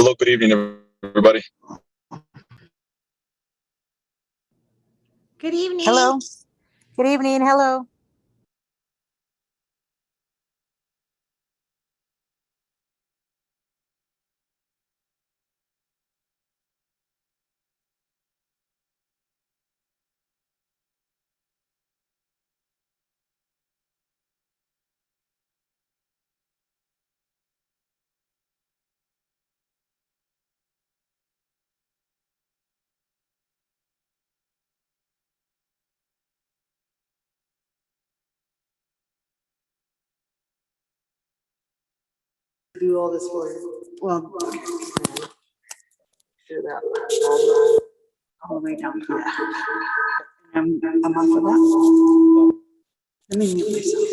Hello, good evening, everybody. Good evening. Hello. Good evening. Hello. Do all this for you. Well, do that all the way down here. I'm on for that. Let me mute myself.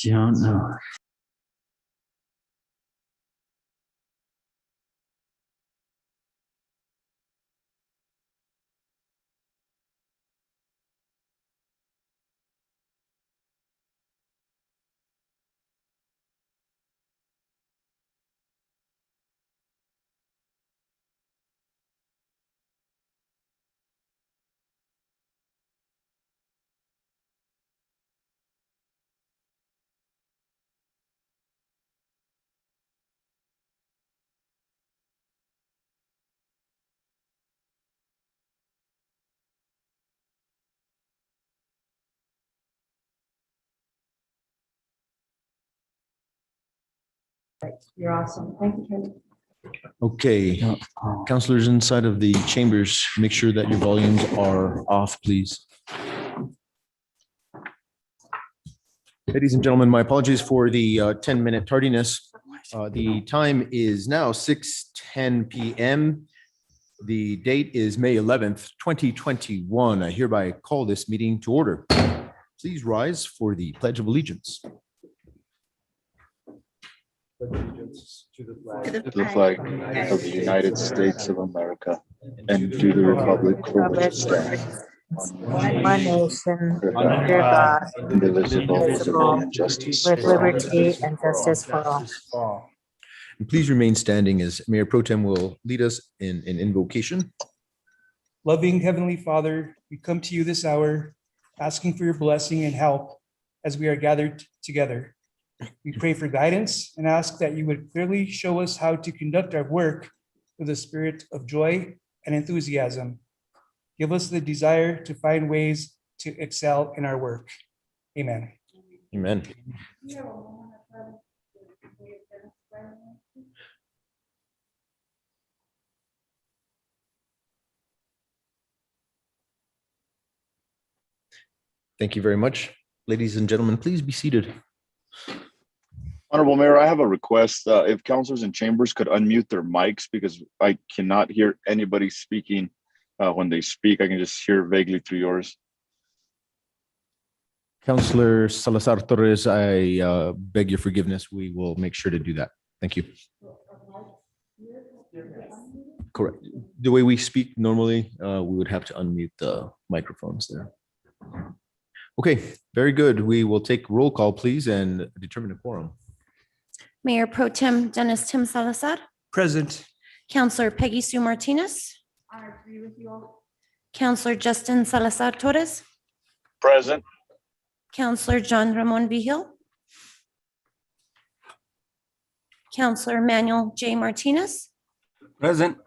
Don't know. You're awesome. Thank you, Kelly. Okay, counselors inside of the chambers, make sure that your volumes are off, please. Ladies and gentlemen, my apologies for the 10-minute tardiness. The time is now 6:10 p.m. The date is May 11th, 2021. I hereby call this meeting to order. Please rise for the Pledge of Allegiance. To the flag of the United States of America and to the republic for which it stands, One nation, under God, indivisible, with liberty and justice with for all. liberty and justice for all. And please remain standing as Mayor Pro Tem will lead us in invocation. Loving Heavenly Father, we come to you this hour, asking for your blessing and help as we are gathered together. We pray for guidance and ask that you would clearly show us how to conduct our work with a spirit of joy and enthusiasm. Give us the desire to find ways to excel in our work. Amen. Amen. Thank you very much. Ladies and gentlemen, please be seated. Honorable Mayor, I have a request. If counselors in chambers could unmute their mics because I cannot hear anybody speaking when they speak. I can just hear vaguely through yours. Councillor Salazar Torres, I beg your forgiveness. We will make sure to do that. Thank you. Correct. The way we speak normally, we would have to unmute the microphones there. Okay, very good. We will take roll call, please, and determine a quorum. Mayor Pro Tem Dennis Tim Salazar, Present. Counselor Peggy Sue Martinez. I agree with you all. Counselor Justin Salazar Torres, Present. Counselor John Ramon Vigil, Counselor Manuel J. Martinez, Present.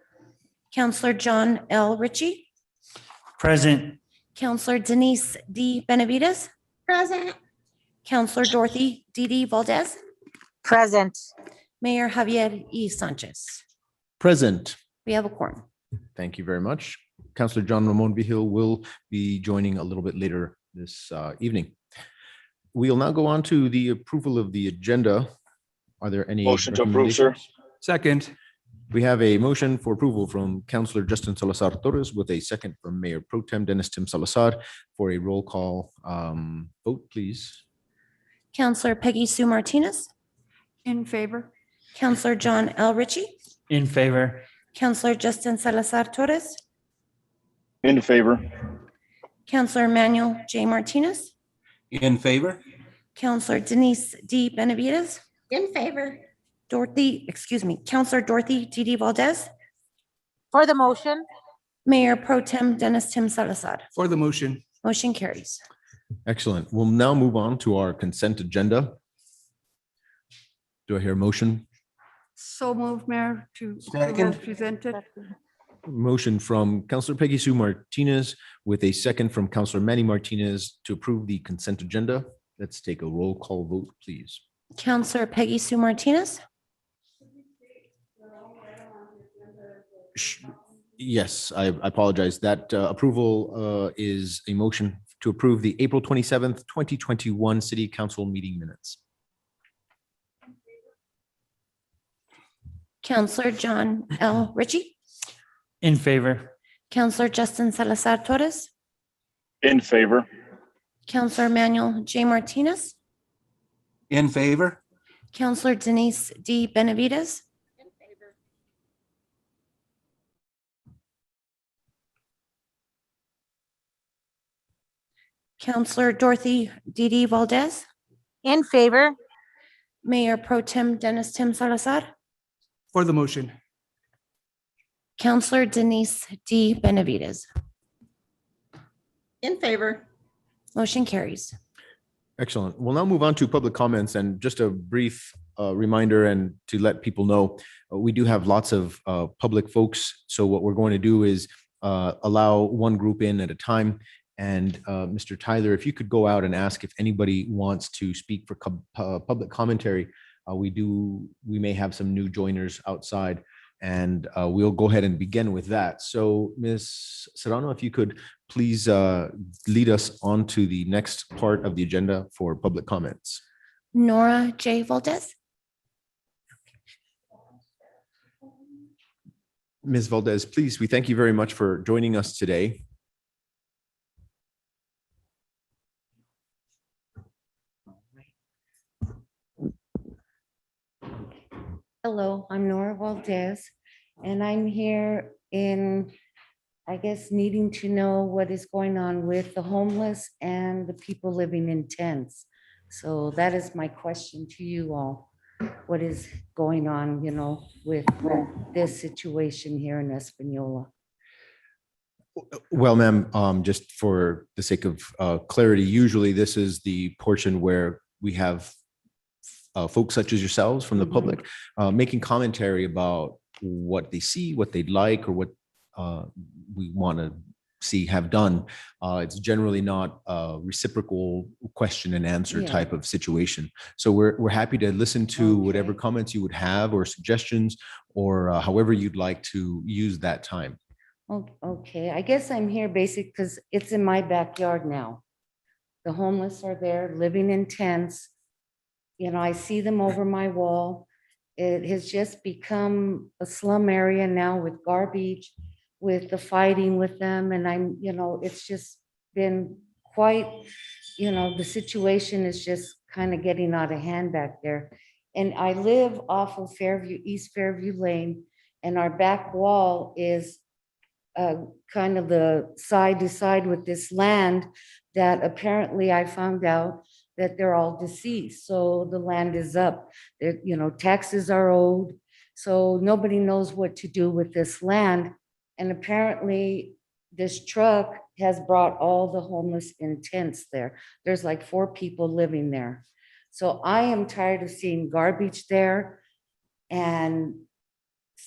Counselor John L. Ritchie, Present. Counselor Denise D. Benavides. Present. Counselor Dorothy D. Valdez, Present. Mayor Javier E. Sanchez. Present. We have a quorum. Thank you very much. Councillor John Ramon Vihil will be joining a little bit later this evening. We'll now go on to the approval of the agenda. Are there any? Motion to approve, sir. recommendations? Second. We have a motion for approval from Councillor Justin Salazar Torres with a second from Mayor Pro Tem Dennis Tim Salazar for a roll call vote, please. Counselor Peggy Sue Martinez, In favor? Counselor John L. Ritchie, In favor. Counselor Justin Salazar Torres, In favor. Counselor Emmanuel J. Martinez, In favor. Counselor Denise D. Benavides. In favor. Counselor Dorothy D. Valdez, For the motion. Mayor Pro Tem Dennis Tim Salazar. For the motion. Motion carries. Excellent. We'll now move on to our consent agenda. Do I hear a motion? So moved, Mayor, to Second. as presented. Motion from Councillor Peggy Sue Martinez with a second from Councillor Manny Martinez to approve the consent agenda. Let's take a roll call vote, please. Counselor Peggy Sue Martinez, Yes, I apologize. That approval is a motion to approve the April 27th, 2021 City Council meeting minutes. Counselor John L. Ritchie, In favor. Counselor Justin Salazar Torres, In favor. Counselor Emmanuel J. Martinez, In favor. Counselor Denise D. Benavides. Counselor Dorothy D. Valdez, In favor. Mayor Pro Tem Dennis Tim Salazar, For the motion. Counselor Denise D. Benavides. In favor. Motion carries. Excellent. We'll now move on to public comments and just a brief reminder and to let people know, we do have lots of public folks. So what we're going to do is allow one group in at a time. And Mr. Tyler, if you could go out and ask if anybody wants to speak for public commentary, we may have some new joiners outside, and we'll go ahead and begin with that. So Ms. Serrano, if you could please lead us on to the next part of the agenda for public comments. Nora J. Valdez. Ms. Valdez, please, we thank you very much for joining us today. Hello, I'm Nora Valdez, and I'm here I guess, needing to know what is going on with the homeless and the people living in tents. So that is my question to you all. What is going on, with this situation here in Espanola? Well, ma'am, just for the sake of clarity, usually this is the portion where we have folks such as yourselves from the public making commentary about what they see, what they'd like, or what we want to see have done. It's generally not a reciprocal question and answer Yeah. type of situation. So we're happy to listen to whatever Okay. comments you would have or suggestions, or however you'd like to use that time. Okay, I guess I'm here because it's in my backyard now. The homeless are there living in tents. I see them over my wall. It has just become a slum area now with garbage, with the fighting with them. And it's just been quite, the situation is just kind of getting out of hand back there. And I live off of East Fairview Lane, and our back wall is kind of the side to side with this land that apparently I found out that they're all deceased. So the land is up, taxes are owed. So nobody knows what to do with this land. And apparently this truck has brought all the homeless in tents there. There's like 4 people living there. So I am tired of seeing garbage there and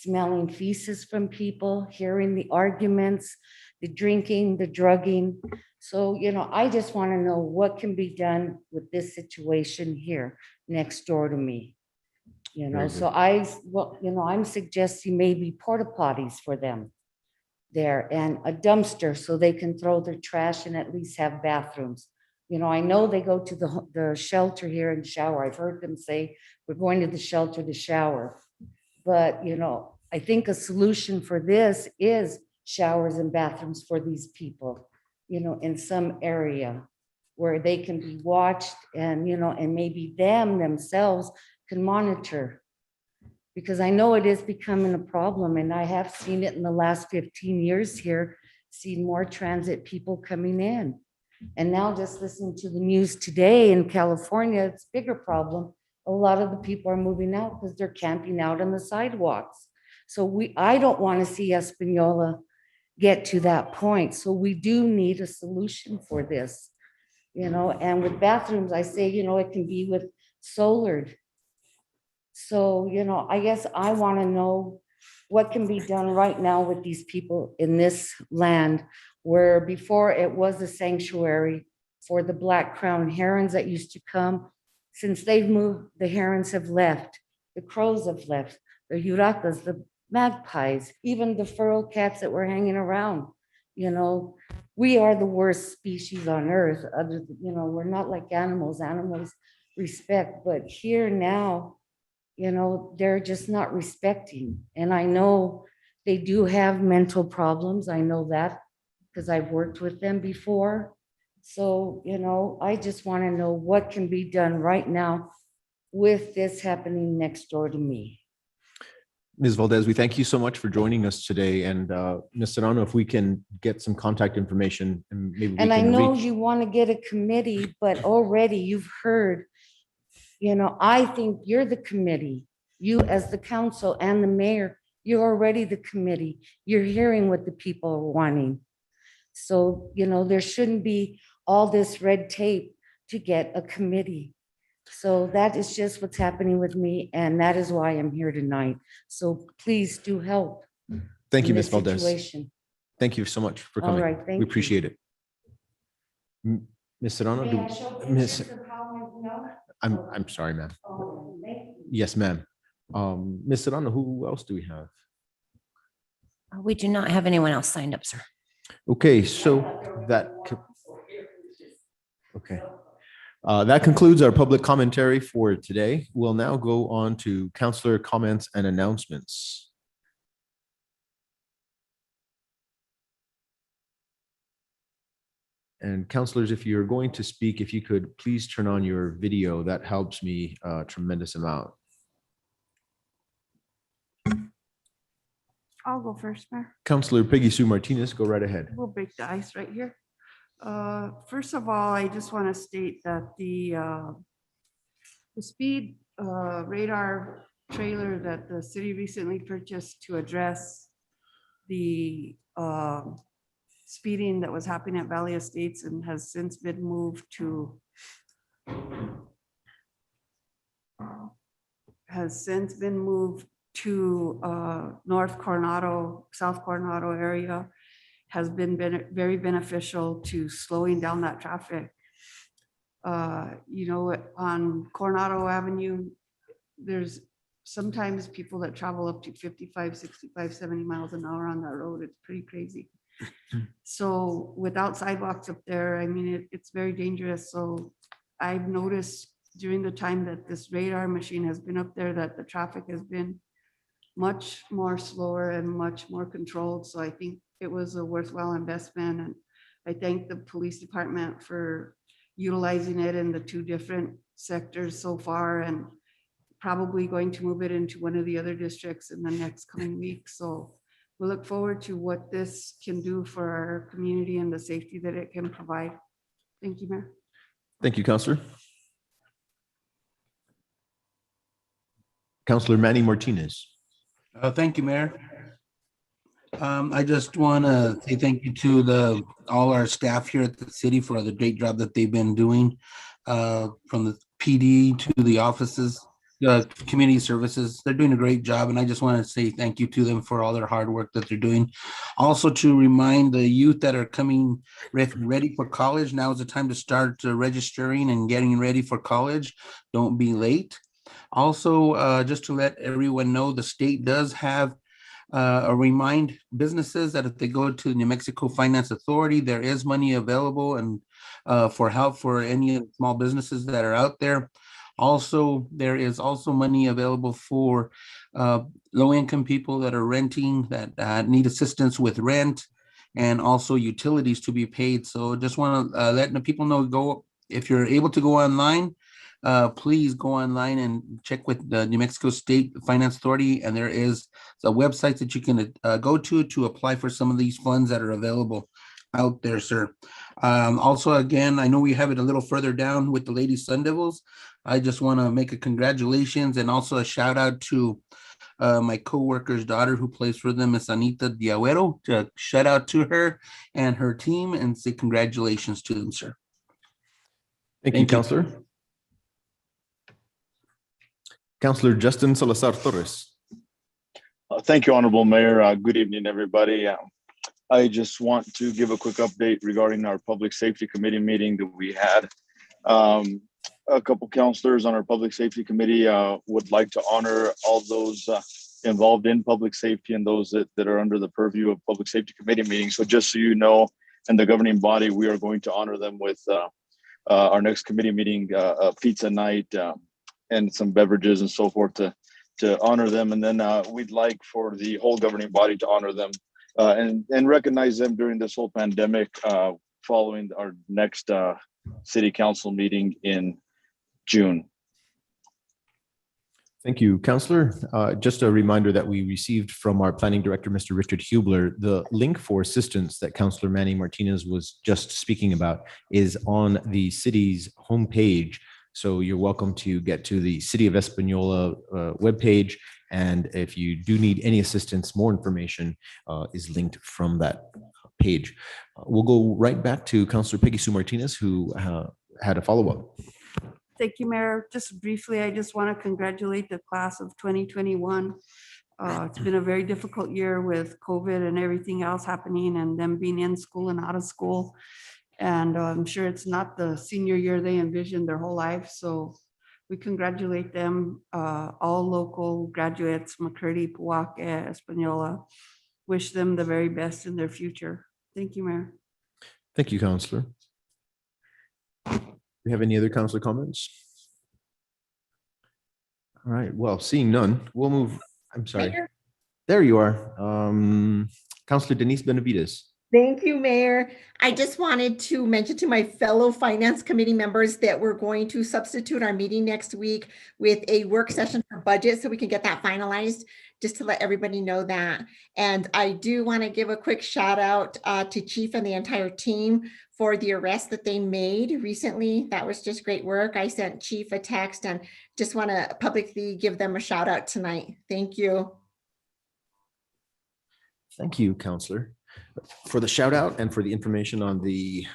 smelling feces from people, hearing the arguments, the drinking, the drugging. So, I just want to know what can be done with this situation here next door to me. Very So I'm suggesting maybe porta potties for them there and a dumpster so they can throw their trash and at least have bathrooms. I know they go to the shelter here and shower. I've heard them say, we're going to the shelter to shower. But, I think a solution for this is showers and bathrooms for these people, in some area where they can be watched and, and maybe themselves can monitor. Because I know it is becoming a problem and I have seen it in the last 15 years here, seen more transit people coming in. And now just listening to the news today in California, it's a bigger problem. A lot of the people are moving out because they're camping out on the sidewalks. So I don't want to see Espanola get to that point. So we do need a solution for this, and with bathrooms, I say, it can be with solared. So, I guess I want to know what can be done right now with these people in this land where before it was a sanctuary for the black crowned herons that used to come. Since they've moved, the herons have left, the crows have left, the huracas, the magpies, even the feral cats that were hanging around. We are the worst species on earth. We're not like animals. Animals respect, but here now, they're just not respecting. And I know they do have mental problems. I know that because I've worked with them before. So, I just want to know what can be done right now with this happening next door to me. Ms. Valdez, we thank you so much for joining us today. And Ms. Serrano, if we can get some contact information and maybe we And I can know reach. you want to get a committee, but already you've heard, I think you're the committee. You as the council and the mayor, you're already the committee. You're hearing what the people are wanting. So, there shouldn't be all this red tape to get a committee. So that is just what's happening with me. And that is why I'm here tonight. So please do help. Thank you, in Ms. this Valdez. situation. Thank you so much for All coming. right, thank We you. appreciate it. Ms. Serrano, May I show Miss, pictures of how I know? I'm sorry, ma'am. Oh, thank you. Yes, ma'am. Ms. Serrano, who else do we have? We do not have anyone else signed up, sir. Okay, so okay. That concludes our public commentary for today. We'll now go on to councillor comments and announcements. And councillors, if you're going to speak, if you could please turn on your video, that helps me a tremendous amount. I'll go first, Mayor. Councillor Peggy Sue Martinez, go right ahead. We'll break the ice right here. First of all, I just want to state that the speed radar trailer that the city recently purchased to address the speeding that was happening at Valley Estates and has since been moved to North Coronado, South Coronado area, has been very beneficial to slowing down that traffic. On Coronado Avenue, there's sometimes people that travel up to 55, 65, 70 miles an hour on that road. It's pretty crazy. So without sidewalks up there, I mean, it's very dangerous. So I've noticed during the time that this radar machine has been up there that the traffic has been much more slower and much more controlled. So I think it was a worthwhile investment. And I thank the police department for utilizing it in the two different sectors so far, and probably going to move it into one of the other districts in the next coming weeks. So we look forward to what this can do for our community and the safety that it can provide. Thank you, Mayor. Thank you, Councillor. Councillor Manny Martinez. Thank you, Mayor. I just want to say thank you to all our staff here at the city for the great job that they've been doing, from the PD to the offices. community services. They're doing a great job, and I just want to say thank you to them for all their hard work that they're doing. Also, to remind the youth that are coming ready for college, now is the time to start registering and getting ready for college. Don't be late. Also, just to let everyone know, the state does have remind businesses that if they go to New Mexico Finance Authority, there is money available and for help for any small businesses that are out there. Also, there is also money available for low-income people that are renting, that need assistance with rent, and also utilities to be paid. So just want to let the people know, if you're able to go online, please go online and check with the New Mexico State Finance Authority, and there is a website that you can go to apply for some of these funds that are available out there, sir. Also, again, I know we have it a little further down with the Lady Sun Devils. I just want to make a congratulations and also a shout out to my co-worker's daughter who plays for them, Miss Anita Diawero. Shout out to her and her team and say congratulations to them, sir. Thank you, Counselor. Counselor Justin Salazar Torres. Thank you, Honorable Mayor. Good evening, everybody. I just want to give a quick update regarding our Public Safety Committee meeting that we had. A couple counselors on our Public Safety Committee would like to honor all those involved in public safety and those that are under the purview of Public Safety Committee meetings. So just so you know, and the governing body, we are going to honor them with our next committee meeting, pizza night, and some beverages and so forth to honor them. And then we'd like for the whole governing body to honor them and recognize them during this whole pandemic following our next city council meeting in June. Thank you, Counselor. Just a reminder that we received from our planning director, Mr. Richard Hubler, the link for assistance that Counselor Manny Martinez was just speaking about is on the city's homepage. So you're welcome to get to the City of Espanola webpage. And if you do need any assistance, more information is linked from that page. We'll go right back to Counselor Peggy Sue Martinez, who had a follow-up. Thank you, Mayor. Just briefly, I just want to congratulate the class of 2021. It's been a very difficult year with COVID and everything else happening and them being in school and out of school. And I'm sure it's not the senior year they envisioned their whole life. So we congratulate them, all local graduates, McCurdy, Pojoaque, Espanola. Wish them the very best in their future. Thank you, Mayor. Thank you, Counselor. Do you have any other Counselor comments? All right, well, seeing none, we'll move. I'm sorry. Mayor? There you are. Counselor Denise Benavides. Thank you, Mayor. I just wanted to mention to my fellow Finance Committee members that we're going to substitute our meeting next week with a work session for budget so we can get that finalized, just to let everybody know that. And I do want to give a quick shout out to Chief and the entire team for the arrest that they made recently. That was just great work. I sent Chief a text and just want to publicly give them a shout out tonight. Thank you. Thank you, Counselor, for the shout out and for the information on the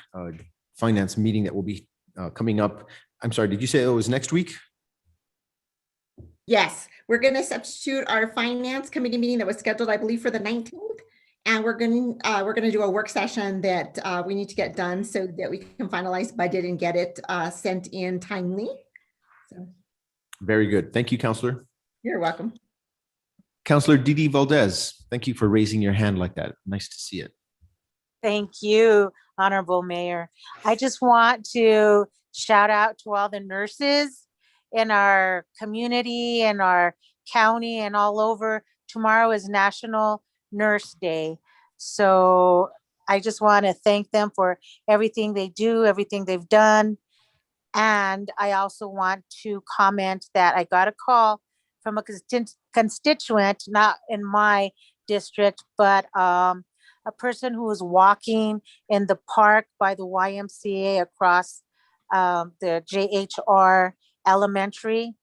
finance meeting that will be coming up. I'm sorry, did you say it was next week? Yes, we're going to substitute our Finance Committee meeting that was scheduled, I believe, for the 19th. And we're going to do a work session that we need to get done so that we can finalize budget and get it sent in timely. So, very good. Thank you, Counselor. you're welcome. Counselor Didi Valdez, thank you for raising your hand like that. Nice to see it. Thank you, Honorable Mayor. I just want to shout out to all the nurses in our community and our county and all over. Tomorrow is National Nurse Day. So I just want to thank them for everything they do, everything they've done. And I also want to comment that I got a call from a constituent, not in my district, but a person who was walking in the park by the YMCA across the JHR Elementary.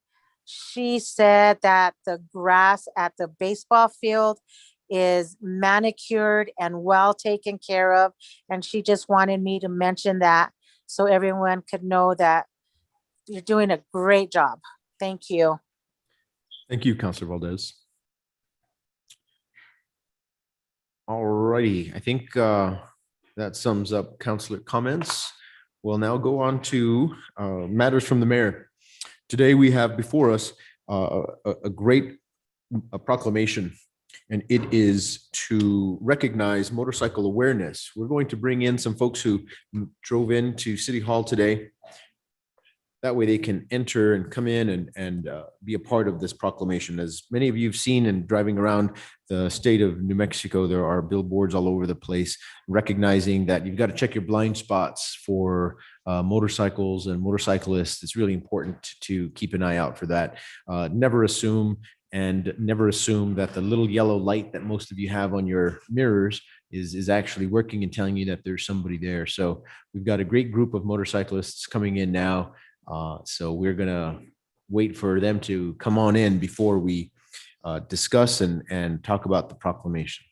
She said that the grass at the baseball field is manicured and well taken care of. And she just wanted me to mention that so everyone could know that you're doing a great job. Thank you. Thank you, Counselor Valdez. All righty, I think that sums up Counselor comments. We'll now go on to matters from the mayor. Today we have before us a great proclamation, and it is to recognize motorcycle awareness. We're going to bring in some folks who drove into City Hall today. That way they can enter and come in and be a part of this proclamation. As many of you have seen in driving around the state of New Mexico, there are billboards all over the place recognizing that you've got to check your blind spots for motorcycles and motorcyclists. It's really important to keep an eye out for that. Never assume that the little yellow light that most of you have on your mirrors is actually working and telling you that there's somebody there. So we've got a great group of motorcyclists coming in now. So we're gonna wait for them to come on in before we discuss and talk about the proclamation.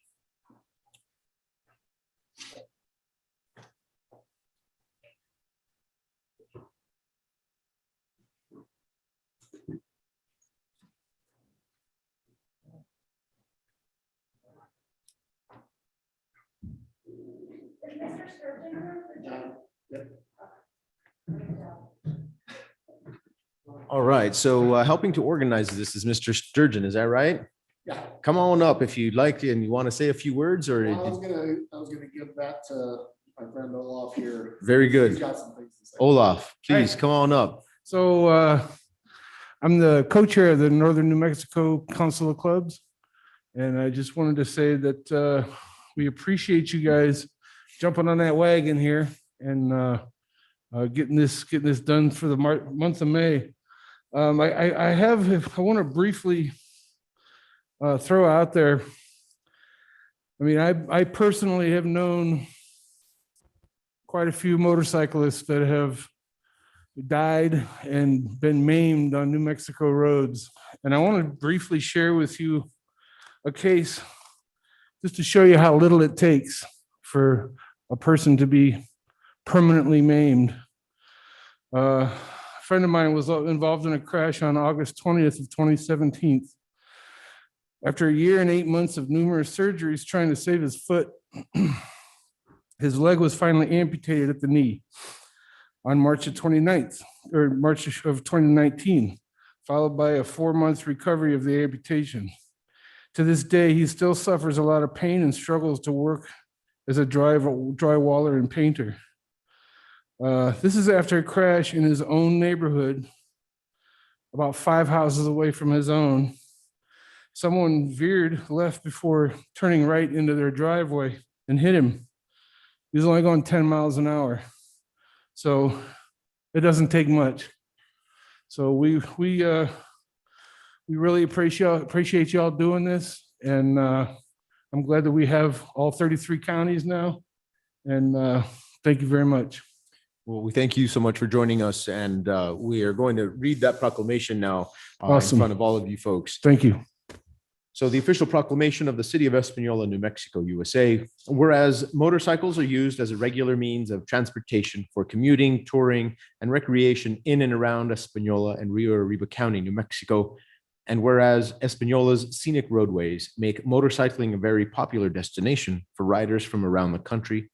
All right, so helping to organize this is Mr. Sturgeon, is that right? Yeah. Come on up if you'd like to, and you want to say a few words, or Well, I was gonna give that to my friend Olaf here. Very good. He's got some things to say. Olaf, please come on up. So I'm the co-chair of the Northern New Mexico Council of Clubs. And I just wanted to say that we appreciate you guys jumping on that wagon here and getting this done for the month of May. I want to briefly throw out there. I mean, I personally have known quite a few motorcyclists that have died and been maimed on New Mexico roads. And I want to briefly share with you a case just to show you how little it takes for a person to be permanently maimed. A friend of mine was involved in a crash on August 20th of 2017. After a year and 8 months of numerous surgeries trying to save his foot, his leg was finally amputated at the knee on March of 2019, followed by a 4-month recovery of the amputation. To this day, he still suffers a lot of pain and struggles to work as a drywaller and painter. This is after a crash in his own neighborhood, about 5 houses away from his own. Someone veered left before turning right into their driveway and hit him. He was only going 10 miles an hour. So it doesn't take much. So we really appreciate y'all doing this. And I'm glad that we have all 33 counties now. And thank you very much. Well, we thank you so much for joining us, and we are going to read that proclamation now Awesome. in front of all of you folks. Thank you. So the official proclamation of the City of Espanola, New Mexico, USA, whereas motorcycles are used as a regular means of transportation for commuting, touring, and recreation in and around Espanola and Rio Arriba County, New Mexico, and whereas Espanola's scenic roadways make motorcycling a very popular destination for riders from around the country,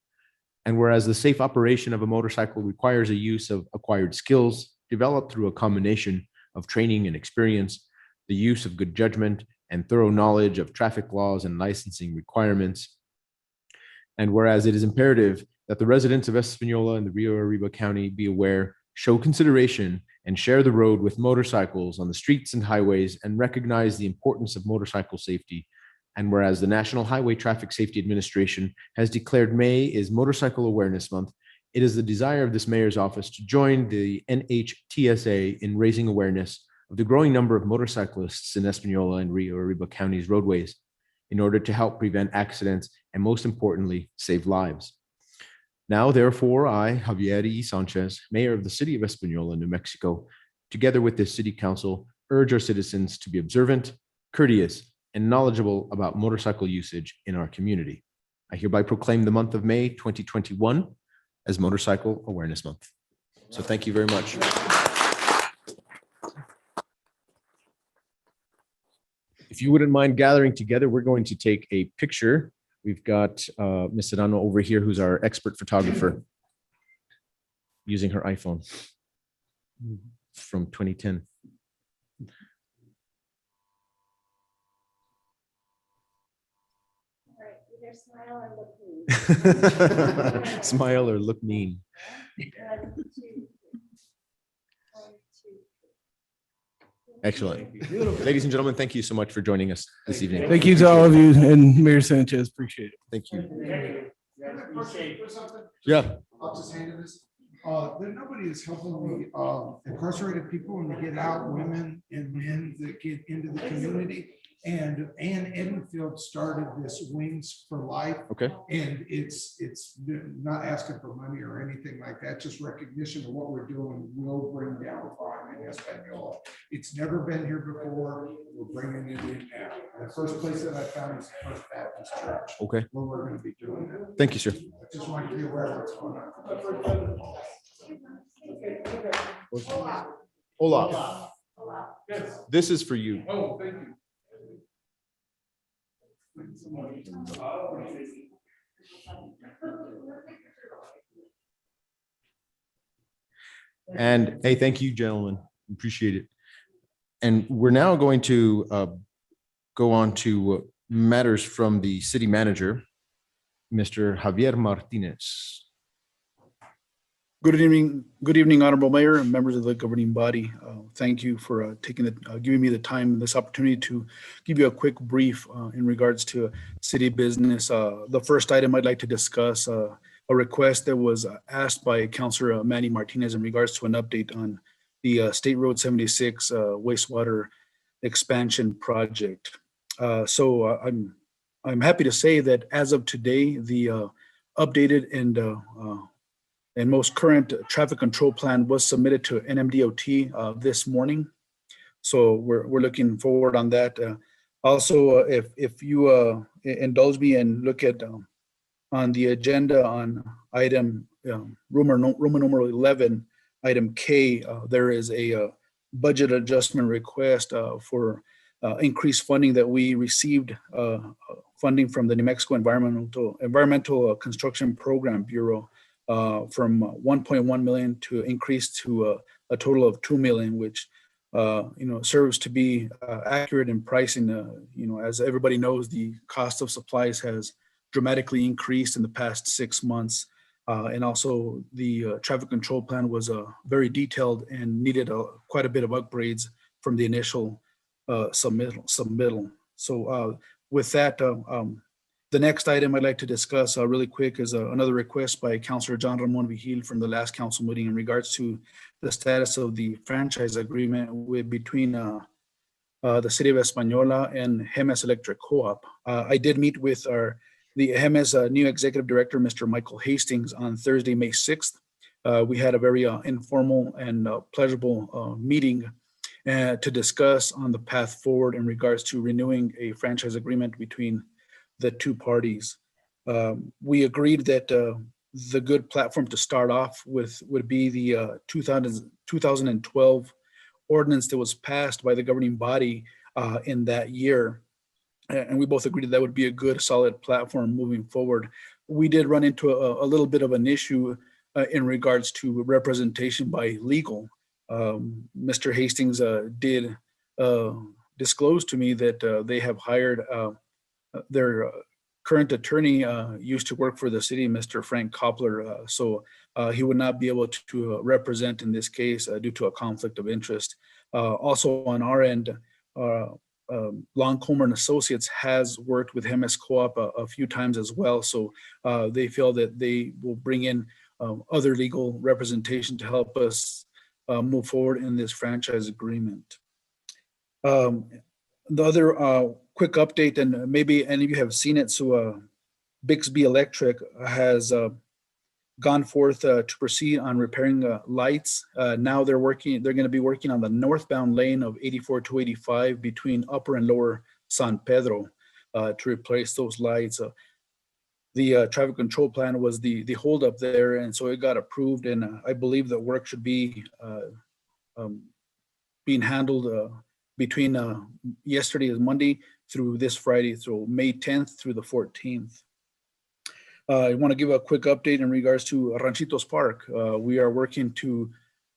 and whereas the safe operation of a motorcycle requires a use of acquired skills developed through a combination of training and experience, the use of good judgment, and thorough knowledge of traffic laws and licensing requirements. And whereas it is imperative that the residents of Espanola and the Rio Arriba County be aware, show consideration, and share the road with motorcycles on the streets and highways and recognize the importance of motorcycle safety. And whereas the National Highway Traffic Safety Administration has declared May is Motorcycle Awareness Month, it is the desire of this mayor's office to join the NHTSA in raising awareness of the growing number of motorcyclists in Espanola and Rio Arriba County's roadways in order to help prevent accidents and, most importantly, save lives. Now, therefore, I, Javier E. Sanchez, Mayor of the City of Espanola, New Mexico, together with the City Council, urge our citizens to be observant, courteous, and knowledgeable about motorcycle usage in our community. I hereby proclaim the month of May 2021 as Motorcycle Awareness Month. So thank you very much. If you wouldn't mind gathering together, we're going to take a picture. We've got Ms. Serrano over here, who's our expert photographer, using her iPhone from 2010. Smile or look mean. Excellent. Ladies and gentlemen, thank you so much for joining us this evening. Thank you to all of you and Mayor Sanchez. Appreciate it. Thank you. Yeah. I'll just hand you this. There nobody is helping the incarcerated people when they get out, women and men that get into the community. And Ann Edenfield started this Wings for Life. Okay. And it's not asking for money or anything like that, just recognition of what we're doing will bring down crime in Española. It's never been here before. We're bringing it in now. The first place that I found is the First Baptist Church. Okay. Where we're going to be doing that. Thank you, sir. I just want to be aware of what's going on. Olaf. This is for you. Oh, thank you. And hey, thank you, gentlemen. Appreciate it. And we're now going to go on to matters from the city manager, Mr. Javier Martinez. Good evening, Honorable Mayor and members of the governing body. Thank you for giving me the time and this opportunity to give you a quick brief in regards to city business. The first item I'd like to discuss, a request that was asked by Councilor Manny Martinez in regards to an update on the State Road 76 wastewater expansion project. So I'm happy to say that as of today, the updated and most current traffic control plan was submitted to NMDOT this morning. So we're looking forward on that. Also, if you indulge me and look at on the agenda on item Roman numeral 11, item K, there is a budget adjustment request for increased funding that we received funding from the New Mexico Environmental Construction Program Bureau. From 1.1 million to increase to a total of 2 million, which serves to be accurate in pricing. As everybody knows, the cost of supplies has dramatically increased in the past 6 months, and also the traffic control plan was very detailed and needed quite a bit of upgrades from the initial submittal. So with that. The next item I'd like to discuss really quick is another request by Councilor John Ramon Vigil from the last council meeting in regards to the status of the franchise agreement between the city of Española and Gemes Electric Co-op. I did meet with the Gemes new executive director, Mr. Michael Hastings, on Thursday, May 6th. We had a very informal and pleasurable meeting to discuss on the path forward in regards to renewing a franchise agreement between the two parties. We agreed that the good platform to start off with would be the 2012 ordinance that was passed by the governing body in that year. And we both agreed that would be a good, solid platform moving forward. We did run into a little bit of an issue in regards to representation by legal. Mr. Hastings did disclose to me that they have hired their current attorney used to work for the city, Mr. Frank Koppler. So he would not be able to represent in this case due to a conflict of interest. Also on our end, Longcomer and Associates has worked with Gemes Co-op a few times as well. So they feel that they will bring in other legal representation to help us move forward in this franchise agreement. The other quick update, and maybe any of you have seen it, so Bixby Electric has gone forth to proceed on repairing lights. Now they're going to be working on the northbound lane of 84-285 between Upper and Lower San Pedro to replace those lights. The traffic control plan was the holdup there, and so it got approved, and I believe that work should be being handled between yesterday is Monday through this Friday, so May 10th through the 14th. I want to give a quick update in regards to Ranchitos Park. We are working to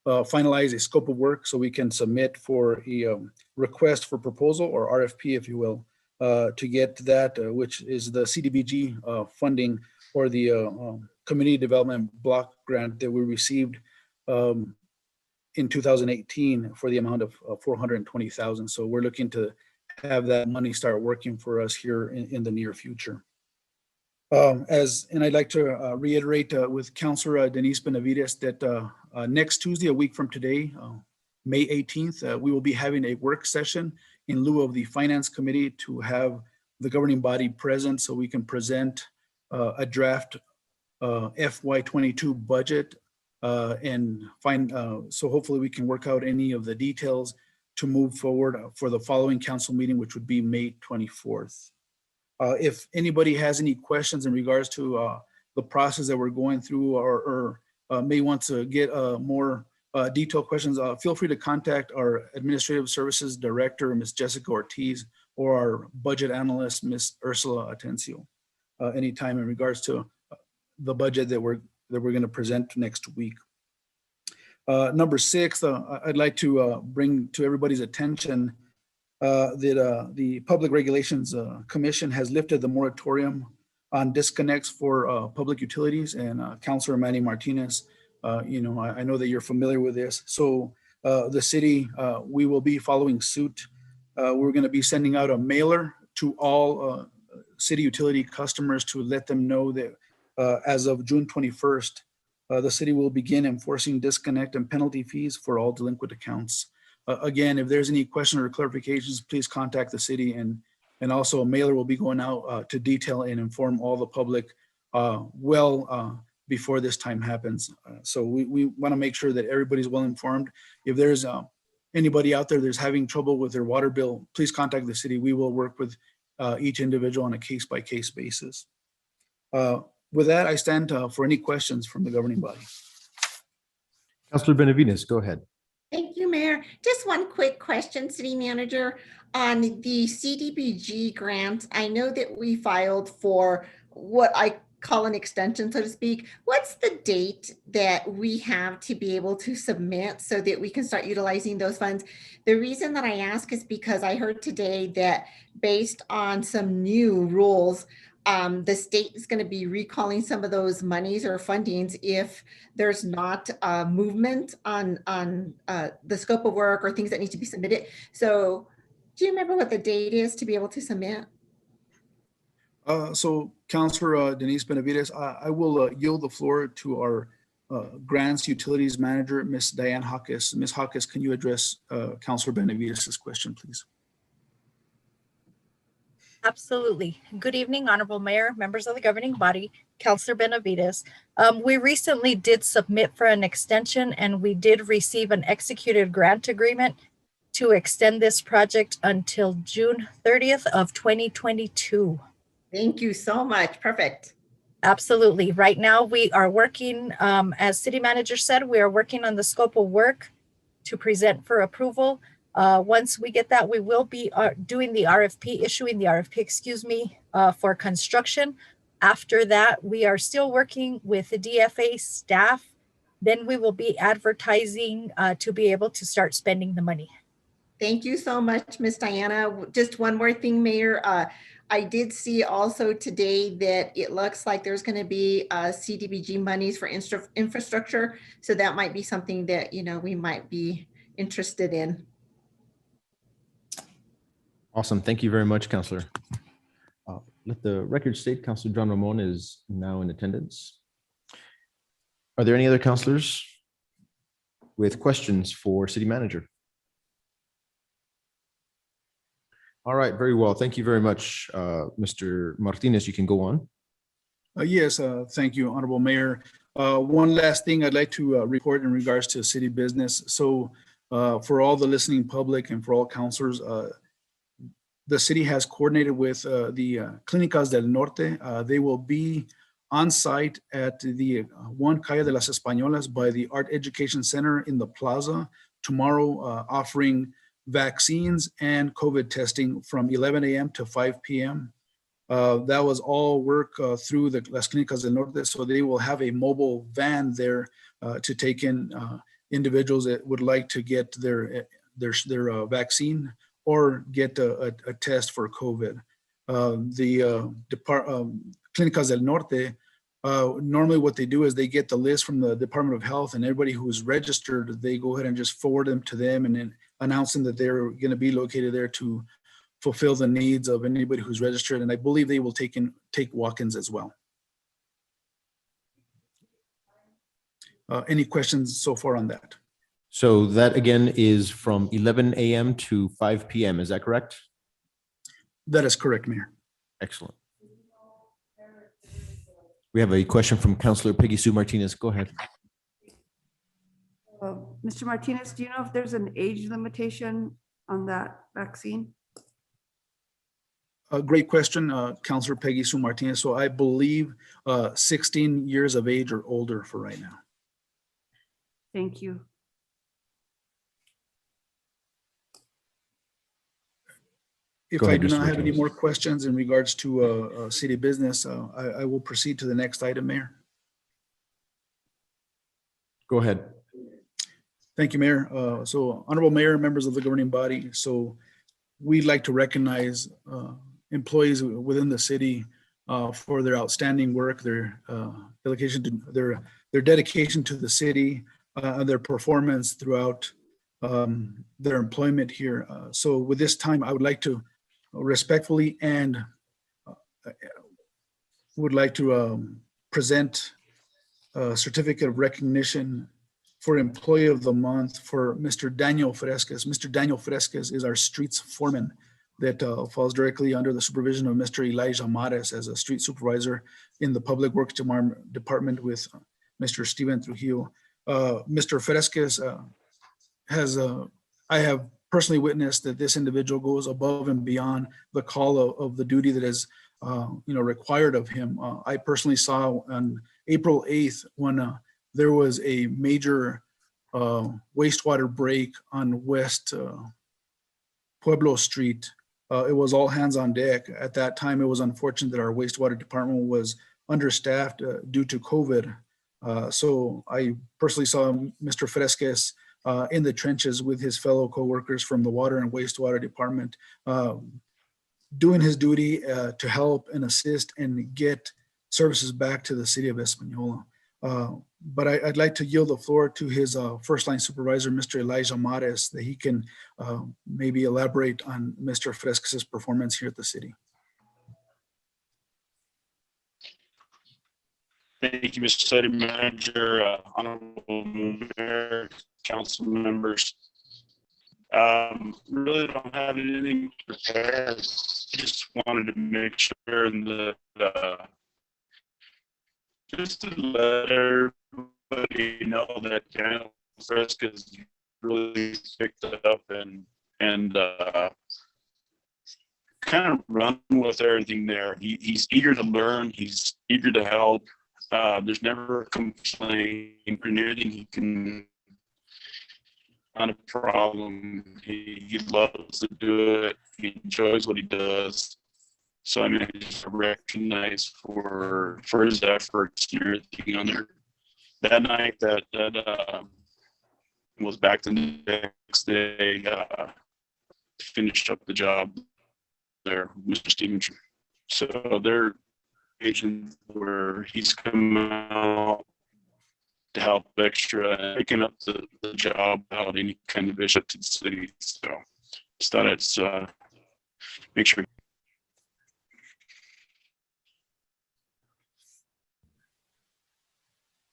finalize a scope of work so we can submit for a request for proposal, or RFP, if you will, to get that, which is the CDBG funding, or the Community Development Block Grant that we received in 2018 for the amount of $420,000. So we're looking to have that money start working for us here in the near future. And I'd like to reiterate with Councilor Denise Benavides that next Tuesday, a week from today, May 18th, we will be having a work session in lieu of the Finance Committee to have the governing body present so we can present a draft FY22 budget and so hopefully we can work out any of the details to move forward for the following council meeting, which would be May 24th. If anybody has any questions in regards to the process that we're going through, or may want to get more detailed questions, feel free to contact our Administrative Services Director, Ms. Jessica Ortiz, or our budget analyst, Ms. Ursula Atencio, anytime in regards to the budget that we're going to present next week. Number 6, I'd like to bring to everybody's attention that the Public Regulations Commission has lifted the moratorium on disconnects for public utilities, and Councilor Manny Martinez, I know that you're familiar with this. So the city, we will be following suit. We're going to be sending out a mailer to all city utility customers to let them know that as of June 21st, the city will begin enforcing disconnect and penalty fees for all delinquent accounts. Again, if there's any questions or clarifications, please contact the city, and also a mailer will be going out to detail and inform all the public before this time happens. So we want to make sure that everybody's well informed. If there's anybody out there that's having trouble with their water bill, please contact the city. We will work with each individual on a case-by-case basis. With that, I stand for any questions from the governing body. Councilor Benavides, go ahead. Thank you, Mayor. Just one quick question, City Manager, on the CDBG grant. I know that we filed for what I call an extension, so to speak. What's the date that we have to be able to submit so that we can start utilizing those funds? The reason that I ask is because I heard today that based on some new rules, the state is going to be recalling some of those monies or fundings if there's not movement on the scope of work or things that need to be submitted. So do you remember what the date is to be able to submit? So Councilor Denise Benavides, I will yield the floor to our Grants Utilities Manager, Ms. Diane Hawkes. Ms. Hawkes, can you address Councilor Benavides' question, please? Absolutely. Good evening, Honorable Mayor, members of the governing body, Councilor Benavides. We recently did submit for an extension, and we did receive an executed grant agreement to extend this project until June 30th of 2022. Thank you so much. Perfect. Absolutely. Right now we are working, as city manager said, we are working on the scope of work to present for approval. Once we get that, we will be doing the RFP, issuing the RFP, for construction. After that, we are still working with the DFA staff. Then we will be advertising to be able to start spending the money. Thank you so much, Ms. Diana. Just one more thing, Mayor. I did see also today that it looks like there's going to be CDBG monies for infrastructure. So that might be something that, we might be interested in. Awesome. Thank you very much, Councilor. Let the record state Councilor John Ramon is now in attendance. Are there any other councilors with questions for City Manager? All right, very well. Thank you very much, Mr. Martinez. You can go on. Yes, thank you, Honorable Mayor. One last thing I'd like to report in regards to city business. So for all the listening public and for all councilors, the city has coordinated with the Clínicas del Norte. They will be on site at the One Calle de las Españolas by the Art Education Center in the plaza tomorrow, offering vaccines and COVID testing from 11 a.m. to 5 p.m. That was all work through the Las Clínicas del Norte. So they will have a mobile van there to take in individuals that would like to get their vaccine or get a test for COVID. Clínicas del Norte, normally what they do is they get the list from the Department of Health, and everybody who's registered, they go ahead and just forward them to them and then announcing that they're going to be located there to fulfill the needs of anybody who's registered. And I believe they will take walk-ins as well. Any questions so far on that? So that again is from 11 a.m. to 5 p.m. Is that correct? That is correct, Mayor. Excellent. We have a question from Councilor Peggy Sue Martinez. Go ahead. Mr. Martinez, do you know if there's an age limitation on that vaccine? A great question, Councilor Peggy Sue Martinez. So I believe 16 years of age or older for right now. Thank you. If Go I ahead, do Mr. not have any Martinez. more questions in regards to city business, I will proceed to the next item, Mayor. Go ahead. Thank you, Mayor. So Honorable Mayor, members of the governing body, so we'd like to recognize employees within the city for their outstanding work, their dedication to the city, and their performance throughout their employment here. So with this time, I would like to respectfully and would like to present a certificate of recognition for Employee of the Month for Mr. Daniel Fresquez. Mr. Daniel Fresquez is our streets foreman that falls directly under the supervision of Mr. Elijah Mares as a street supervisor in the Public Works Department with Mr. Steven Trujillo. Mr. Fresquez I have personally witnessed that this individual goes above and beyond the call of the duty that is required of him. I personally saw on April 8th when there was a major wastewater break on West Pueblo Street. It was all hands on deck. At that time, it was unfortunate that our wastewater department was understaffed due to COVID. So I personally saw Mr. Fresquez in the trenches with his fellow coworkers from the water and wastewater department, doing his duty to help and assist and get services back to the city of Espanola. But I'd like to yield the floor to his first line supervisor, Mr. Elijah Mares, that he can maybe elaborate on Mr. Fresquez's performance here at the city. Thank you, Mr. City Manager, Honorable Mayor, council members. Really don't have anything prepared. Just wanted to make sure that just to let everybody know that Daniel Fresquez really picked up and kind of run with everything there. He's eager to learn. He's eager to help. There's never a complaint or anything he can. Not a problem. He loves to do it. He enjoys what he does. So I mean, I just recognize for his efforts and everything on there. That night, that was back the next day. Finished up the job there, Mr. Stevens. So they're agents where he's come out to help extra and picking up the job without any kind of issue to the city. So just thought it's make sure.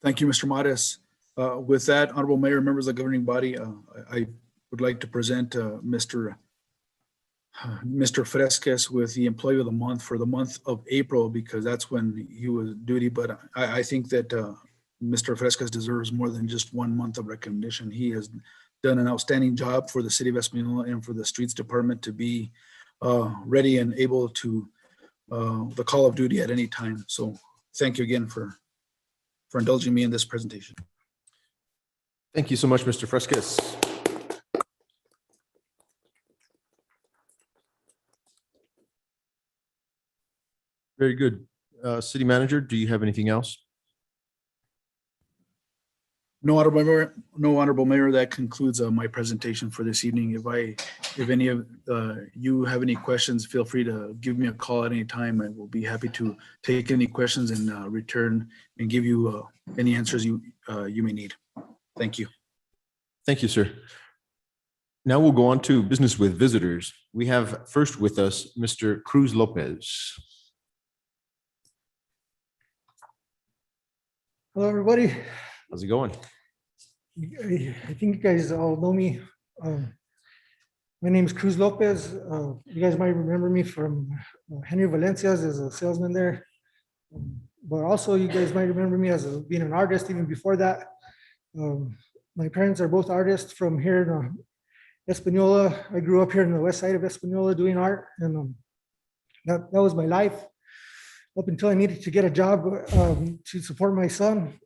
Thank you, Mr. Mares. With that, Honorable Mayor, members of the governing body, I would like to present Mr. Fresquez with the Employee of the Month for the month of April, because that's when he was duty. But I think that Mr. Fresquez deserves more than just 1 month of recognition. He has done an outstanding job for the city of Espanola and for the streets department to be ready and able to the call of duty at any time. So thank you again for indulging me in this presentation. Thank you so much, Mr. Fresquez. Very good. City Manager, do you have anything else? No, Honorable Mayor, that concludes my presentation for this evening. If any of you have any questions, feel free to give me a call at any time. I will be happy to take any questions and return and give you any answers you may need. Thank you. Thank you, sir. Now we'll go on to business with visitors. We have first with us Mr. Cruz Lopez. Hello, everybody. How's it going? I think you guys all know me. My name is Cruz Lopez. You guys might remember me from Henry Valencia's as a salesman there. But also you guys might remember me as being an artist even before that. My parents are both artists from here in Espanola. I grew up here in the west side of Espanola doing art, and that was my life up until I needed to get a job to support my son.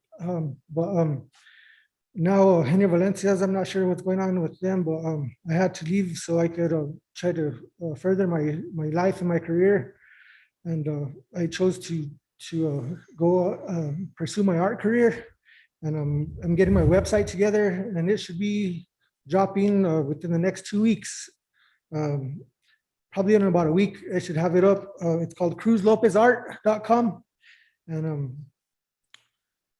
Now Henry Valencia's, I'm not sure what's going on with them, but I had to leave so I could try to further my life and my career. And I chose to go pursue my art career. And I'm getting my website together, and it should be dropping within the next 2 weeks. Probably in about a week, I should have it up. It's called cruzlopezart.com. And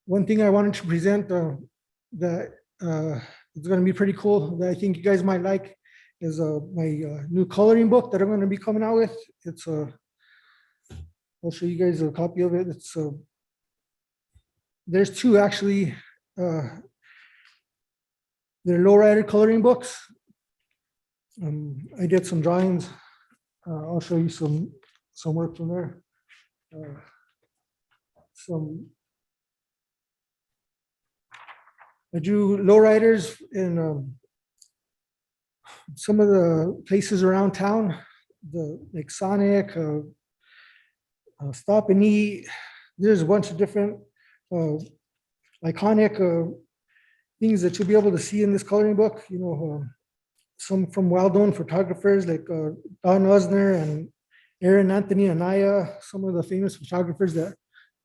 one thing I wanted to present that it's going to be pretty cool that I think you guys might like is my new coloring book that I'm going to be coming out with. It's I'll show you guys a copy of it. It's there's two actually. They're lowrider coloring books. I did some drawings. I'll show you some work from there. I drew lowriders in some of the places around town, like Sonic, Stop and Eat. There's a bunch of different iconic things that you'll be able to see in this coloring book. You know, some from well-known photographers like Don Osner and Aaron Anthony Anaya, some of the famous photographers that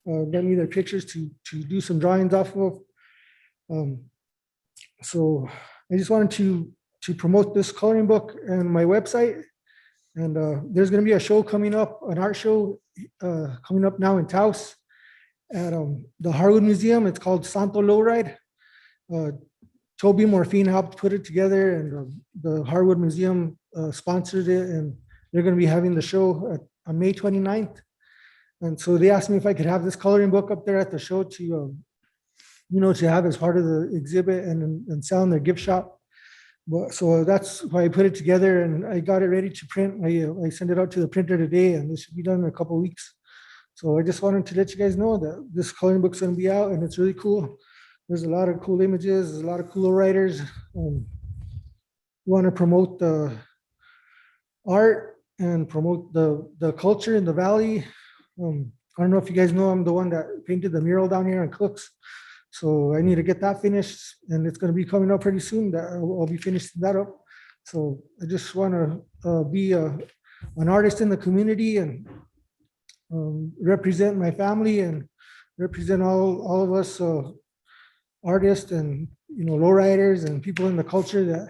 lent me their pictures to do some drawings off of. So I just wanted to promote this coloring book and my website. And there's going to be a show coming up, an art show coming up now in Taos at the Harwood Museum. It's called Santo Lowride. Toby Morphine helped put it together, and the Harwood Museum sponsored it, and they're going to be having the show on May 29th. And so they asked me if I could have this coloring book up there at the show to, to have as part of the exhibit and sell in their gift shop. But so that's why I put it together, and I got it ready to print. I sent it out to the printer today, and this should be done in a couple of weeks. So I just wanted to let you guys know that this coloring book's going to be out, and it's really cool. There's a lot of cool images, there's a lot of cool writers. We want to promote the art and promote the culture in the valley. I don't know if you guys know, I'm the one that painted the mural down here on Cooks. So I need to get that finished, and it's going to be coming up pretty soon. That I'll be finishing that up. So I just want to be an artist in the community and represent my family and represent all of us artists and lowriders and people in the culture that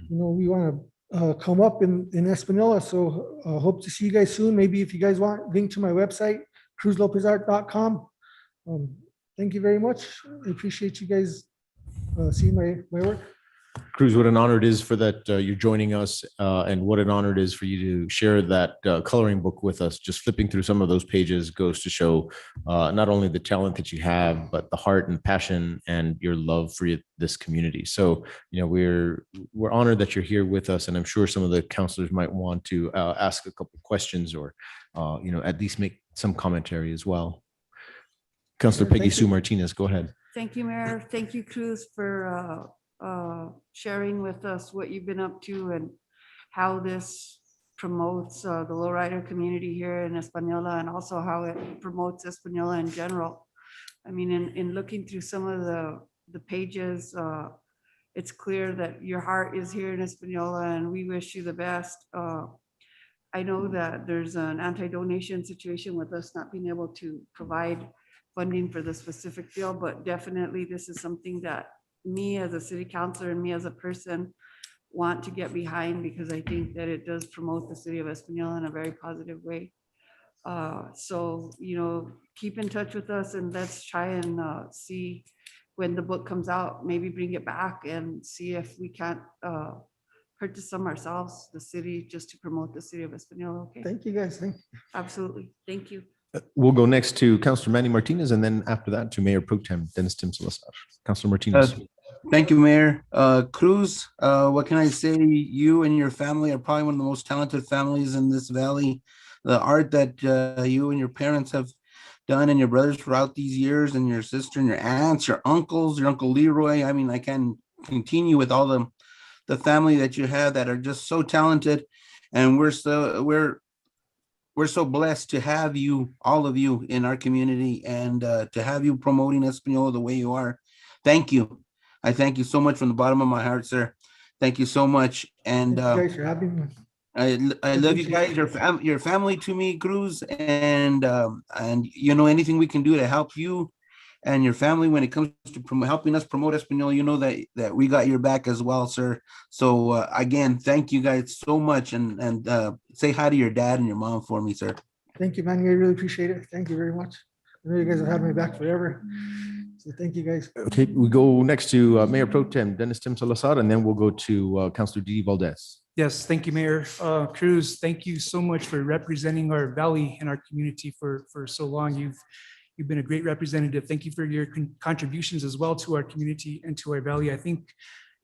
we want to come up in Espanola. So hope to see you guys soon. Maybe if you guys want, link to my website, cruzlopezart.com. Thank you very much. I appreciate you guys seeing my work. Cruz, what an honor it is for that you're joining us, and what an honor it is for you to share that coloring book with us. Just flipping through some of those pages goes to show not only the talent that you have, but the heart and passion and your love for this community. So, we're honored that you're here with us, and I'm sure some of the counselors might want to ask a couple of questions or, at least make some commentary as well. Councilor Peggy Sue Martinez, go ahead. Thank you, Mayor. Thank you, Cruz, for sharing with us what you've been up to and how this promotes the lowrider community here in Espanola, and also how it promotes Espanola in general. I mean, in looking through some of the pages, it's clear that your heart is here in Espanola, and we wish you the best. I know that there's an anti-donation situation with us not being able to provide funding for the specific field, but definitely this is something that me as a city councilor and me as a person want to get behind, because I think that it does promote the city of Espanola in a very positive way. So, keep in touch with us and let's try and see when the book comes out, maybe bring it back and see if we can't purchase some ourselves, the city, just to promote the city of Espanola. Okay, Thank you, guys. Thank absolutely. Thank you. We'll go next to Councillor Manny Martinez and then after that to Mayor Pro Tem Dennis Tim Salazar. Councillor Martinez. Thank you, Mayor. Cruz, what can I say? You and your family are probably one of the most talented families in this valley. The art that you and your parents have done and your brothers throughout these years, and your sister and your aunts, your uncles, your Uncle Leroy. I mean, I can continue with all the family that you have that are just so talented. And we're so blessed to have you, all of you, in our community, and to have you promoting Espanola the way you are. Thank you. I thank you so much from the bottom of my heart, sir. Thank you so much. And you guys for having me. I love you guys. Your family to me, Cruz, and anything we can do to help you and your family when it comes to helping us promote Espanola, that we got your back as well, sir. So again, thank you guys so much, and say hi to your dad and your mom for me, sir. Thank you, man. I really appreciate it. Thank you very much. I know you guys have had my back forever. So thank you, guys. Okay, we go next to Mayor Pro Tem Dennis Tim Salazar, and then we'll go to Councillor Didi Valdez. Yes, thank you, Mayor. Cruz, thank you so much for representing our valley and our community for so long. You've been a great representative. Thank you for your contributions as well to our community and to our valley. I think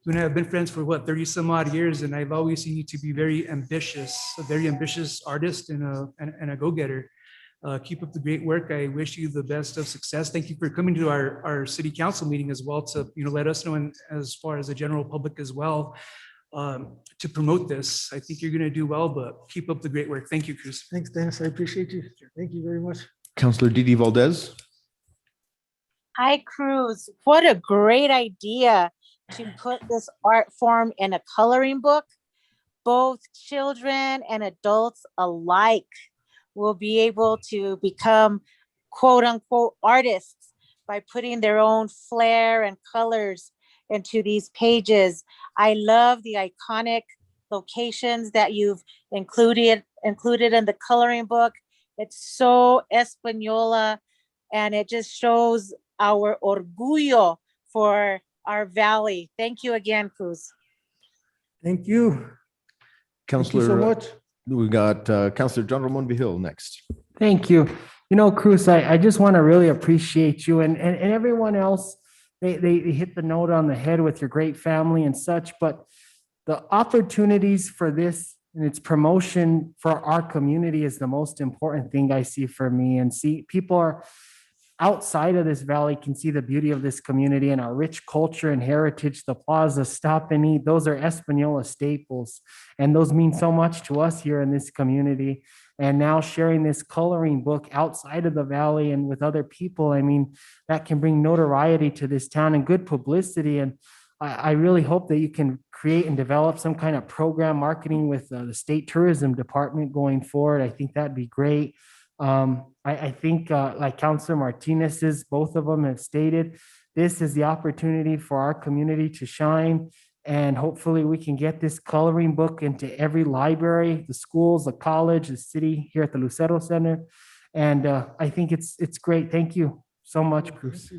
you and I have been friends for 30 some odd years, and I've always seen you to be very ambitious, a very ambitious artist and a go-getter. Keep up the great work. I wish you the best of success. Thank you for coming to our city council meeting as well to let us know, and as far as the general public as well, to promote this. I think you're going to do well, but keep up the great work. Thank you, Cruz. Thanks, Dennis. I appreciate you. Thank you very much. Councillor Didi Valdez. Hi, Cruz. What a great idea to put this art form in a coloring book. Both children and adults alike will be able to become quote unquote artists by putting their own flair and colors into these pages. I love the iconic locations that you've included in the coloring book. It's so Espanola, and it just shows our orgullo for our valley. Thank you again, Cruz. Thank you. Councillor, so much. We got Councillor John Ramon Vihil next. Thank you. Cruz, I just want to really appreciate you and everyone else. They hit the note on the head with your great family and such, but the opportunities for this and its promotion for our community is the most important thing I see for me. And see, people are outside of this valley can see the beauty of this community and our rich culture and heritage. The plaza, stop and eat, those are Espanola staples. And those mean so much to us here in this community. And now sharing this coloring book outside of the valley and with other people, I mean, that can bring notoriety to this town and good publicity. And I really hope that you can create and develop some kind of program marketing with the state tourism department going forward. I think that'd be great. I think like Councilor Martinez's, both of them have stated, this is the opportunity for our community to shine. And hopefully we can get this coloring book into every library, the schools, the college, the city here at the Lucero Center. And I think it's great. Thank you so much, Cruz.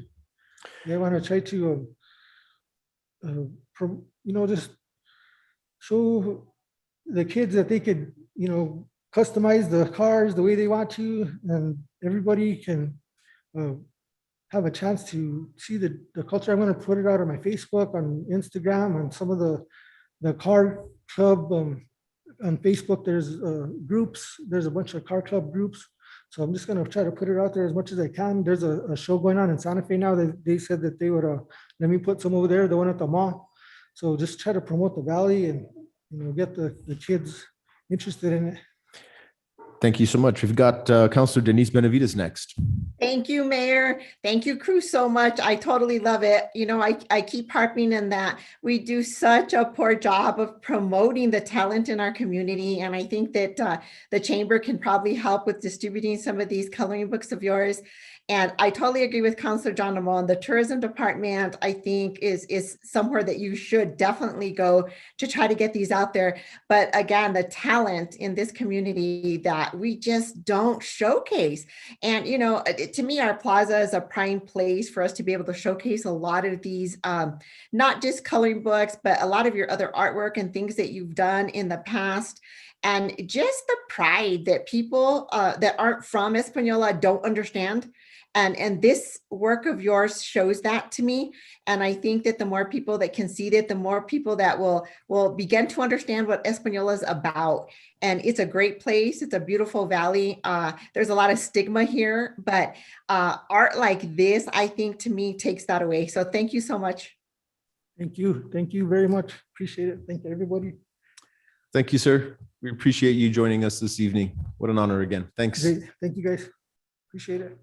Yeah, I want to try to, just show the kids that they could, customize the cars the way they want to, and everybody can have a chance to see the culture. I'm going to put it out on my Facebook, on Instagram, on some of the car club on Facebook. There's groups. There's a bunch of car club groups. So I'm just going to try to put it out there as much as I can. There's a show going on in Santa Fe now that they said that they would let me put some over there, the one at the mall. So just try to promote the valley and get the kids interested in it. Thank you so much. We've got Counselor Denise Benavides next. Thank you, Mayor. Thank you, crew, so much. I totally love it. You know, I keep harping on that. We do such a poor job of promoting the talent in our community. And I think that the chamber can probably help with distributing some of these coloring books of yours. And I totally agree with Counselor John Ramon. The tourism department, I think, is somewhere that you should definitely go to try to get these out there. But again, the talent in this community that we just don't showcase. And, you know, to me, our plaza is a prime place for us to be able to showcase a lot of these, not just coloring books, but a lot of your other artwork and things that you've done in the past. And just the pride that people that aren't from Espanola don't understand. And this work of yours shows that to me. And I think that the more people that can see that, the more people that will begin to understand what Espanola is about. And it's a great place. It's a beautiful valley. There's a lot of stigma here, but art like this, I think, to me, takes that away. So thank you so much. Thank you. Thank you very much. Appreciate it. Thank you, everybody. Thank you, sir. We appreciate you joining us this evening. What an honor again. Thanks. Great. Thank you, guys. Appreciate it.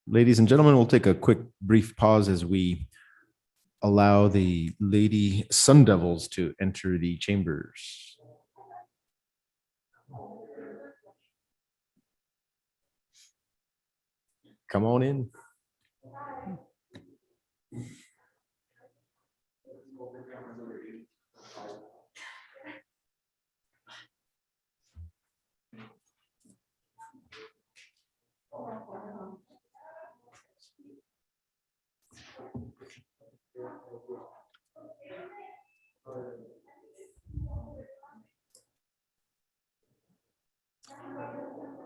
Ladies and gentlemen, we'll take a quick brief pause as we allow the Lady Sun Devils to enter the chambers. Come on in.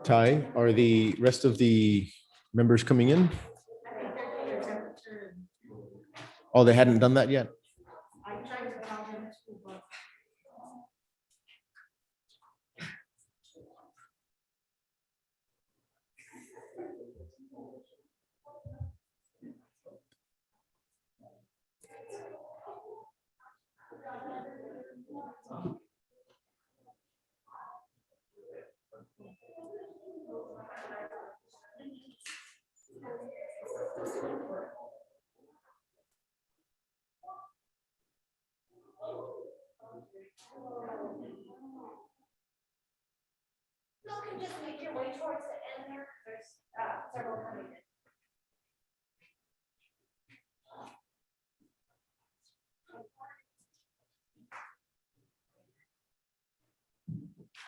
Ty, are the rest of the members coming in? Oh, they hadn't done that yet? You can just make your way towards the end there. There's several coming in.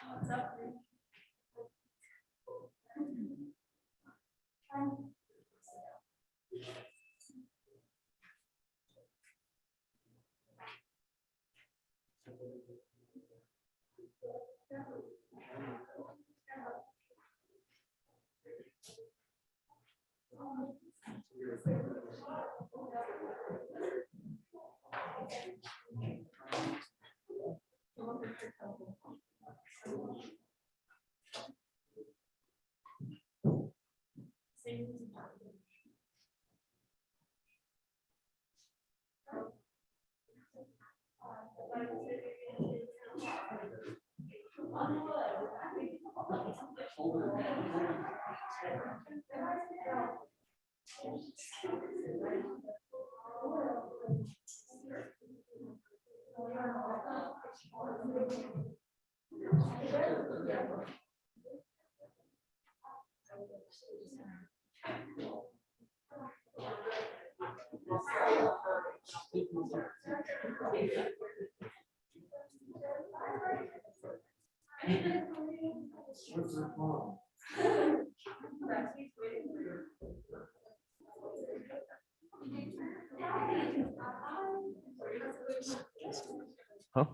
What's up? Huh?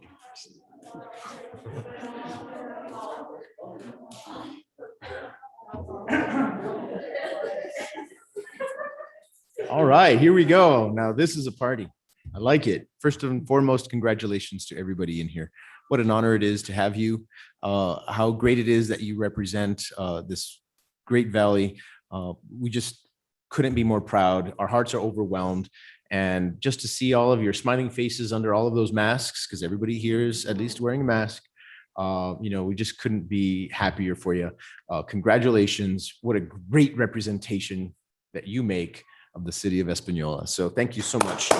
All right, here we go. Now this is a party. I like it. First and foremost, congratulations to everybody in here. What an honor it is to have you. How great it is that you represent this great valley. We just couldn't be more proud. Our hearts are overwhelmed. And just to see all of your smiling faces under all of those masks, because everybody here is at least wearing a mask, we just couldn't be happier for you. Congratulations. What a great representation that you make of the city of Espanola. So thank you so much.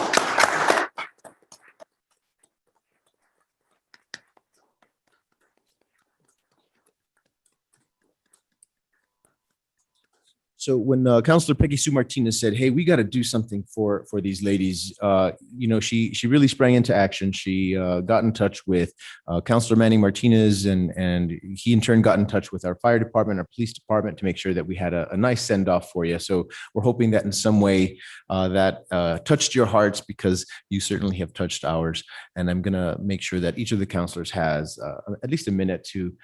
So when Councilor Peggy Sue Martinez said, "Hey, we got to do something for these ladies," she really sprang into action. She got in touch with Councilor Manny Martinez, and he in turn got in touch with our fire department, our police department, to make sure that we had a nice send off for you. So we're hoping that in some way that touched your hearts, because you certainly have touched ours. And I'm gonna make sure that each of the councilors has at least a minute to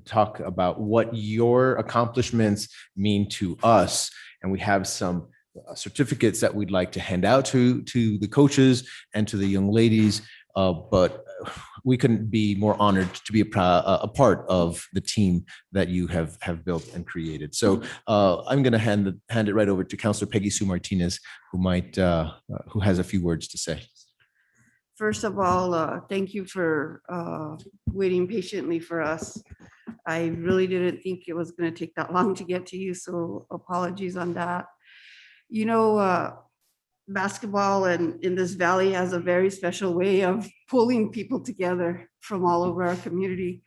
talk about what your accomplishments mean to us. And we have some certificates that we'd like to hand out to the coaches and to the young ladies. But we couldn't be more honored to be a part of the team that you have built and created. So I'm going to hand it right over to Councilor Peggy Sue Martinez, who has a few words to say. First of all, thank you for waiting patiently for us. I really didn't think it was going to take that long to get to you, so apologies on that. Basketball in this valley has a very special way of pulling people together from all over our community.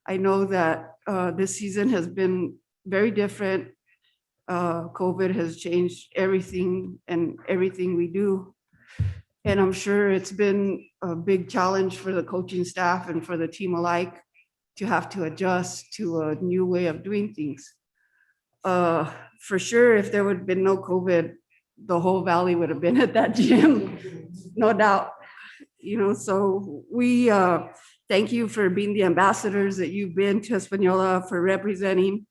I know that this season has been very different. COVID has changed everything and everything we do. And I'm sure it's been a big challenge for the coaching staff and for the team alike to have to adjust to a new way of doing things. For sure, if there would have been no COVID, the whole valley would have been at that gym, no doubt. So we thank you for being the ambassadors that you've been to Espanola, for representing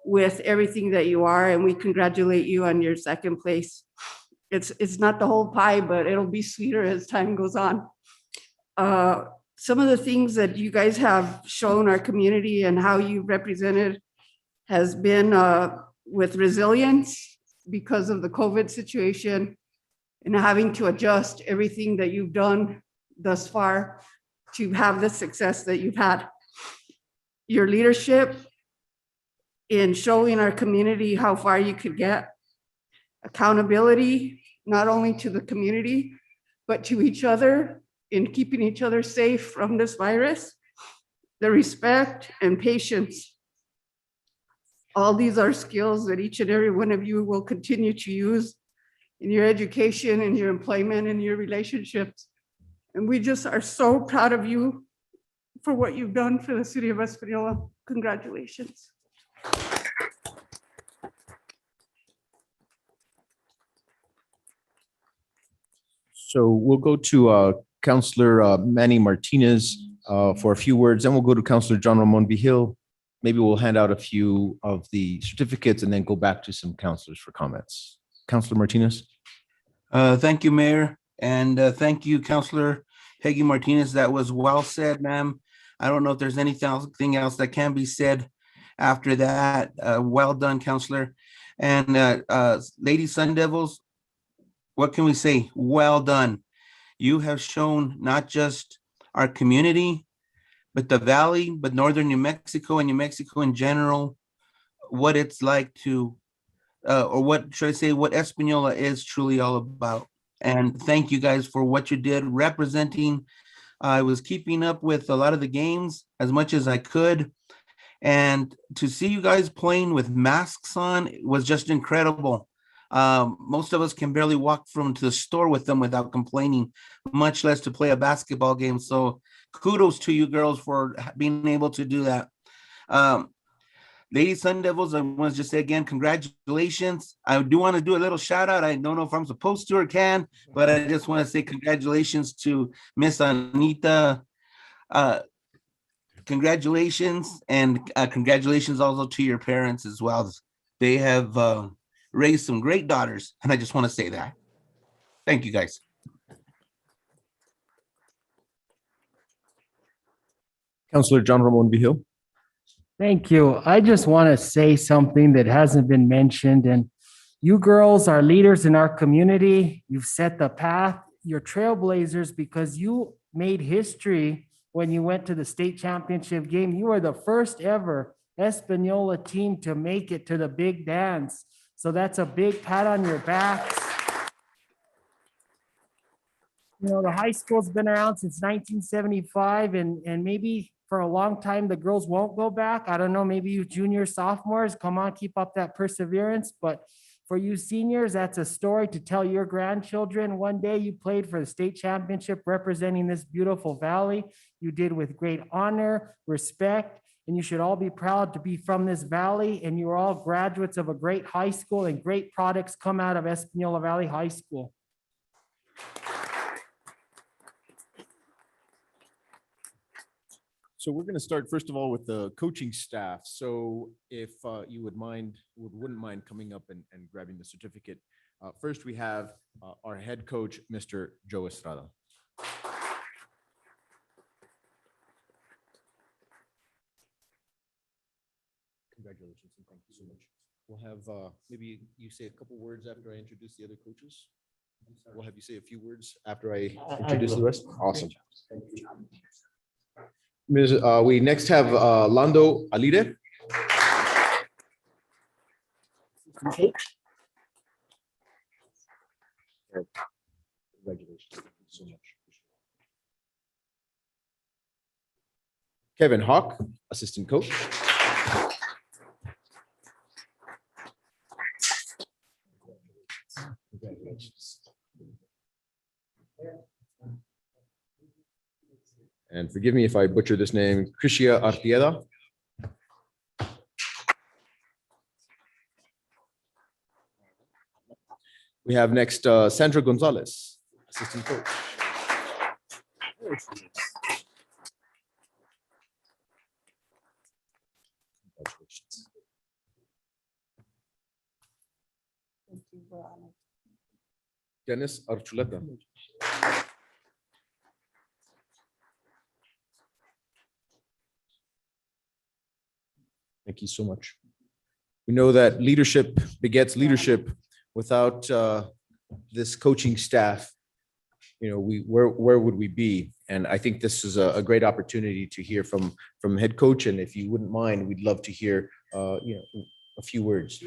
with everything that you are, and we congratulate you on your second place. It's not the whole pie, but it'll be sweeter as time goes on. Some of the things that you guys have shown our community and how you represented has been with resilience because of the COVID situation and having to adjust everything that you've done thus far to have the success that you've had. Your leadership in showing our community how far you could get, accountability, not only to the community, but to each other in keeping each other safe from this virus, the respect and patience. All these are skills that each and every one of you will continue to use in your education, in your employment, in your relationships. And we just are so proud of you for what you've done for the city of Espanola. Congratulations. So we'll go to Councilor Manny Martinez for a few words, then we'll go to Councilor John Ramon Vigil. Maybe we'll hand out a few of the certificates and then go back to some councilors for comments. Councilor Martinez. Thank you, Mayor. And thank you, Councilor Peggy Martinez. That was well said, ma'am. I don't know if there's anything else that can be said after that. Well done, Councilor. And Lady Sun Devils, what can we say? Well done. You have shown not just our community, but the Valley, but Northern New Mexico and New Mexico in general, what it's like to, or what should I say, what Espanola is truly all about. And thank you guys for what you did representing. I was keeping up with a lot of the games as much as I could. And to see you guys playing with masks on was just incredible. Most of us can barely walk to the store with them without complaining, much less to play a basketball game. So kudos to you girls for being able to do that. Lady Sun Devils, I want to just say again, congratulations. I do want to do a little shout out. I don't know if I'm supposed to or can, but I just want to say congratulations to Miss Anita. Congratulations, and congratulations also to your parents as well. They have raised some great daughters, and I just want to say that. Thank you, guys. Councilor John Ramon Vigil. Thank you. I just want to say something that hasn't been mentioned, and You girls are leaders in our community. You've set the path. You're trailblazers because you made history when you went to the state championship game. You were the first ever Espanola team to make it to the big dance. So that's a big pat on your backs. You know, the high school's been around since 1975 and maybe for a long time, the girls won't go back. I don't know, maybe you juniors, sophomores, come on, keep up that perseverance. But for you seniors, that's a story to tell your grandchildren. One day you played for the state championship representing this beautiful valley. You did with great honor, respect, and you should all be proud to be from this valley. And you're all graduates of a great high school, and great products come out of Espanola Valley High School. So we're going to start first of all with the coaching staff. So if you wouldn't mind coming up and grabbing the certificate. First, we have our head coach, Mr. Joe Estrada. Congratulations and thank you so much. We'll have maybe you say a couple words after I introduce the other coaches. We'll have you say a few words after I introduce the rest. Awesome. We next have Lando Alide. Congratulations. Thank you so much. Kevin Hawk, assistant coach. Congratulations. And forgive me if I butcher this name, Crisia Artieda. We have next Sandra Gonzalez, assistant coach. Congratulations. Dennis Archuleta. Thank you so much. We know that leadership begets leadership. Without this coaching staff, you know, where would we be? And I think this is a great opportunity to hear from head coach. And if you wouldn't mind, we'd love to hear a few words.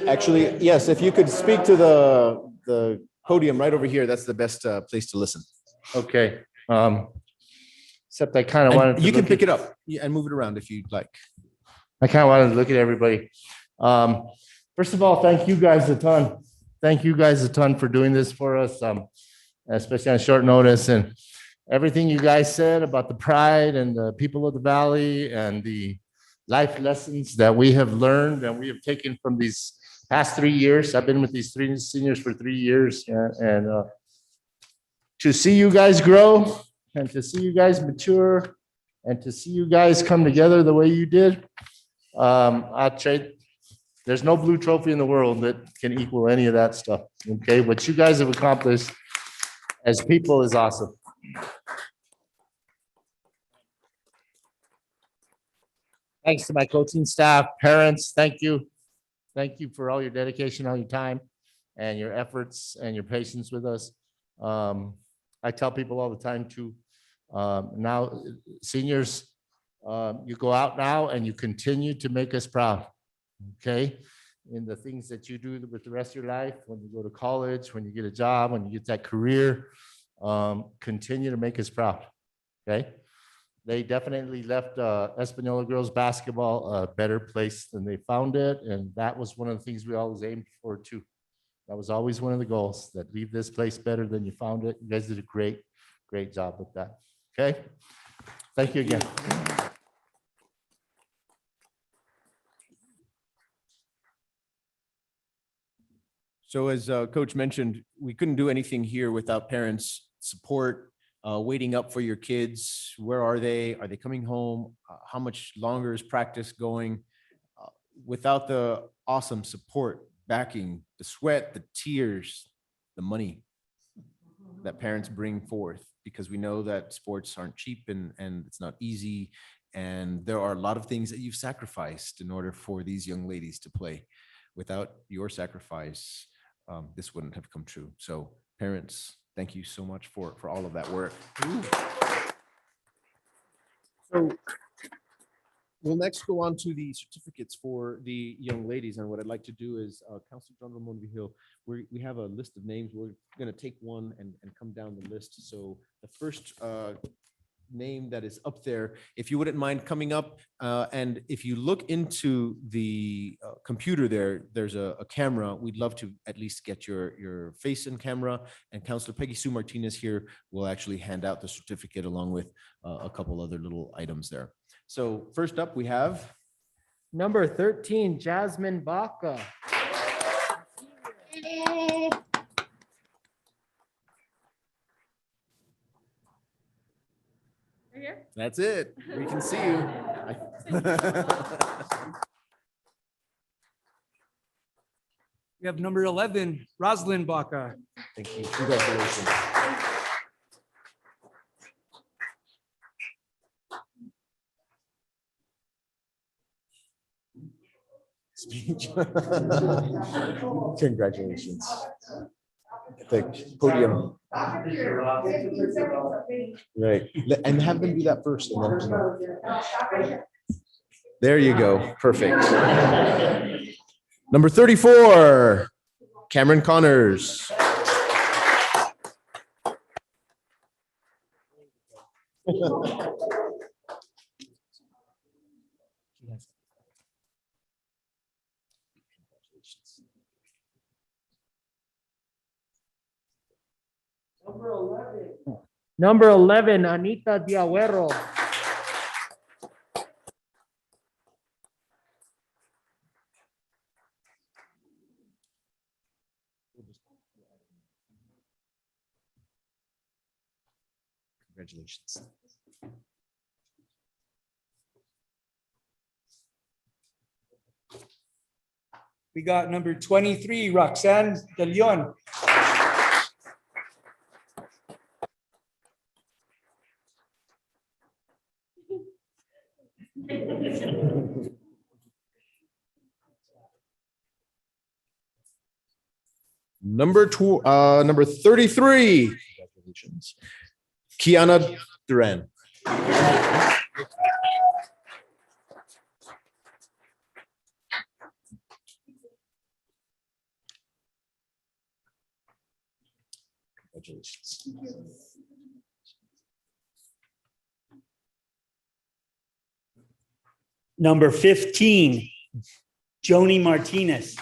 Actually, yes, if you could speak to the podium right over here, that's the best place to listen. Okay. Except I kind of wanted to you can look pick at- it up and move it around if you'd like. I kind of wanted to look at everybody. First of all, thank you guys a ton. Thank you guys a ton for doing this for us, especially on short notice. And everything you guys said about the pride and the people of the valley and the life lessons that we have learned and we have taken from these past 3 years. I've been with these three seniors for 3 years, and to see you guys grow and to see you guys mature and to see you guys come together the way you did, I'd trade. There's no blue trophy in the world that can equal any of that stuff. Okay, what you guys have accomplished as people is awesome. Thanks to my coaching staff, parents, thank you. Thank you for all your dedication, all your time, and your efforts and your patience with us. I tell people all the time too, now seniors, you go out now and you continue to make us proud, okay? In the things that you do with the rest of your life, when you go to college, when you get a job, when you get that career, continue to make us proud, okay? They definitely left Espanola girls basketball a better place than they found it. And that was one of the things we always aimed for too. That was always one of the goals, that leave this place better than you found it. You guys did a great, great job with that. Okay. Thank you again. So as Coach mentioned, we couldn't do anything here without parents' support, waiting up for your kids. Where are they? Are they coming home? How much longer is practice going? Without the awesome support, backing, the sweat, the tears, the money that parents bring forth, because we know that sports aren't cheap and it's not easy. And there are a lot of things that you've sacrificed in order for these young ladies to play. Without your sacrifice, this wouldn't have come true. So parents, thank you so much for all of that work. So we'll next go on to the certificates for the young ladies. And what I'd like to do is, Councilor John Ramon Vigil, we have a list of names. We're going to take one and come down the list. So the first name that is up there, if you wouldn't mind coming up, and if you look into the computer there's a camera. We'd love to at least get your face in camera, and Councilor Peggy Sue Martinez here will actually hand out the certificate along with a couple other little items there. So first up we have Number 13, Jasmine Baca. That's it. We can see you. We have number 11, Roslyn Baca. Thank you. Congratulations. Congratulations. The podium. Right. And have them do that first. And then, there you go. Perfect. Number 34, Cameron Connors. Number 11, Anita Diawero. Congratulations. We got number 23, Roxanne De Leon. Number 33, congratulations, Kiana Duran. Congratulations. Number 15, Joni Martinez.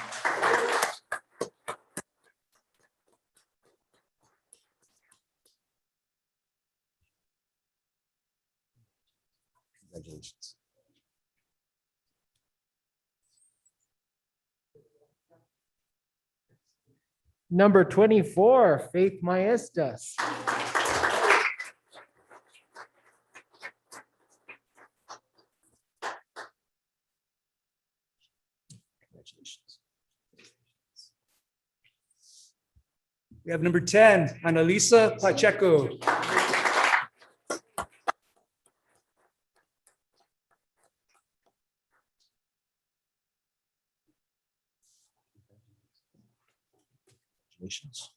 Congratulations. Number 24, Faith Maestas. Congratulations. We have number 10, Annalisa Pacheco. Congratulations.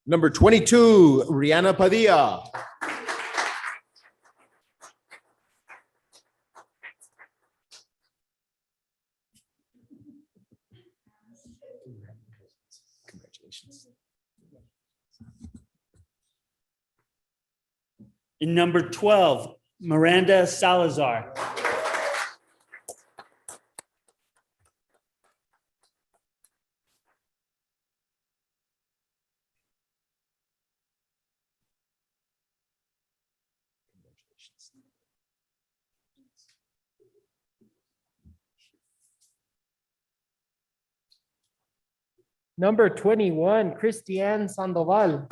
Number 22, Rihanna Padilla. Congratulations. And number 12, Miranda Salazar. Number 21, Christiane Sandoval.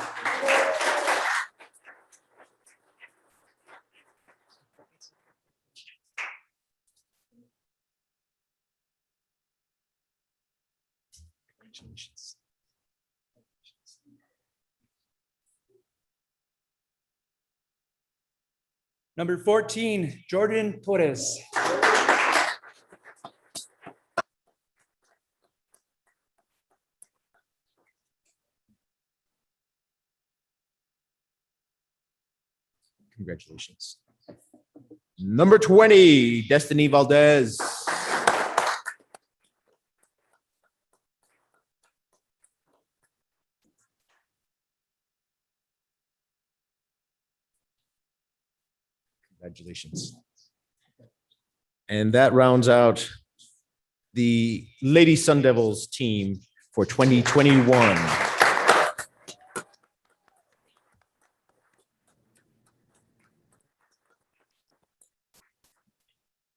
Congratulations. Number 14, Jordan Torres. Congratulations. Number 20, Destiny Valdez. Congratulations. And that rounds out the Lady Sun Devils team for 2021.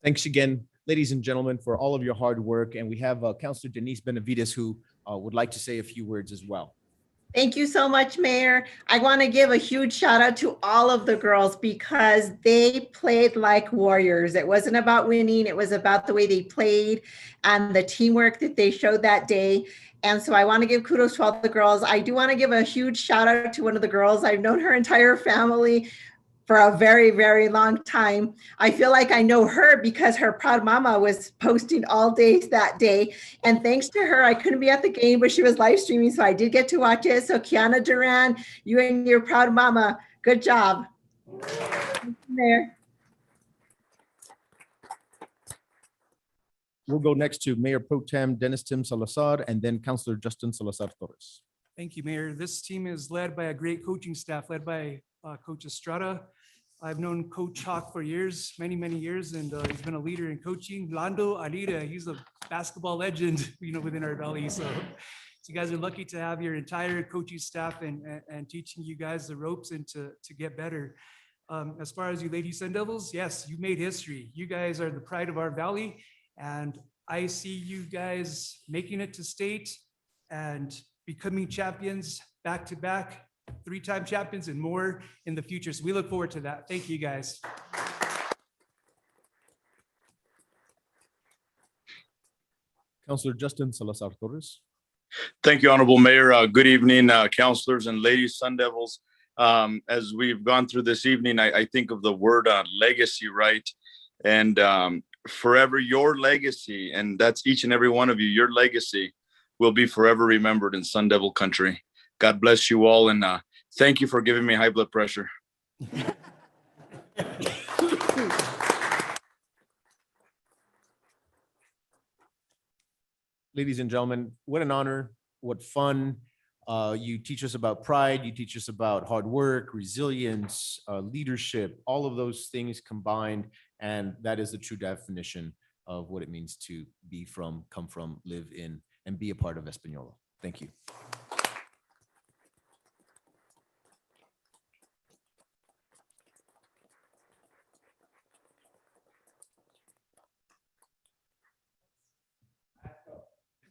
Thanks again, ladies and gentlemen, for all of your hard work. And we have Councilor Denise Benavides who would like to say a few words as well. Thank you so much, Mayor. I want to give a huge shout out to all of the girls because they played like warriors. It wasn't about winning. It was about the way they played and the teamwork that they showed that day. And so I want to give kudos to all the girls. I do want to give a huge shout out to one of the girls. I've known her entire family for a very, very long time. I feel like I know her because her proud mama was posting all day that day. And thanks to her, I couldn't be at the game, but she was live streaming, so I did get to watch it. So Kiana Duran, you and your proud mama, good job. Mayor. We'll go next to Mayor Pro Tem Dennis Tim Salazar and then Councilor Justin Salazar Torres. Thank you, Mayor. This team is led by a great coaching staff, led by Coach Estrada. I've known Coach Hawk for years, many, many years, and he's been a leader in coaching. Lando Alira, he's a basketball legend, within our valley. So you guys are lucky to have your entire coaching staff and teaching you guys the ropes and to get better. As far as you Lady Sun Devils, yes, you made history. You guys are the pride of our valley, and I see you guys making it to state and becoming champions back to back. 3-time champions and more in the future. So we look forward to that. Thank you, guys. Councilor Justin Salazar Torres. Thank you, Honorable Mayor. Good evening, councilors and ladies Sun Devils. As we've gone through this evening, I think of the word legacy, right? And forever your legacy, and that's each and every one of you, your legacy will be forever remembered in Sun Devil country. God bless you all, and thank you for giving me high blood pressure. Ladies and gentlemen, what an honor, what fun. You teach us about pride, you teach us about hard work, resilience, leadership, all of those things combined, and that is the true definition of what it means to be from, come from, live in, and be a part of Espanola. Thank you.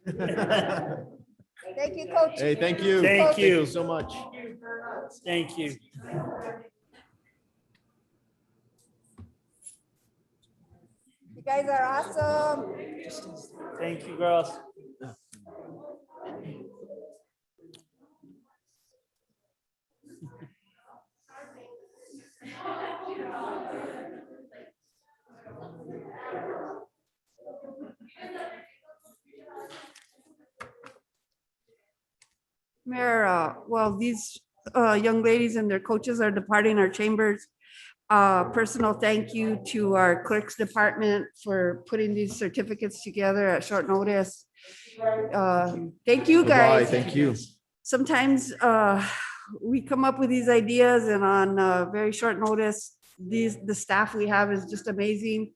Thank you, Coach. Hey, thank you. Thank you. Thank you so much. Thank you. You guys are awesome. Thank you, girls. Mayor, well, these young ladies and their coaches are departing our chambers. Personal thank you to our clerks department for putting these certificates together at short notice. Thank you, Bye-bye. guys. Thank you. Sometimes we come up with these ideas and on very short notice, the staff we have is just amazing.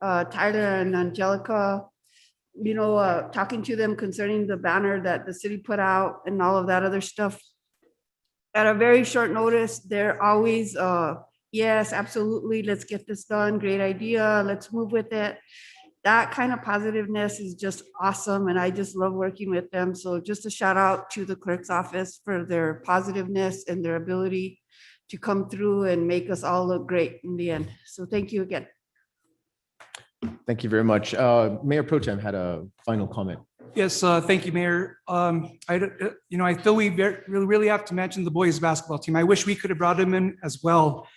Tyler and Angelica, talking to them concerning the banner that the city put out and all of that other stuff. At a very short notice, they're always, yes, absolutely, let's get this done, great idea, let's move with it. That kind of positiveness is just awesome, and I just love working with them. So just a shout out to the clerk's office for their positiveness and their ability to come through and make us all look great in the end. So thank you again. Thank you very much. Mayor Pro Tem had a final comment. Yes, thank you, Mayor. I feel we really have to mention the boys basketball team. I wish we could have brought them in as well.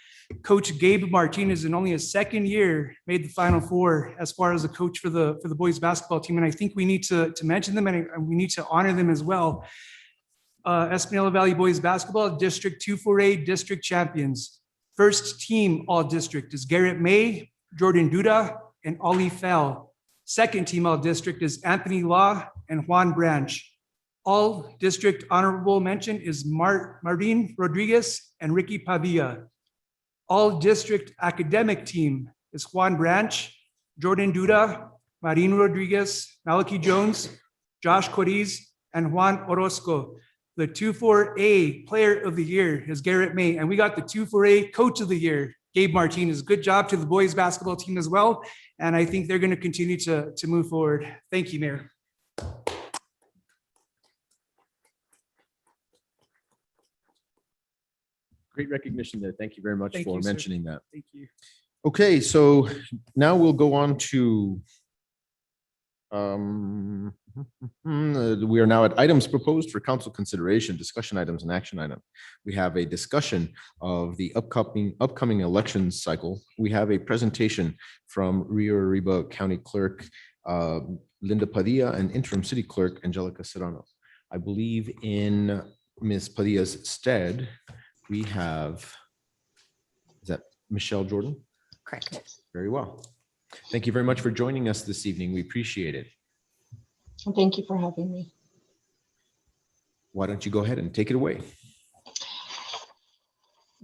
Coach Gabe Martinez, in only his second year, made the Final Four as far as a coach for the boys basketball team, and I think we need to mention them and we need to honor them as well. Espanola Valley boys basketball, District 248 district champions. First team all district is Garrett May, Jordan Duda, and Ollie Fell. Second team all district is Anthony Law and Juan Branch. All district honorable mention is Martin Rodriguez and Ricky Pavia. All district academic team is Juan Branch, Jordan Duda, Martin Rodriguez, Malachi Jones, Josh Coriz, and Juan Orozco. The 2-4A player of the year is Garrett May, and we got the 2-4A coach of the year, Gabe Martinez. Good job to the boys basketball team as well. And I think they're going to continue to move forward. Thank you, Mayor. Great recognition there. Thank you very much Thank for you, sir. mentioning that. Thank you. Okay, so now we'll go on to we are now at items proposed for council consideration, discussion items and action item. We have a discussion of the upcoming election cycle. We have a presentation from Rio Arriba County Clerk Linda Padilla and Interim City Clerk Angelica Serrano. I believe in Ms. Padilla's stead, we have, is that Michelle Jordan? Correct. Very well. Thank you very much for joining us this evening. We appreciate it. Thank you for having me. Why don't you go ahead and take it away?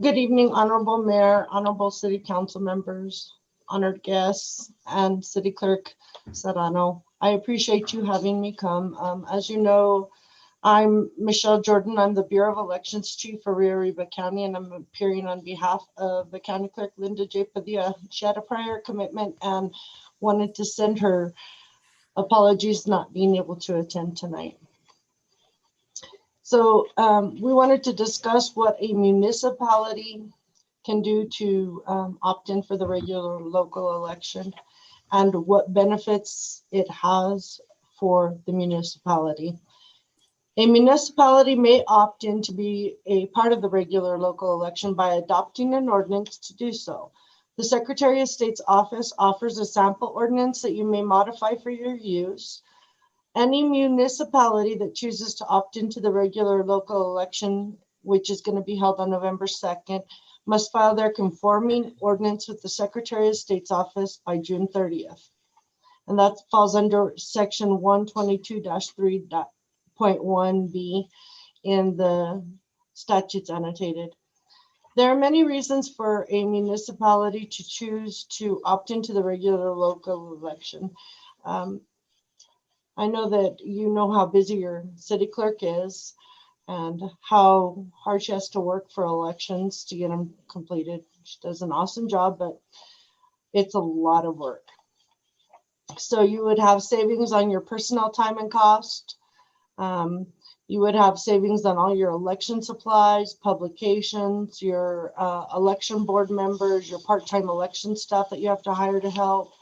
Good evening, Honorable Mayor, Honorable City Council members, honored guests, and City Clerk Serrano. I appreciate you having me come. As you know, I'm Michelle Jordan. I'm the Bureau of Elections Chief for Rio Arriba County, and I'm appearing on behalf of the County Clerk Linda J. Padilla. She had a prior commitment and wanted to send her apologies not being able to attend tonight. So we wanted to discuss what a municipality can do to opt in for the regular local election and what benefits it has for the municipality. A municipality may opt in to be a part of the regular local election by adopting an ordinance to do so. The Secretary of State's office offers a sample ordinance that you may modify for your use. Any municipality that chooses to opt into the regular local election, which is going to be held on November 2nd, must file their conforming ordinance with the Secretary of State's office by June 30th. And that falls under section 122-3.1b in the statutes annotated. There are many reasons for a municipality to choose to opt into the regular local election. I know that you know how busy your city clerk is and how hard she has to work for elections to get them completed. She does an awesome job, but it's a lot of work. So you would have savings on your personnel time and cost. You would have savings on all your election supplies, publications, your election board members, your part-time election staff that you have to hire to help,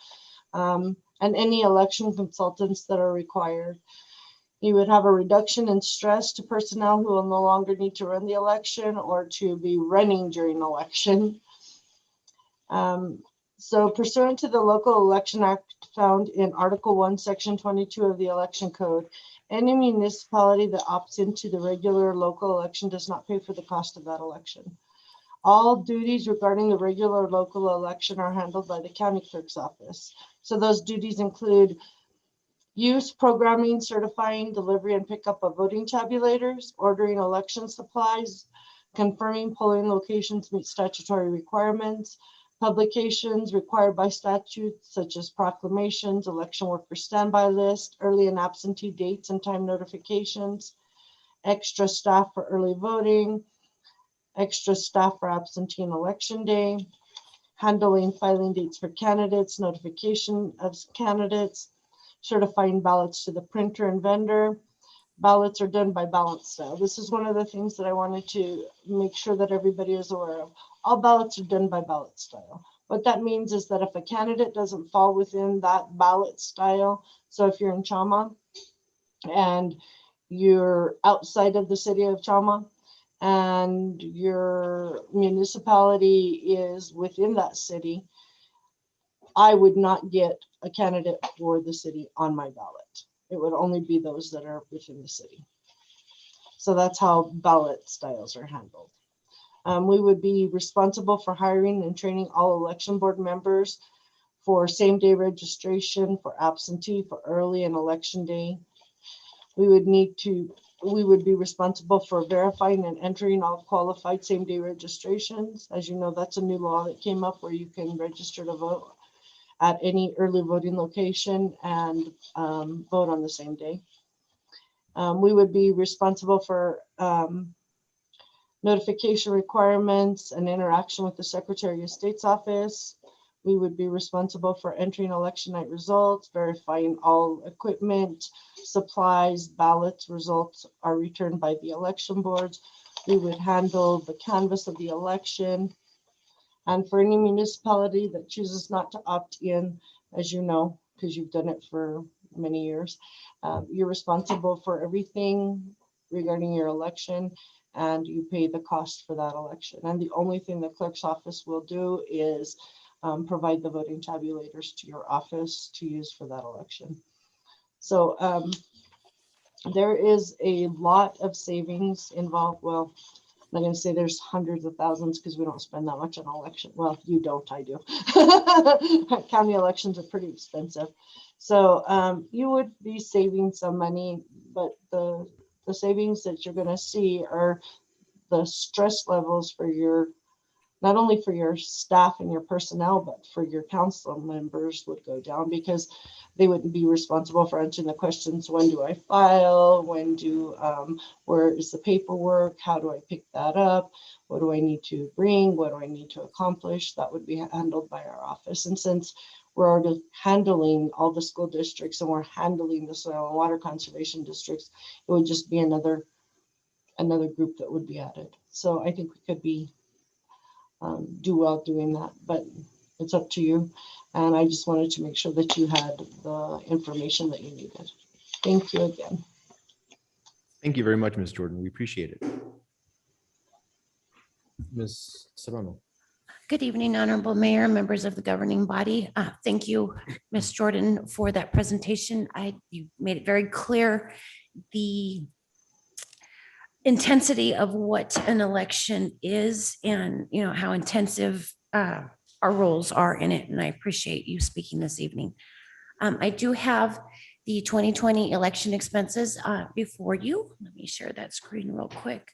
and any election consultants that are required. You would have a reduction in stress to personnel who will no longer need to run the election or to be running during election. So pursuant to the Local Election Act found in Article 1, Section 22 of the Election Code, any municipality that opts into the regular local election does not pay for the cost of that election. All duties regarding the regular local election are handled by the county clerk's office. So those duties include use, programming, certifying, delivery, and pickup of voting tabulators, ordering election supplies, confirming polling locations meet statutory requirements, publications required by statute, such as proclamations, election worker standby list, early and absentee dates and time notifications, extra staff for early voting, extra staff for absentee and election day, handling filing dates for candidates, notification of candidates, certifying ballots to the printer and vendor. Ballots are done by ballot style. This is one of the things that I wanted to make sure that everybody is aware of. All ballots are done by ballot style. What that means is that if a candidate doesn't fall within that ballot style, so if you're in Chama and you're outside of the city of Chama and your municipality is within that city, I would not get a candidate for the city on my ballot. It would only be those that are within the city. So that's how ballot styles are handled. We would be responsible for hiring and training all election board members for same-day registration, for absentee, for early and election day. We would be responsible for verifying and entering all qualified same-day registrations. As you know, that's a new law that came up where you can register to vote at any early voting location and vote on the same day. We would be responsible for notification requirements and interaction with the Secretary of State's office. We would be responsible for entering election night results, verifying all equipment, supplies, ballots, results are returned by the election boards. We would handle the canvass of the election. And for any municipality that chooses not to opt in, as you know, because you've done it for many years, you're responsible for everything regarding your election, and you pay the cost for that election. And the only thing the clerk's office will do is provide the voting tabulators to your office to use for that election. So there is a lot of savings involved. Well, I'm not going to say there's hundreds of thousands because we don't spend that much on election. Well, you don't, I do. County elections are pretty expensive. So you would be saving some money, but the savings that you're going to see are the stress levels for your, not only for your staff and your personnel, but for your council members would go down because they wouldn't be responsible for answering the questions. When do I file? When do, where is the paperwork? How do I pick that up? What do I need to bring? What do I need to accomplish? That would be handled by our office. And since we're already handling all the school districts and we're handling the soil and water conservation districts, it would just be another group that would be added. So I think we could be do well doing that, but it's up to you. And I just wanted to make sure that you had the information that you needed. Thank you again. Thank you very much, Ms. Jordan. We appreciate it. Ms. Serrano. Good evening, Honorable Mayor, members of the governing body. Thank you, Ms. Jordan, for that presentation. You made it very clear the intensity of what an election is and how intensive our roles are in it. And I appreciate you speaking this evening. I do have the 2020 election expenses before you. Let me share that screen real quick.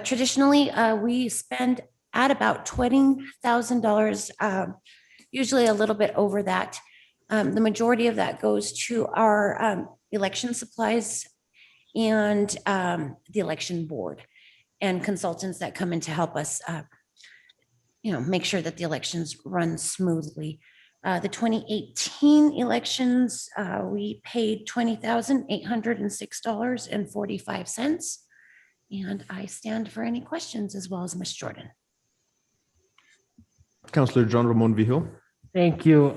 Traditionally, we spend at about $20,000, usually a little bit over that. The majority of that goes to our election supplies and the election board and consultants that come in to help us, make sure that the elections run smoothly. The 2018 elections, we paid $20,806.45. And I stand for any questions as well as Ms. Jordan. Councillor John Ramon Vijil. Thank you.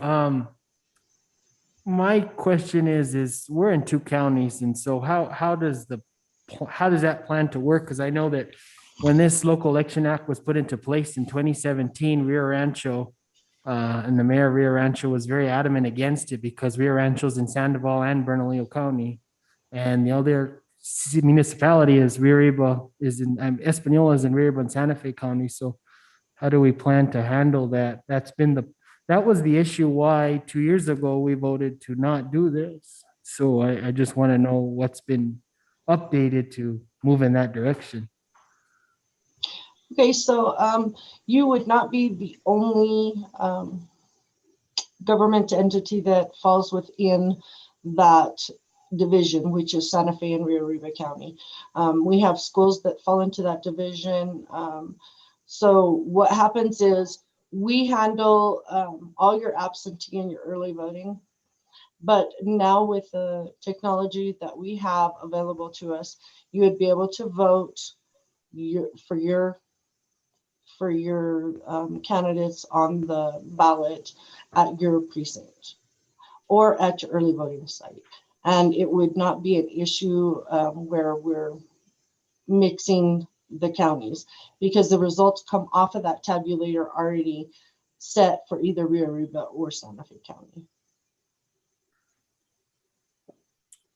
My question is we're in two counties, and so how does that plan to work? Because I know that when this local election act was put into place in 2017, Rio Rancho and the mayor of Rio Rancho was very adamant against it because Rio Rancho's in Sandoval and Bernalillo County, and the other municipality is Espanola is in Rio and Santa Fe County. So how do we plan to handle that? That was the issue why 2 years ago we voted to not do this. So I just want to know what's been updated to move in that direction. Okay, so you would not be the only government entity that falls within that division, which is Santa Fe and Rio Arriba County. We have schools that fall into that division. So what happens is we handle all your absentee and your early voting. But now with the technology that we have available to us, you would be able to vote for your candidates on the ballot at your precinct or at your early voting site. And it would not be an issue where we're mixing the counties because the results come off of that tabulator already set for either Rio Arriba or Santa Fe County.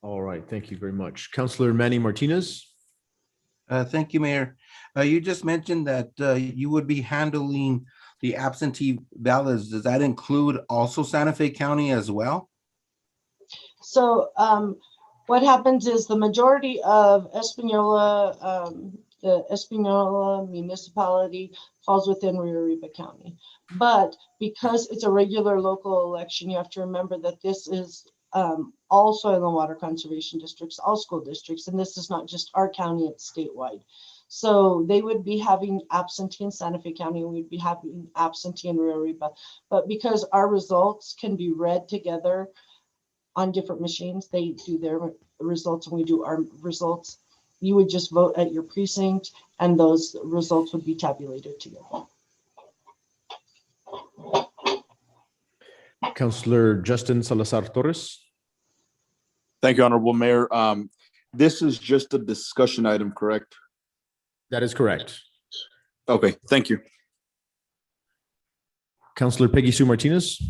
All right, thank you very much. Councillor Manny Martinez. Thank you, Mayor. You just mentioned that you would be handling the absentee ballots. Does that include also Santa Fe County as well? So what happens is the majority of Espanola, the Espanola municipality falls within Rio Arriba County. But because it's a regular local election, you have to remember that this is all soil and water conservation districts, all school districts, and this is not just our county, it's statewide. So they would be having absentee in Santa Fe County, and we'd be having absentee in Rio Arriba. But because our results can be read together on different machines, they do their results and we do our results. You would just vote at your precinct and those results would be tabulated together. Councillor Justin Salazar Torres. Thank you, Honorable Mayor. This is just a discussion item, correct? That is correct. Okay, thank you. Councillor Peggy Sue Martinez.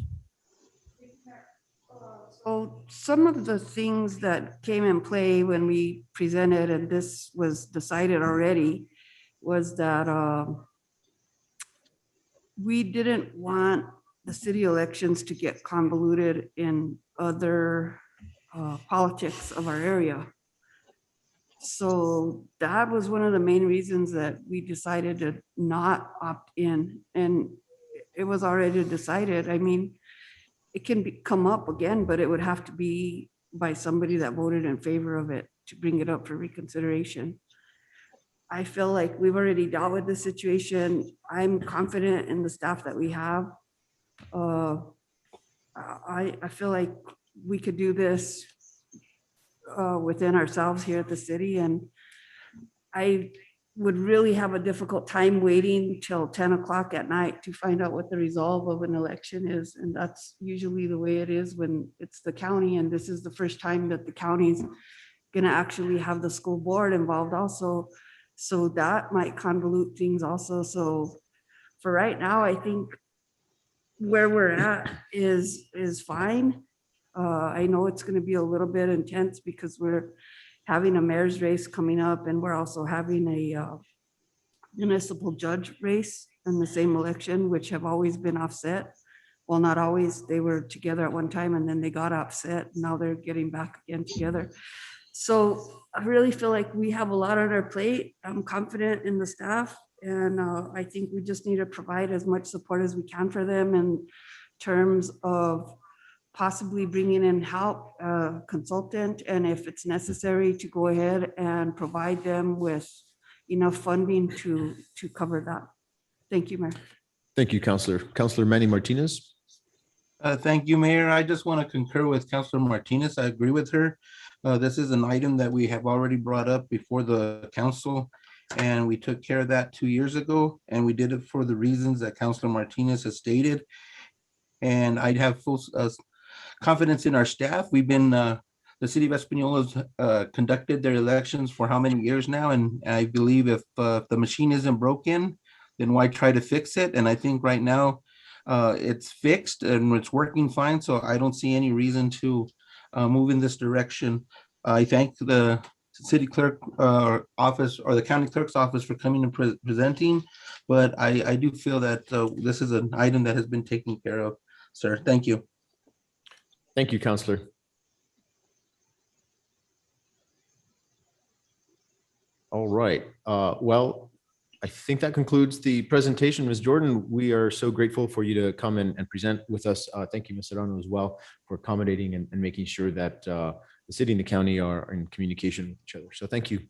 So some of the things that came in play when we presented, and this was decided already, was that we didn't want the city elections to get convoluted in other politics of our area. So that was one of the main reasons that we decided to not opt in. And it was already decided. I mean, it can come up again, but it would have to be by somebody that voted in favor of it to bring it up for reconsideration. I feel like we've already dealt with this situation. I'm confident in the staff that we have. I feel like we could do this within ourselves here at the city, and I would really have a difficult time waiting till 10 o'clock at night to find out what the result of an election is. And that's usually the way it is when it's the county, and this is the first time that the county's gonna actually have the school board involved also. So that might convolute things also. So for right now, I think where we're at is fine. I know it's gonna be a little bit intense because we're having a mayor's race coming up, and we're also having a municipal judge race in the same election, which have always been offset. Well, not always, they were together at one time and then they got upset. Now they're getting back again together. So I really feel like we have a lot on our plate. I'm confident in the staff, and I think we just need to provide as much support as we can for them in terms of possibly bringing in help, consultant, and if it's necessary to go ahead and provide them with enough funding to cover that. Thank you, Mayor. Thank you, Councillor. Councillor Manny Martinez. Thank you, Mayor. I just want to concur with Councillor Martinez. I agree with her. This is an item that we have already brought up before the council, and we took care of that 2 years ago, and we did it for the reasons that Councillor Martinez has stated. And I'd have full confidence in our staff. We've been, the city of Espanola has conducted their elections for how many years now? And I believe if the machine isn't broken, then why try to fix it? And I think right now it's fixed and it's working fine. So I don't see any reason to move in this direction. I thank the city clerk office or the county clerk's office for coming and presenting. But I do feel that this is an item that has been taken care of, sir. Thank you. Thank you, Councillor. All right. Well, I think that concludes the presentation. Ms. Jordan, we are so grateful for you to come and present with us. Thank you, Ms. Serrano, as well, for accommodating and making sure that the city and the county are in communication with each other. So thank you.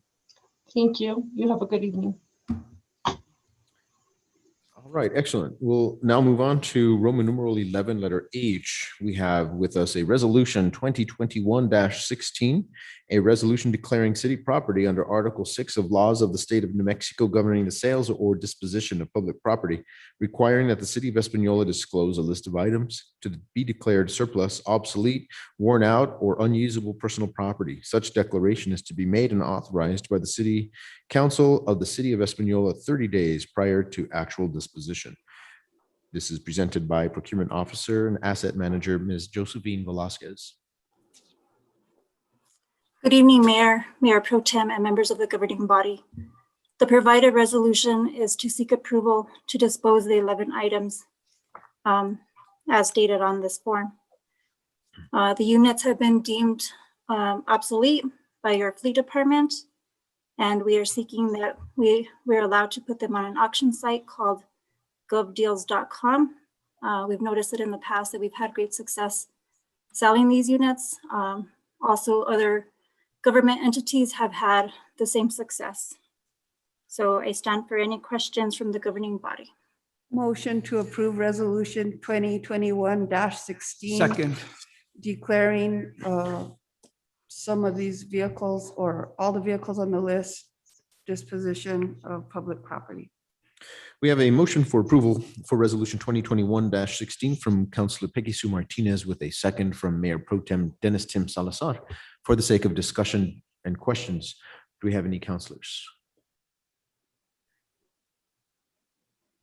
Thank you. You have a good evening. All right, excellent. We'll now move on to Roman numeral 11, letter H. We have with us a resolution 2021-16, a resolution declaring city property under Article 6 of laws of the state of New Mexico governing the sales or disposition of public property, requiring that the city of Espanola disclose a list of items to be declared surplus, obsolete, worn out, or unusable personal property. Such declaration is to be made and authorized by the city council of the city of Espanola 30 days prior to actual disposition. This is presented by Procurement Officer and Asset Manager, Ms. Josephine Velasquez. Good evening, Mayor, Mayor Pro Tem, and members of the governing body. The provided resolution is to seek approval to dispose the 11 items as stated on this form. The units have been deemed obsolete by your fleet department, and we are seeking that we're allowed to put them on an auction site called govdeals.com. We've noticed that in the past that we've had great success selling these units. Also, other government entities have had the same success. So I stand for any questions from the governing body. Motion to approve resolution 2021-16. Second. Declaring some of these vehicles or all the vehicles on the list disposition of public property. We have a motion for approval for resolution 2021-16 from Councilor Peggy Sue Martinez with a second from Mayor Pro Tem Dennis Tim Salazar. For the sake of discussion and questions, do we have any councilors?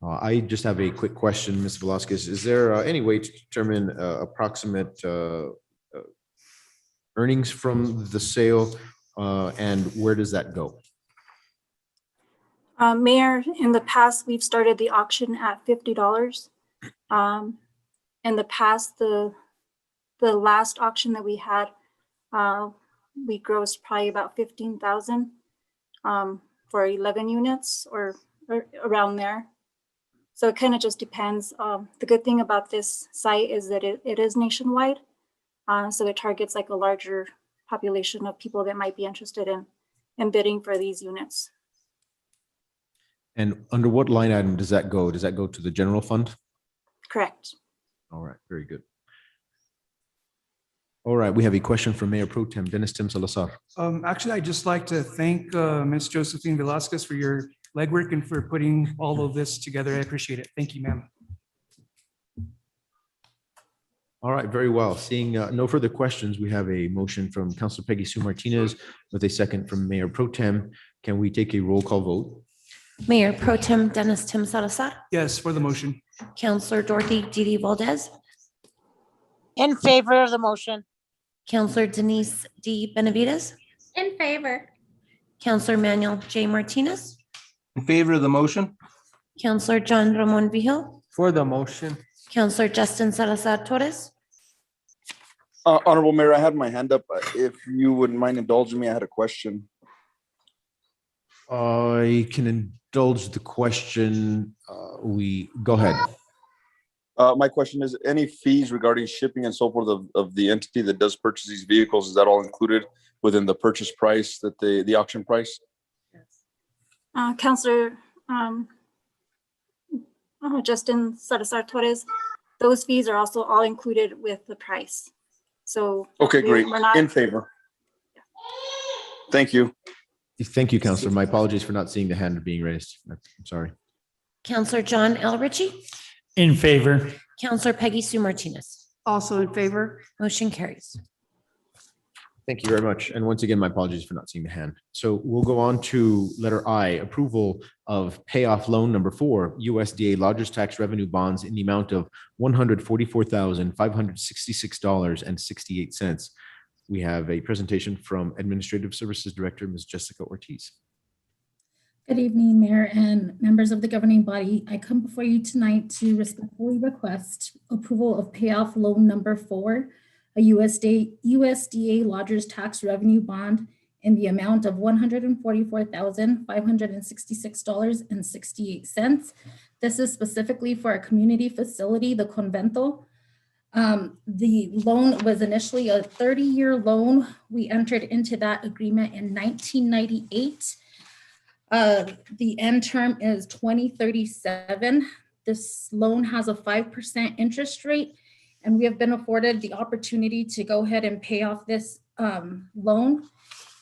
I just have a quick question, Ms. Velasquez. Is there any way to determine approximate earnings from the sale and where does that go? Mayor, in the past, we've started the auction at $50. In the past, the last auction that we had, we grossed probably about 15,000 for 11 units or around there. So it kind of just depends. The good thing about this site is that it is nationwide. So it targets like a larger population of people that might be interested in bidding for these units. And under what line item does that go? Does that go to the general fund? Correct. All right, very good. All right, we have a question from Mayor Pro Tem Dennis Tim Salazar. Actually, I'd just like to thank Ms. Josephine Velasquez for your legwork and for putting all of this together. I appreciate it. Thank you, ma'am. All right, very well. Seeing no further questions, we have a motion from Councilor Peggy Sue Martinez with a second from Mayor Pro Tem. Can we take a roll call vote? Mayor Pro Tem Dennis Tim Salazar, Yes, for the motion. Councillor Dorothy Didi Valdez, In favor of the motion. Councillor Denise D. Benavides, In favor. Councillor Manuel J. Martinez, In favor of the motion? Councillor John Ramon Vijil, For the motion. Councillor Justin Salazar Torres, Honorable Mayor, I had my hand up. If you wouldn't mind indulging me, I had a question. I can indulge the question. Go ahead. My question is, any fees regarding shipping and so forth of the entity that does purchase these vehicles, is that all included within the purchase price, that the auction price? Councillor Justin Salazar Torres, those fees are also all included with the price. So Okay, great. we're not- In favor. Thank you. Thank you, Councilor. My apologies for not seeing the hand being raised. I'm sorry. Councillor John L. Ritchie, In favor. Councillor Peggy Sue Martinez. Also in favor. Motion carries. Thank you very much. And once again, my apologies for not seeing the hand. So we'll go on to letter I, approval of payoff loan number 4, USDA lodgers tax revenue bonds in the amount of $144,566.68. We have a presentation from Administrative Services Director, Ms. Jessica Ortiz. Good evening, Mayor and members of the governing body. I come before you tonight to respectfully request approval of payoff loan number 4, a USDA lodgers tax revenue bond in the amount of $144,566.68. This is specifically for a community facility, the Convento. The loan was initially a 30-year loan. We entered into that agreement in 1998. The end term is 2037. This loan has a 5% interest rate, and we have been afforded the opportunity to go ahead and pay off this loan.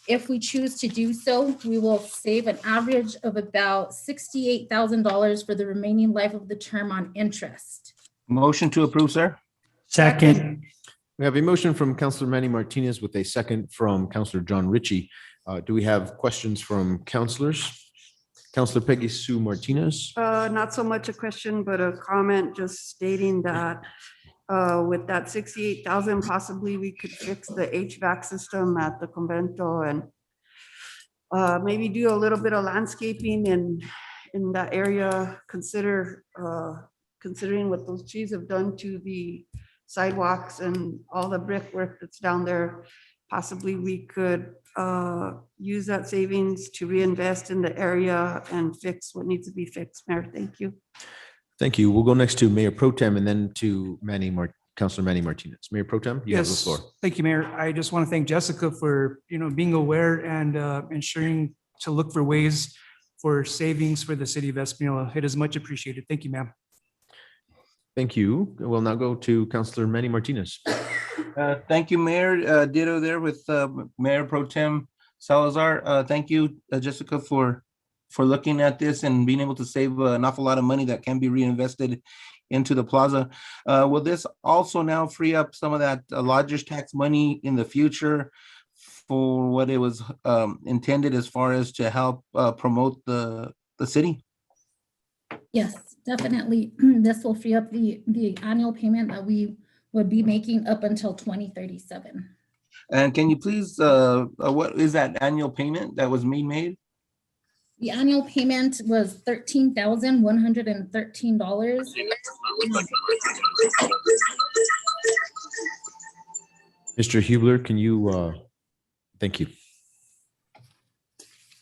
If we choose to do so, we will save an average of about $68,000 for the remaining life of the term on interest. Motion to approve, sir? Second. We have a motion from Councilor Manny Martinez with a second from Councilor John Ritchie. Do we have questions from councilors? Councilor Peggy Sue Martinez. Not so much a question, but a comment just stating that with that 68,000, possibly we could fix the HVAC system at the Convento and maybe do a little bit of landscaping in that area, considering what those trees have done to the sidewalks and all the brickwork that's down there. Possibly we could use that savings to reinvest in the area and fix what needs to be fixed. Mayor, thank you. Thank you. We'll go next to Mayor Pro Tem and then to Councilor Manny Martinez. Mayor Pro Tem, you have the Yes, floor. thank you, Mayor. I just want to thank Jessica for, being aware and ensuring to look for ways for savings for the city of Espanola. It is much appreciated. Thank you, ma'am. Thank you. We'll now go to Councilor Manny Martinez. Thank you, Mayor. Ditto there with Mayor Pro Tem Salazar. Thank you, Jessica, for looking at this and being able to save an awful lot of money that can be reinvested into the plaza. Will this also now free up some of that lodgers tax money in the future for what it was intended as far as to help promote the city? Yes, definitely. This will free up the annual payment that we would be making up until 2037. And can you please, what is that annual payment that was made? The annual payment was $13,113. Mr. Hubler, can you, thank you.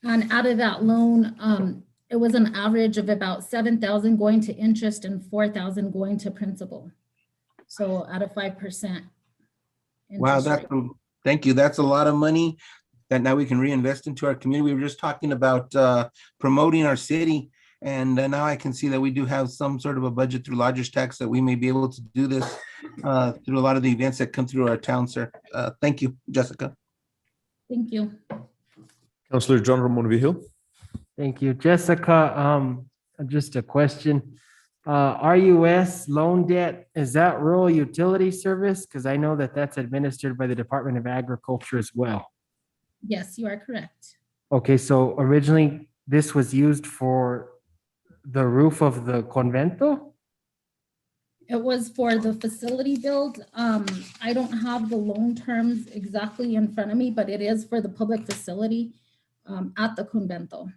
And out of that loan, it was an average of about 7,000 going to interest and 4,000 going to principal. So out of 5%. Wow, thank you. That's a lot of money that now we can reinvest into our community. We were just talking about promoting our city. And now I can see that we do have some sort of a budget through lodgers tax that we may be able to do this through a lot of the events that come through our town, sir. Thank you, Jessica. Thank you. Councilor John Ramon Vijil. Thank you. Jessica, just a question. RUS loan debt, is that rural utility service? Because I know that that's administered by the Department of Agriculture as well. Yes, you are correct. Okay, so originally this was used for the roof of the convento? It was for the facility build. I don't have the loan terms exactly in front of me, but it is for the public facility at the convento.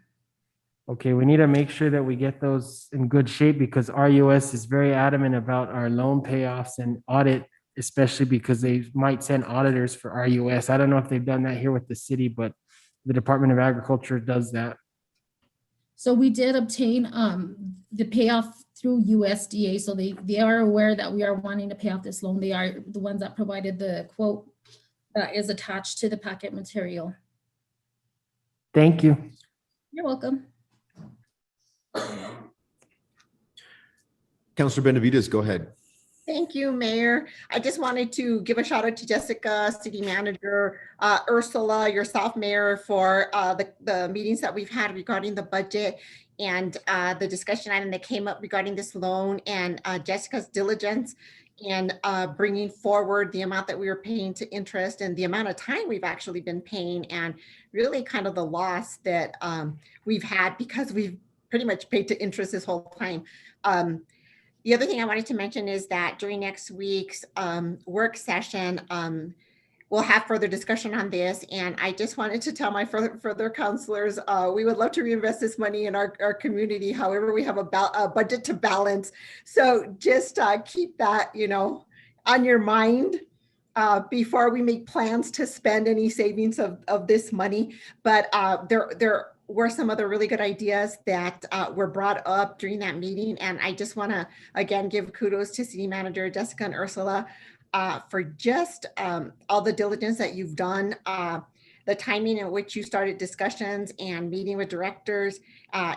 Okay, we need to make sure that we get those in good shape because RUS is very adamant about our loan payoffs and audit, especially because they might send auditors for RUS. I don't know if they've done that here with the city, but the Department of Agriculture does that. So we did obtain the payoff through USDA. So they are aware that we are wanting to pay off this loan. They are the ones that provided the quote that is attached to the packet material. Thank you. You're welcome. Councilor Benavides, go ahead. Thank you, Mayor. I just wanted to give a shout out to Jessica, City Manager, Ursula, yourself, Mayor, for the meetings that we've had regarding the budget and the discussion item that came up regarding this loan, and Jessica's diligence in bringing forward the amount that we were paying to interest and the amount of time we've actually been paying, and really kind of the loss that we've had because we've pretty much paid to interest this whole time. The other thing I wanted to mention is that during next week's work session, we'll have further discussion on this. And I just wanted to tell my further counselors, we would love to reinvest this money in our community. However, we have a budget to balance. So just keep that, on your mind before we make plans to spend any savings of this money. But there were some other really good ideas that were brought up during that meeting. And I just want to, again, give kudos to City Manager Jessica and Ursula for just all the diligence that you've done, the timing in which you started discussions and meeting with directors.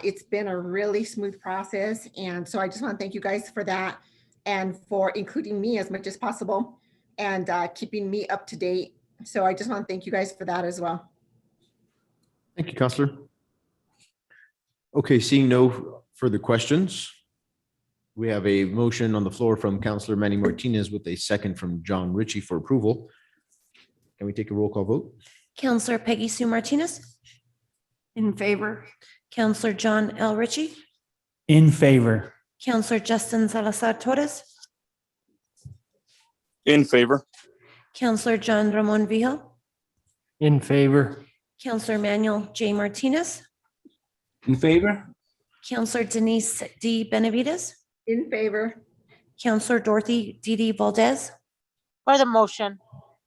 It's been a really smooth process. And so I just want to thank you guys for that and for including me as much as possible and keeping me up to date. So I just want to thank you guys for that as well. Thank you, Councilor. Okay, seeing no further questions, we have a motion on the floor from Councilor Manny Martinez with a second from John Ritchie for approval. Can we take a roll call vote? Counselor Peggy Sue Martinez. In favor. Counselor John L. Ritchie. In favor. Counselor Justin Salazar Torres. In favor. Counselor John Ramon Vijil. In favor. Counselor Manuel J. Martinez, In favor? Counselor Denise D. Benavides, In favor. Counselor Dorothy D. Valdez, For the motion.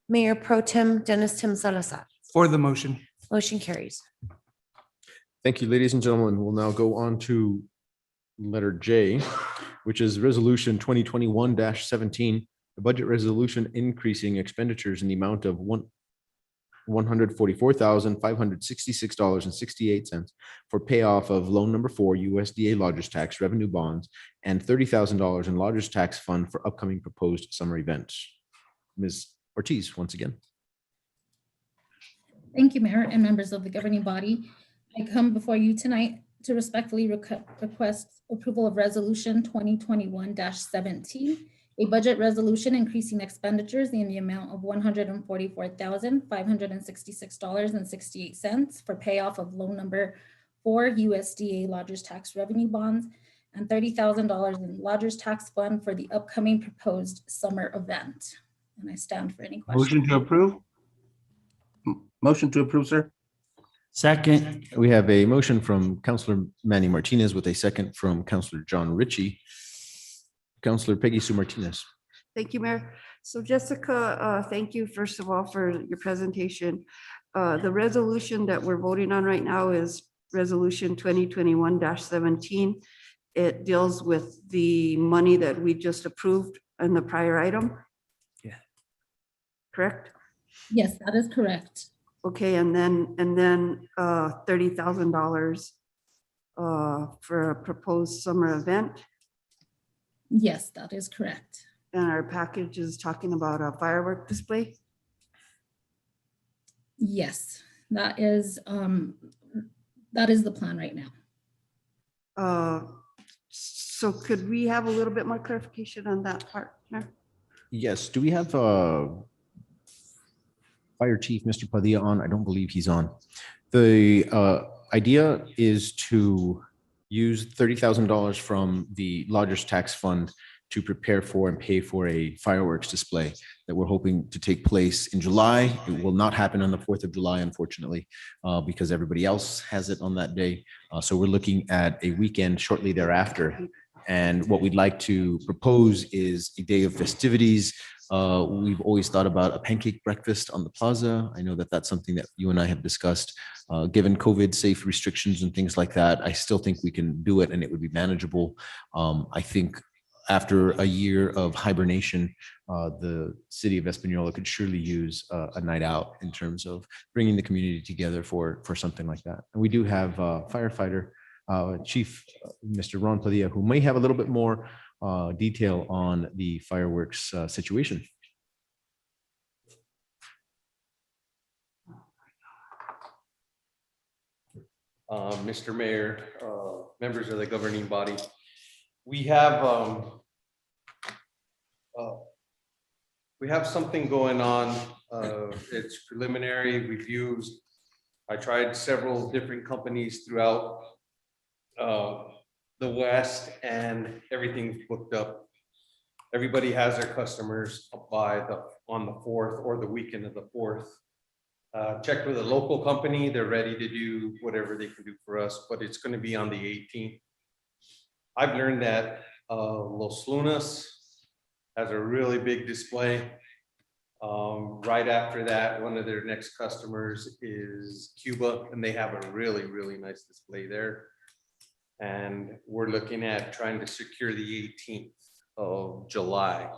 Mayor Pro Tem Dennis Tim Salazar. For the motion. Motion carries. Thank you, ladies and gentlemen. We'll now go on to letter J, which is resolution 2021-17, the budget resolution increasing expenditures in the amount of $144,566.68 for payoff of loan number 4 USDA lodgers tax revenue bonds and $30,000 in lodgers tax fund for upcoming proposed summer events. Ms. Ortiz, once again. Thank you, Mayor and members of the governing body. I come before you tonight to respectfully request approval of resolution 2021-17, a budget resolution increasing expenditures in the amount of $144,566.68 for payoff of loan number 4 USDA lodgers tax revenue bonds and $30,000 in lodgers tax fund for the upcoming proposed summer event. And I stand for any questions. Motion to approve? Motion to approve, sir? Second. We have a motion from Counselor Manny Martinez with a second from Counselor John Ritchie. Counselor Peggy Sue Martinez. Thank you, Mayor. So Jessica, thank you first of all for your presentation. The resolution that we're voting on right now is resolution 2021-17. It deals with the money that we just approved in the prior item. Yeah. Correct? Yes, that is correct. Okay, and then $30,000 for a proposed summer event. Yes, that is correct. And our package is talking about a firework display. Yes, that is the plan right now. So could we have a little bit more clarification on that part? Mayor? Yes, do we have Fire Chief Mr. Padilla on? I don't believe he's on. The idea is to use $30,000 from the lodgers tax fund to prepare for and pay for a fireworks display that we're hoping to take place in July. It will not happen on the 4th of July, unfortunately, because everybody else has it on that day. So we're looking at a weekend shortly thereafter. And what we'd like to propose is a day of festivities. We've always thought about a pancake breakfast on the plaza. I know that that's something that you and I have discussed. Given COVID safe restrictions and things like that, I still think we can do it and it would be manageable. I think after a year of hibernation, the city of Espanola could surely use a night out in terms of bringing the community together for something like that. And we do have firefighter Chief Mr. Ron Padilla, who may have a little bit more detail on the fireworks situation. Mr. Mayor, members of the governing body, we have something going on. It's preliminary reviews. I tried several different companies throughout the West, and everything's booked up. Everybody has their customers on the 4th or the weekend of the 4th. Checked with a local company. They're ready to do whatever they can do for us, but it's going to be on the 18th. I've learned that Los Lunas has a really big display. Right after that, one of their next customers is Cuba, and they have a really, really nice display there. And we're looking at trying to secure the 18th of July.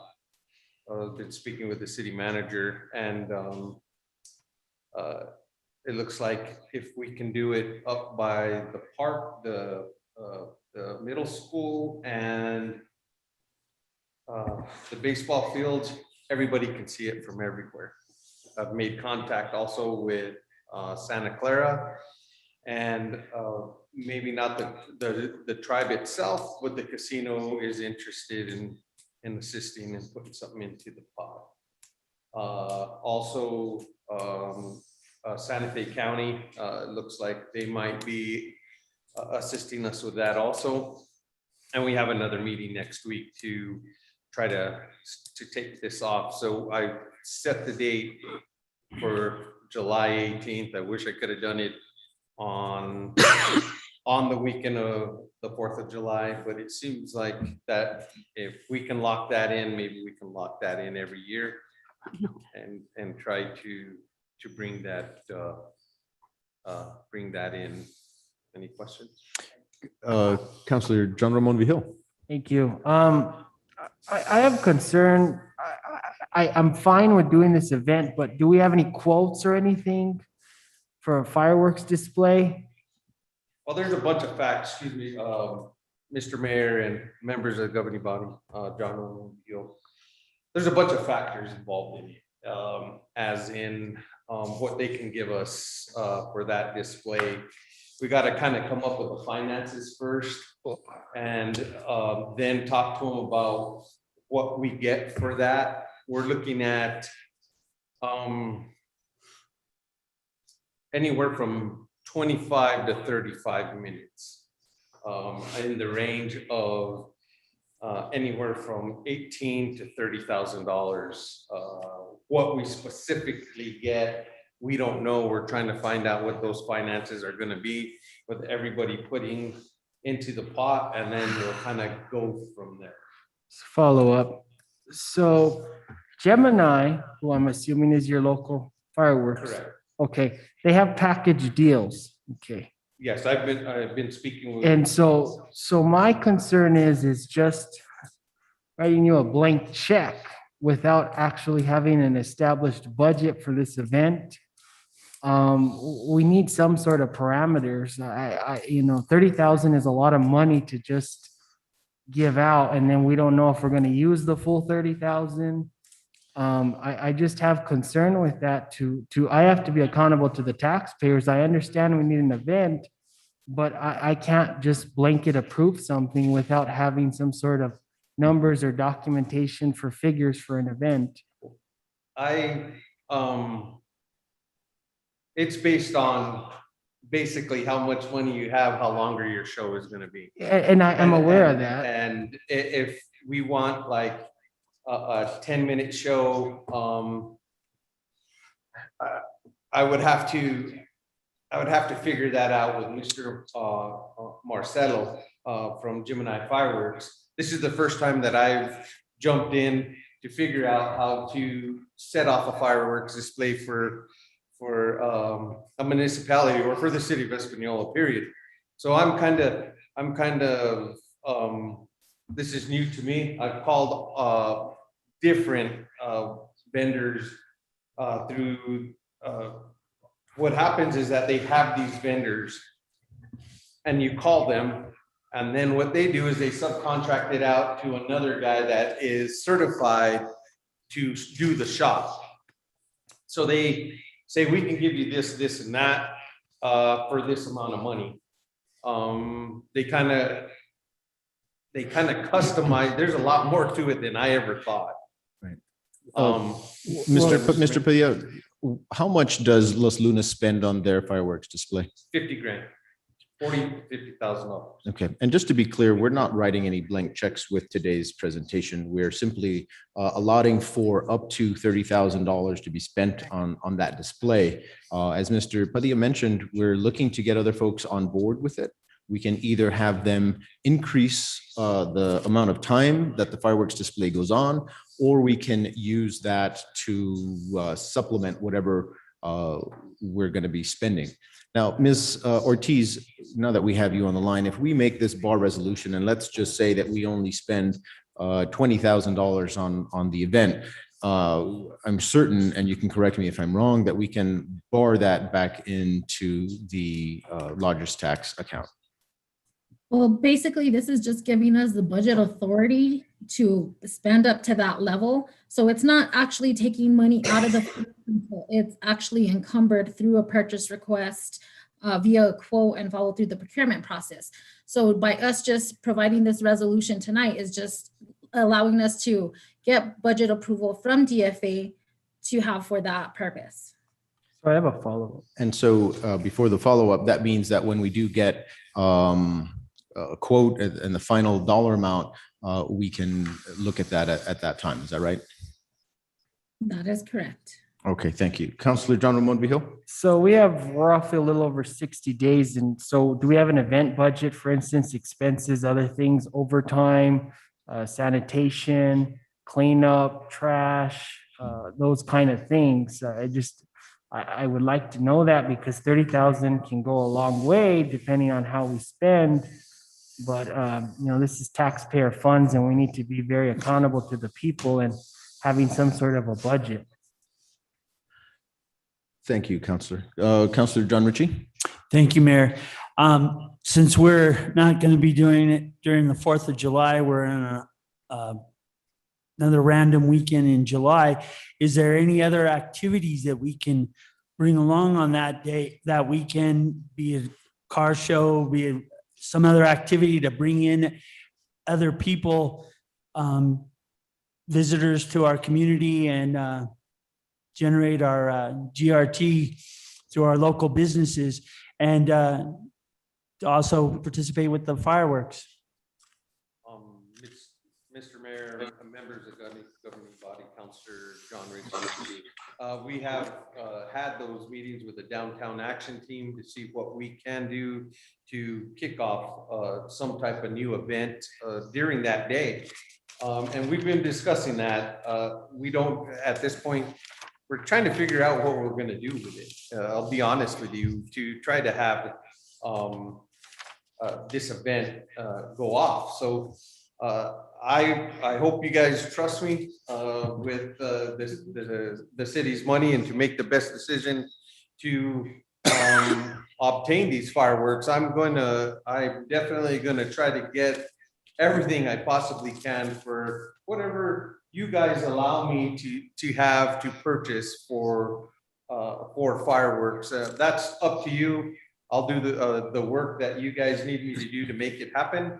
I've been speaking with the city manager, and it looks like if we can do it up by the park, the middle school and the baseball fields, everybody can see it from everywhere. I've made contact also with Santa Clara, and maybe not the tribe itself, but the casino is interested in assisting and putting something into the pot. Also, Santa Fe County looks like they might be assisting us with that also. And we have another meeting next week to try to take this off. So I set the date for July 18th. I wish I could have done it on the weekend of the 4th of July, but it seems like that if we can lock that in, maybe we can lock that in every year and try to bring that in. Any questions? Counselor John Ramon Vihil. Thank you. I have concern. I'm fine with doing this event, but do we have any quotes or anything for a fireworks display? Well, there's a bunch of facts, excuse me, Mr. Mayor and members of the governing body, John Ramon Vihil. There's a bunch of factors involved in it, as in what they can give us for that display. We got to kind of come up with the finances first and then talk to them about what we get for that. We're looking at anywhere from 25 to 35 minutes in the range of anywhere from $18,000 to $30,000. What we specifically get, we don't know. We're trying to find out what those finances are going to be with everybody putting into the pot, and then we'll kind of go from there. Follow up. So Gemini, who I'm assuming is your local fireworks. Correct. Okay, they have package deals. Okay. Yes, I've been speaking with. And so my concern is just writing you a blank check without actually having an established budget for this event. We need some sort of parameters. $30,000 is a lot of money to just give out, and then we don't know if we're going to use the full 30,000. I just have concern with that. I have to be accountable to the taxpayers. I understand we need an event, but I can't just blanket approve something without having some sort of numbers or documentation for figures for an event. It's based on basically how much money you have, how longer your show is going to be. And I'm aware of that. And if we want like a 10-minute show, I would have to figure that out with Mr. Marcelo from Gemini Fireworks. This is the first time that I've jumped in to figure out how to set off a fireworks display for a municipality or for the city of Espanola, period. So I'm kind of this is new to me. I've called different vendors through what happens is that they have these vendors and you call them, and then what they do is they subcontract it out to another guy that is certified to do the shop. So they say, we can give you this, this, and that for this amount of money. They kind of customize. There's a lot more to it than I ever thought. Right. Mr. Padilla, how much does Los Lunas spend on their fireworks display? 50 grand, $40,000 to $50,000. Okay, and just to be clear, we're not writing any blank checks with today's presentation. We're simply allotting for up to $30,000 to be spent on that display. As Mr. Padilla mentioned, we're looking to get other folks on board with it. We can either have them increase the amount of time that the fireworks display goes on, or we can use that to supplement whatever we're going to be spending. Now, Ms. Ortiz, now that we have you on the line, if we make this bar resolution, and let's just say that we only spend $20,000 on the event, I'm certain, and you can correct me if I'm wrong, that we can bar that back into the lodger's tax account. Well, basically, this is just giving us the budget authority to spend up to that level. So it's not actually taking money out of the, it's actually encumbered through a purchase request via a quote and follow through the procurement process. So by us just providing this resolution tonight is just allowing us to get budget approval from DFA to have for that purpose. So I have a follow-up. And so before the follow-up, that means that when we do get a quote and the final dollar amount, we can look at that at that time. Is that right? That is correct. Okay, thank you. Councillor John Ramon Vijil. So we have roughly a little over 60 days. And so do we have an event budget, for instance, expenses, other things, overtime, sanitation, cleanup, trash, those kind of things? I would like to know that because 30,000 can go a long way depending on how we spend. But, this is taxpayer funds and we need to be very accountable to the people and having some sort of a budget. Thank you, Councillor. Councillor John Ritchie. Thank you, Mayor. Since we're not going to be doing it during the 4th of July, we're in another random weekend in July. Is there any other activities that we can bring along on that day, that weekend, be it car show, be it some other activity to bring in other people, visitors to our community and generate our GRT through our local businesses and to also participate with the fireworks? Mr. Mayor, members of the governing body, Councillor John Ritchie, we have had those meetings with the downtown action team to see what we can do to kick off some type of new event during that day. And we've been discussing that. We don't, at this point, we're trying to figure out what we're going to do with it. I'll be honest with you, to try to have this event go off. So I hope you guys trust me with the city's money and to make the best decision to obtain these fireworks. I'm definitely going to try to get everything I possibly can for whatever you guys allow me to purchase for fireworks. That's up to you. I'll do the work that you guys need me to do to make it happen.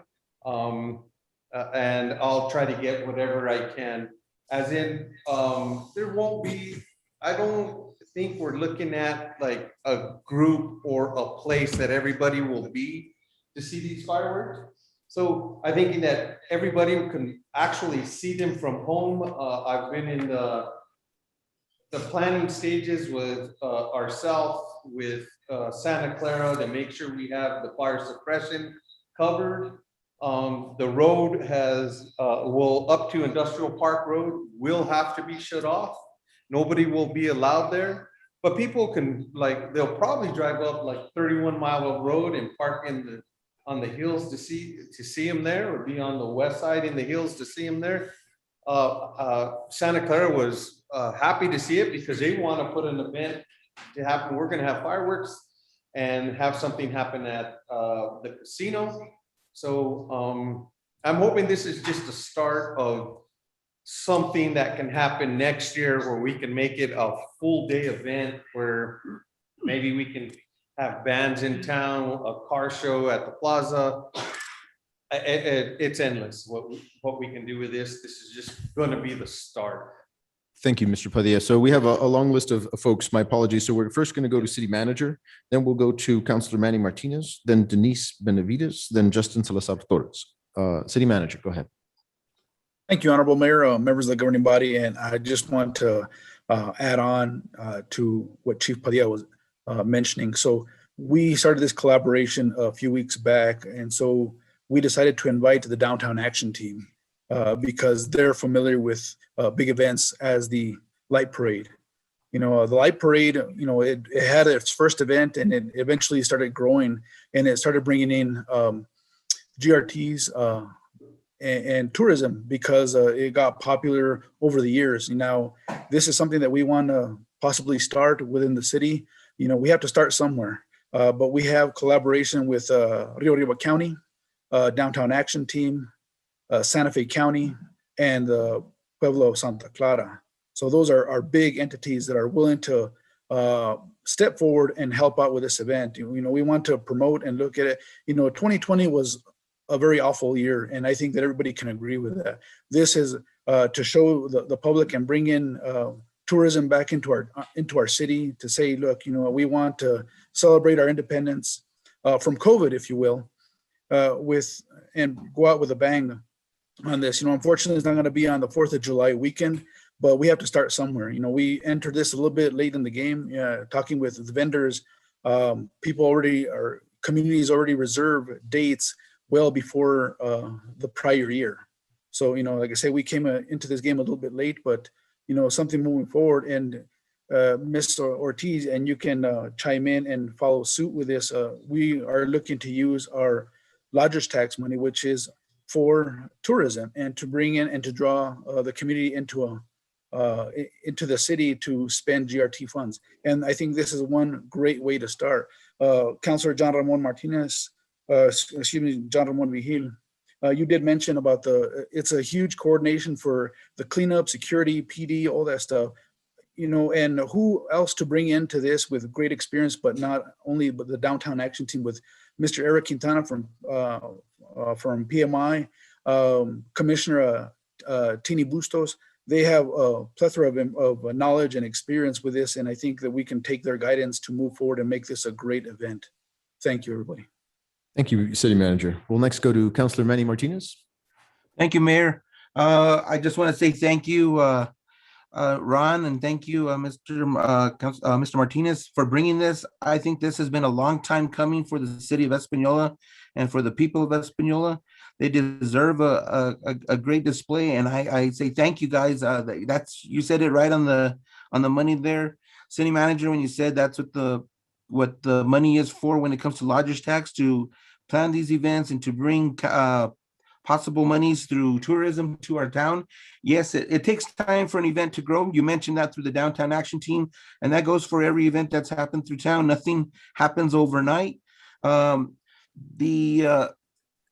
And I'll try to get whatever I can. As in, there won't be, I don't think we're looking at like a group or a place that everybody will be to see these fireworks. So I'm thinking that everybody can actually see them from home. I've been in the planning stages with ourselves, with Santa Clara, to make sure we have the fire suppression covered. The road will up to Industrial Park Road will have to be shut off. Nobody will be allowed there, but people can, they'll probably drive up like 31 Mile Road and park on the hills to see them there, or be on the west side in the hills to see them there. Santa Clara was happy to see it because they want to put an event to happen. We're going to have fireworks and have something happen at the casino. So I'm hoping this is just the start of something that can happen next year, where we can make it a full day event, where maybe we can have bands in town, a car show at the plaza. It's endless what we can do with this. This is just going to be the start. Thank you, Mr. Padilla. So we have a long list of folks. My apologies. So we're first going to go to City Manager, then we'll go to Councilor Manny Martinez, then Denise Benavides, then Justin Salazar Torres. City Manager, go ahead. Thank you, Honorable Mayor, members of the governing body. And I just want to add on to what Chief Padilla was mentioning. So we started this collaboration a few weeks back. And so we decided to invite the downtown action team because they're familiar with big events as the light parade. The light parade, it had its first event and it eventually started growing, and it started bringing in GRTs and tourism because it got popular over the years. Now, this is something that we want to possibly start within the city. We have to start somewhere, but we have collaboration with Rio Arriba County, Downtown Action Team, Santa Fe County, and the Pueblo of Santa Clara. So those are big entities that are willing to step forward and help out with this event. We want to promote and look at it. 2020 was a very awful year, and I think that everybody can agree with that. This is to show the public and bring in tourism back into our city, to say, look, we want to celebrate our independence from COVID, if you will, and go out with a bang. on this. Unfortunately, it's not going to be on the 4th of July weekend, but we have to start somewhere. We entered this a little bit late in the game, talking with the vendors. People already, or communities already reserve dates well before the prior year. So, like I say, we came into this game a little bit late, but, something moving forward. And Ms. Ortiz, and you can chime in and follow suit with this. We are looking to use our lodgers tax money, which is for tourism, and to bring in and to draw the community into the city to spend GRT funds. And I think this is one great way to start. Councilor John Ramon Martinez, John Ramon Vigil, you did mention about it's a huge coordination for the cleanup, security, PD, all that stuff. And who else to bring into this with great experience, but not only but the Downtown Action Team with Mr. Eric Quintana from PMI, Commissioner Tini Bustos. They have a plethora of knowledge and experience with this, and I think that we can take their guidance to move forward and make this a great event. Thank you, everybody. Thank you, City Manager. We'll next go to Councilor Manny Martinez. Thank you, Mayor. I just want to say thank you, Ron, and thank you, Mr. Martinez, for bringing this. I think this has been a long time coming for the city of Espanola and for the people of Espanola. They deserve a great display, and I say thank you, guys. You said it right on the money there, City Manager, when you said that's what the money is for when it comes to lodgers tax, to plan these events and to bring possible monies through tourism to our town. Yes, it takes time for an event to grow. You mentioned that through the Downtown Action Team, and that goes for every event that's happened through town. Nothing happens overnight. The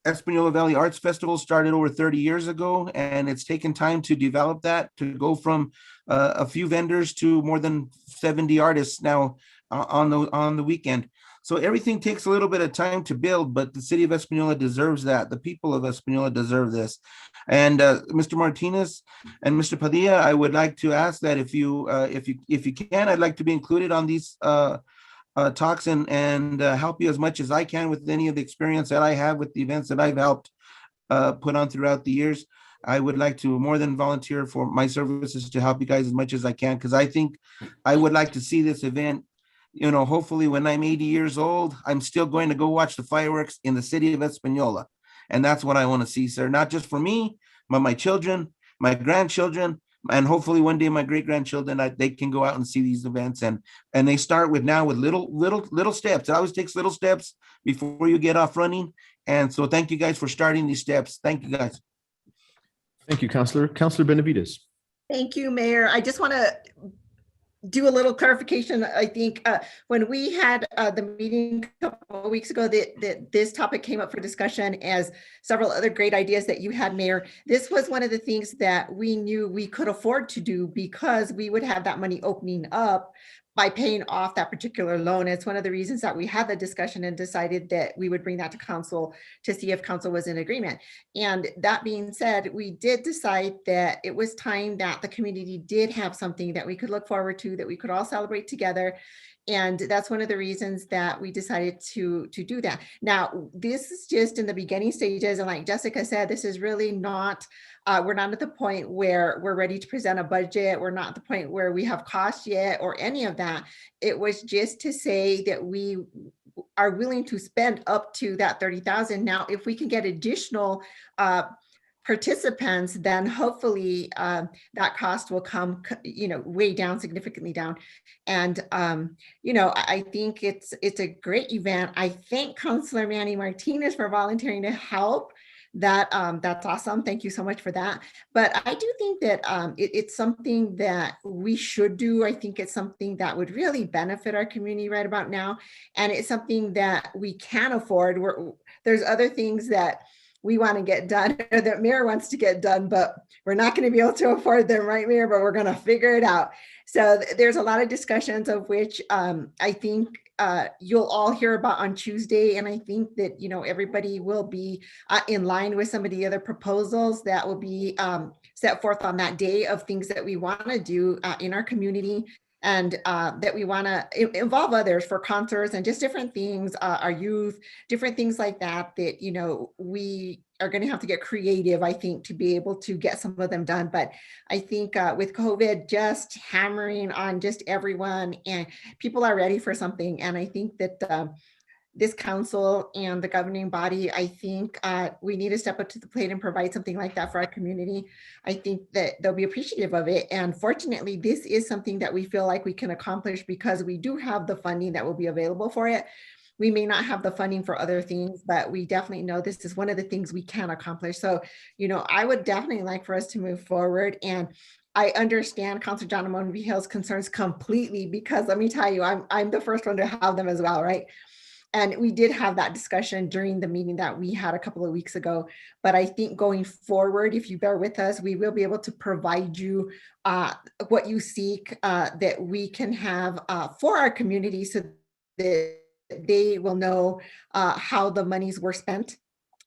Espanola Valley Arts Festival started over 30 years ago, and it's taken time to develop that, to go from a few vendors to more than 70 artists now on the weekend. So everything takes a little bit of time to build, but the city of Espanola deserves that. The people of Espanola deserve this. And Mr. Martinez and Mr. Padilla, I would like to ask that if you can, I'd like to be included on these talks and help you as much as I can with any of the experience that I have with the events that I've helped put on throughout the years. I would like to more than volunteer for my services to help you guys as much as I can, because I think I would like to see this event, hopefully when I'm 80 years old, I'm still going to go watch the fireworks in the city of Espanola. And that's what I want to see, sir, not just for me, but my children, my grandchildren, and hopefully one day my great-grandchildren, they can go out and see these events. And they start with little steps. It always takes little steps before you get off running. And so thank you guys for starting these steps. Thank you, guys. Thank you, Councilor. Councilor Benavides. Thank you, Mayor. I just want to do a little clarification. I think when we had the meeting a couple of weeks ago, that this topic came up for discussion, as several other great ideas that you had, Mayor. This was one of the things that we knew we could afford to do, because we would have that money opening up by paying off that particular loan. It's one of the reasons that we had the discussion and decided that we would bring that to council to see if council was in agreement. And that being said, we did decide that it was time that the community did have something that we could look forward to, that we could all celebrate together. And that's one of the reasons that we decided to do that. Now, this is just in the beginning stages. And like Jessica said, this is really not, we're not at the point where we're ready to present a budget. We're not at the point where we have costs yet or any of that. It was just to say that we are willing to spend up to that 30,000. Now, if we can get additional participants, then hopefully that cost will come, way down, significantly down. And, I think it's a great event. I thank Councilor Manny Martinez for volunteering to help. That's awesome. Thank you so much for that. But I do think that it's something that we should do. I think it's something that would really benefit our community right about now. And it's something that we can afford. There's other things that we want to get done, or that Mayor wants to get done, but we're not going to be able to afford them, right, Mayor? But we're going to figure it out. So there's a lot of discussions, of which I think you'll all hear about on Tuesday. And I think that, everybody will be in line with some of the other proposals that will be set forth on that day, of things that we want to do in our community. And that we want to involve others for concerts and just different things, our youth, different things like that, we are going to have to get creative, I think, to be able to get some of them done. But I think with COVID just hammering on just everyone, and people are ready for something. And I think that this council and the governing body, I think we need to step up to the plate and provide something like that for our community. I think that they'll be appreciative of it. And fortunately, this is something that we feel like we can accomplish because we do have the funding that will be available for it. We may not have the funding for other things, but we definitely know this is one of the things we can accomplish. So, I would definitely like for us to move forward. And I understand Councilor John Amon Vihil's concerns completely, because let me tell you, I'm the first one to have them as well, right? And we did have that discussion during the meeting that we had a couple of weeks ago. But I think going forward, if you bear with us, we will be able to provide you what you seek that we can have for our community, so that they will know how the monies were spent.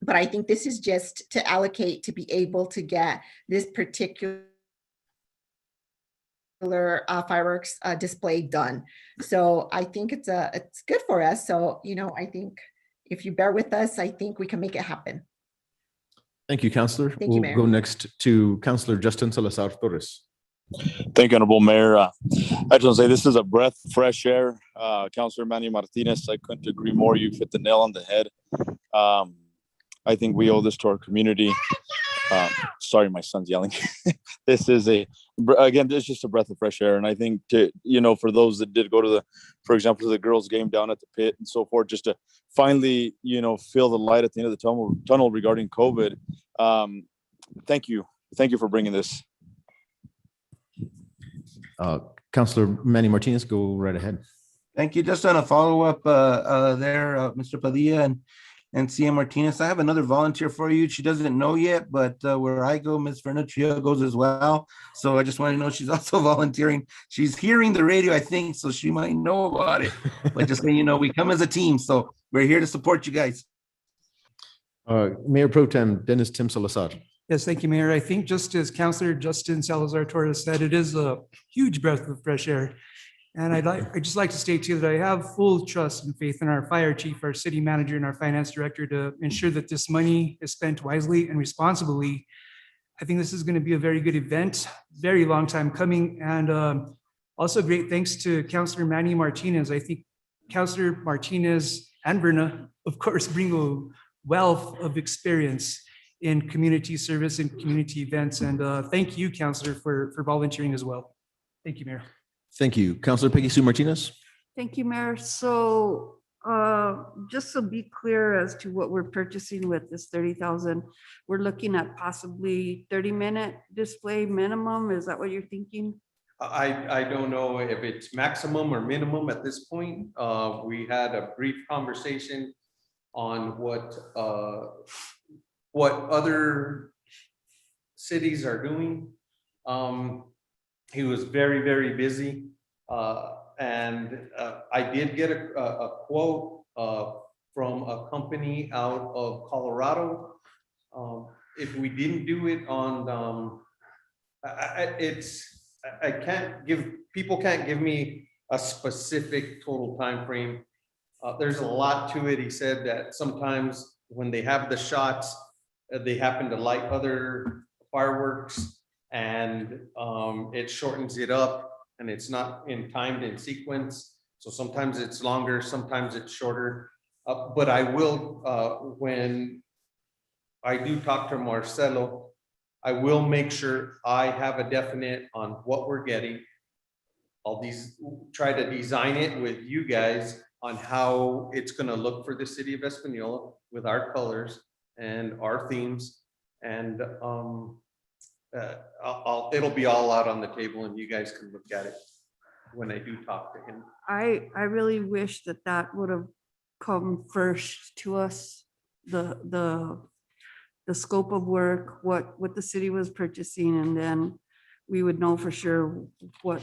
But I think this is just to allocate to be able to get this particular fireworks display done. So I think it's good for us. So, I think if you bear with us, I think we can make it happen. Thank you, Councillor. Thank you, We'll Mayor. go next to Councillor Justin Salazar Torres. Thank you, Honorable Mayor. I just want to say this is a breath of fresh air. Councillor Manny Martinez, I couldn't agree more. You've hit the nail on the head. I think we owe this to our community. Sorry, my son's yelling. This is just a breath of fresh air. And I think for those that did go to for example, the girls' game down at the pit and so forth, just to finally, feel the light at the end of the tunnel regarding COVID. Thank you. Thank you for bringing this. Councillor Manny Martinez, go right ahead. Thank you. Just on a follow-up there, Mr. Padilla and CM Martinez, I have another volunteer for you. She doesn't know yet, but where I go, Ms. Verna Trio goes as well. So I just want to know she's also volunteering. She's hearing the radio, I think, so she might know about it. But just so you know, we come as a team, so we're here to support you guys. Mayor Pro Tem Dennis Tim Salazar. Yes, thank you, Mayor. I think just as Councilor Justin Salazar Torres said, it is a huge breath of fresh air. And I'd just like to state too that I have full trust and faith in our fire chief, our city manager, and our finance director to ensure that this money is spent wisely and responsibly. I think this is going to be a very good event, very long time coming. And also great thanks to Councilor Manny Martinez. I think Councilor Martinez and Verna, of course, bring a wealth of experience in community service and community events. And thank you, Councilor, for volunteering as well. Thank you, Mayor. Thank you. Councillor Peggy Sue Martinez. Thank you, Mayor. So just to be clear as to what we're purchasing with this 30,000, we're looking at possibly 30-minute display minimum. Is that what you're thinking? I don't know if it's maximum or minimum at this point. We had a brief conversation on what other cities are doing. He was very, very busy. And I did get a quote from a company out of Colorado. If we didn't do it on, people can't give me a specific total time frame. There's a lot to it. He said that sometimes when they have the shots, they happen to light other fireworks, and it shortens it up, and it's not timed in sequence. So sometimes it's longer, sometimes it's shorter. But I will, when I do talk to Marcelo, I will make sure I have a definite on what we're getting. I'll try to design it with you guys on how it's gonna look for the city of Espanola with our colors and our themes. And it'll be all out on the table, and you guys can look at it when I do talk to him. I really wish that would have come first to us, the scope of work, what the city was purchasing, and then we would know for sure what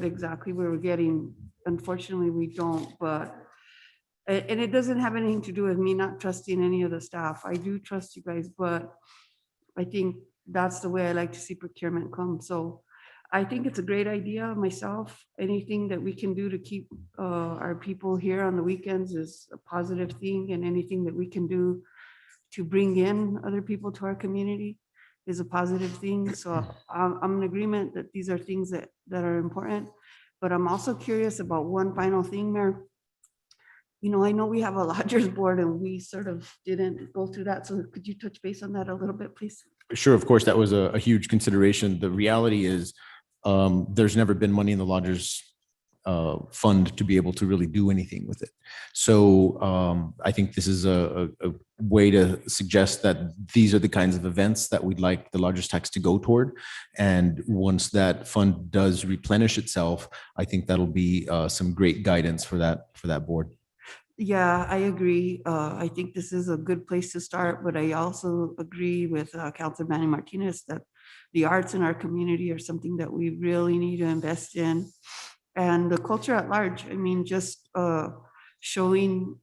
exactly we were getting. Unfortunately, we don't, and it doesn't have anything to do with me not trusting any of the staff. I do trust you guys, but I think that's the way I like to see procurement come. So I think it's a great idea myself. Anything that we can do to keep our people here on the weekends is a positive thing, and anything that we can do to bring in other people to our community is a positive thing. So I'm in agreement that these are things that are important. But I'm also curious about one final thing, Mayor. You know, I know we have a lodgers board and we sort of didn't go through that. So could you touch base on that a little bit, please? Sure, of course, that was a huge consideration. The reality is, there's never been money in the lodgers fund to be able to really do anything with it. So I think this is a way to suggest that these are the kinds of events that we'd like the lodgers tax to go toward. And once that fund does replenish itself, I think that'll be some great guidance for that board. Yeah, I agree. I think this is a good place to start, but I also agree with Councilor Manny Martinez that the arts in our community are something that we really need to invest in. And the culture at large, I mean, just showing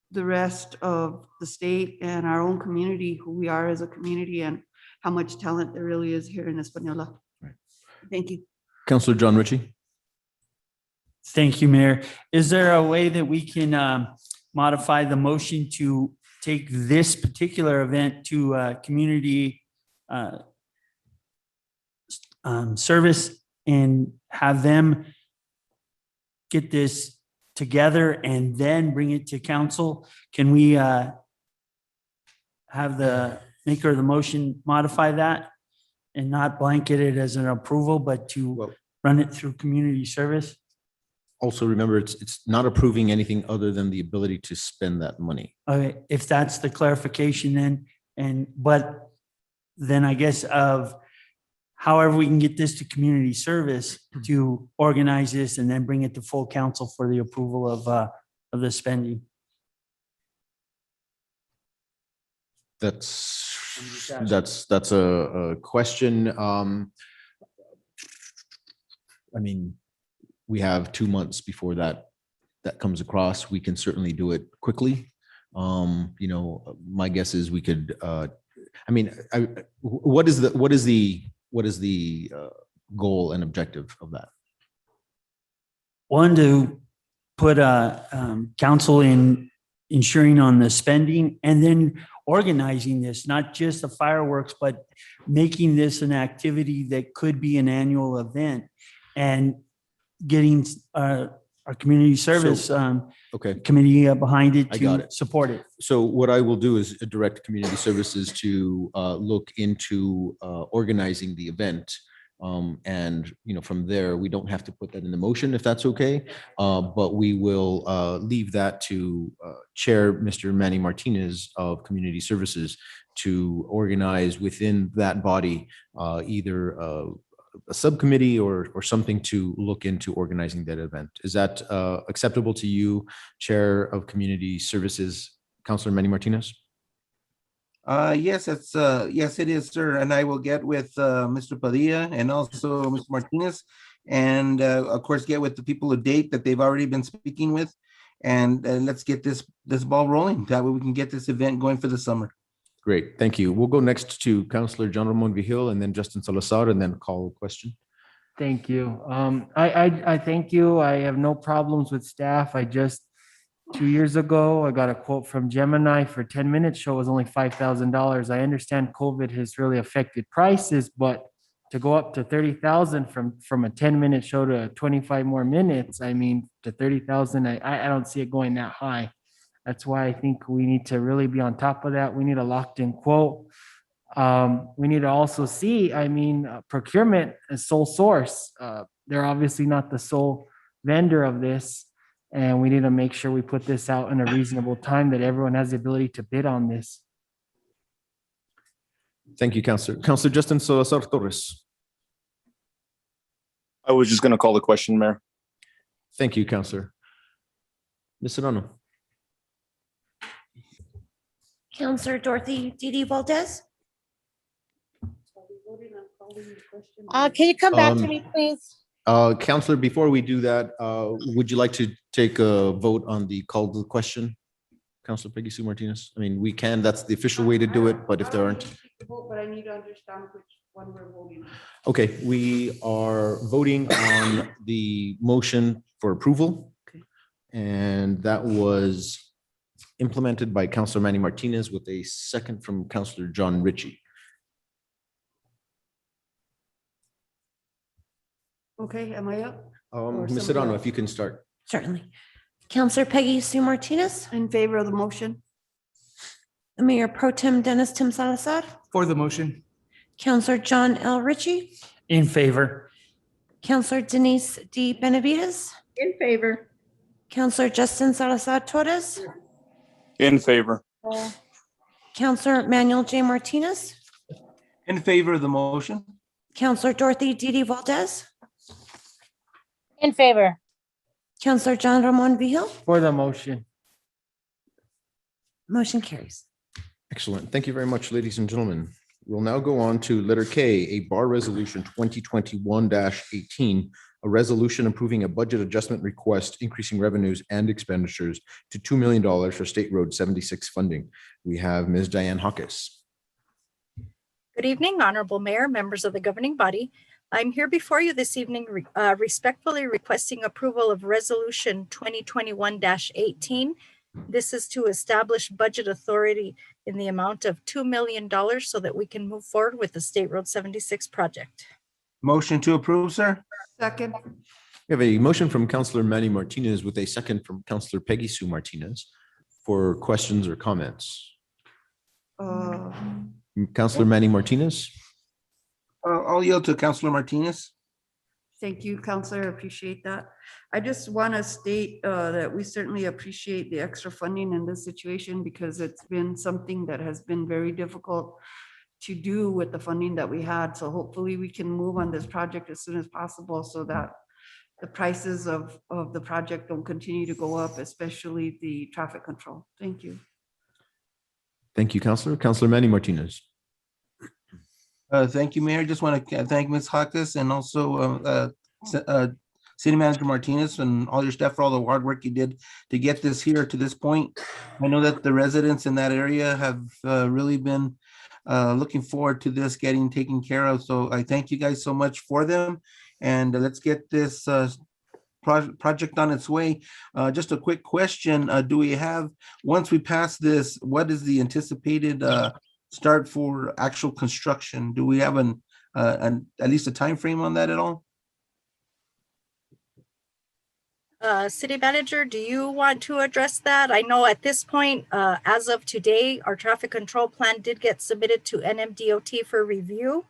the rest of the state and our own community who we are as a community and how much talent there really is here in Española. Right. Thank you. Councilor John Ritchie. Thank you, Mayor. Is there a way that we can modify the motion to take this particular event to community service and have them get this together and then bring it to council? Can we have the maker of the motion modify that and not blanket it as an approval, but to run it through community service? Also, remember, it's not approving anything other than the ability to spend that money. Okay, if that's the clarification then, but then I guess of however we can get this to community service to organize this and then bring it to full council for the approval of the spending. That's a question. I mean, we have 2 months before that comes across. We can certainly do it quickly. You know, my guess is we could. What is the goal and objective of that? One, to put council in ensuring on the spending and then organizing this, not just the fireworks, but making this an activity that could be an annual event and getting our community service committee behind it to support it. So what I will do is direct community services to look into organizing the event. And, you know, from there, we don't have to put that in the motion if that's okay. But we will leave that to Chair Mr. Manny Martinez of Community Services to organize within that body either a subcommittee or something to look into organizing that event. Is that acceptable to you, Chair of Community Services, Councilor Manny Martinez? Yes, yes, it is, sir. And I will get with Mr. Padilla and also Mr. Martinez, and of course, get with the people of Date that they've already been speaking with, and let's get this ball rolling. That way we can get this event going for the summer. Great, thank you. We'll go next to Councilor John Ramon Vigil and then Justin Salazar and then call a question. Thank you. I thank you. I have no problems with staff. I just, 2 years ago, I got a quote from Gemini for 10-minute show was only $5,000. I understand COVID has really affected prices, but to go up to 30,000 from a 10-minute show to 25 more minutes, I mean, to 30,000, I don't see it going that high. That's why I think we need to really be on top of that. We need a locked-in quote. We need to also see, I mean, procurement as sole source. They're obviously not the sole vendor of this, and we need to make sure we put this out in a reasonable time that everyone has the ability to bid on this. Thank you, Councilor. Councilor Justin Salazar Torres. I was just going to call the question, Mayor. Thank you, Councilor. Ms. Serrano. Councilor Dorothy Didi Valdez. Can you come back to me, please? Councilor, before we do that, would you like to take a vote on the call to the question? Councilor Peggy Sue Martinez? I mean, we can, that's the official way to do it, but if there aren't. But I need to understand which one we're voting on. Okay, we are voting on the motion for approval. And that was implemented by Counselor Manny Martinez with a second from Counselor John Ritchie. Okay, am I up? Or Ms. somebody Sedano, else? if you can start. Certainly. Counselor Peggy Sue Martinez, In favor of the motion? Mayor Pro Tem Dennis Tim Salazar, For the motion. Counselor John L. Ritchie, In favor. Counselor Denise D. Benavides, In favor. Counselor Justin Salazar Torres, In favor. Counselor Manuel J. Martinez, In favor of the motion? Counselor Dorothy Didi Valdez, In favor. Counselor John Ramon Vihil, For the motion. motion carries. Excellent. Thank you very much, ladies and gentlemen. We'll now go on to letter K, a bar resolution 2021-18, a resolution approving a budget adjustment request, increasing revenues and expenditures to $2 million for State Road 76 funding. We have Ms. Diane Hawkes. Good evening, Honorable Mayor, members of the governing body. I'm here before you this evening respectfully requesting approval of Resolution 2021-18. This is to establish budget authority in the amount of $2 million so that we can move forward with the State Road 76 project. Motion to approve, sir? Second. We have a motion from Counselor Manny Martinez with a second from Counselor Peggy Sue Martinez for questions or comments. Counselor Manny Martinez. I'll yield to Counselor Martinez. Thank you, Counselor. I appreciate that. I just want to state that we certainly appreciate the extra funding in this situation because it's been something that has been very difficult to do with the funding that we had. So hopefully we can move on this project as soon as possible so that the prices of the project don't continue to go up, especially the traffic control. Thank you. Thank you, Counselor. Counselor Manny Martinez. Thank you, Mayor. Just want to thank Ms. Hawkes and also City Manager Martinez and all your staff for all the hard work you did to get this here to this point. I know that the residents in that area have really been looking forward to this getting taken care of. So I thank you guys so much for them. And let's get this project on its way. Just a quick question. Do we have, once we pass this, what is the anticipated start for actual construction? Do we have at least a time frame on that at all? City Manager, do you want to address that? I know at this point, as of today, our traffic control plan did get submitted to NMDOT for review.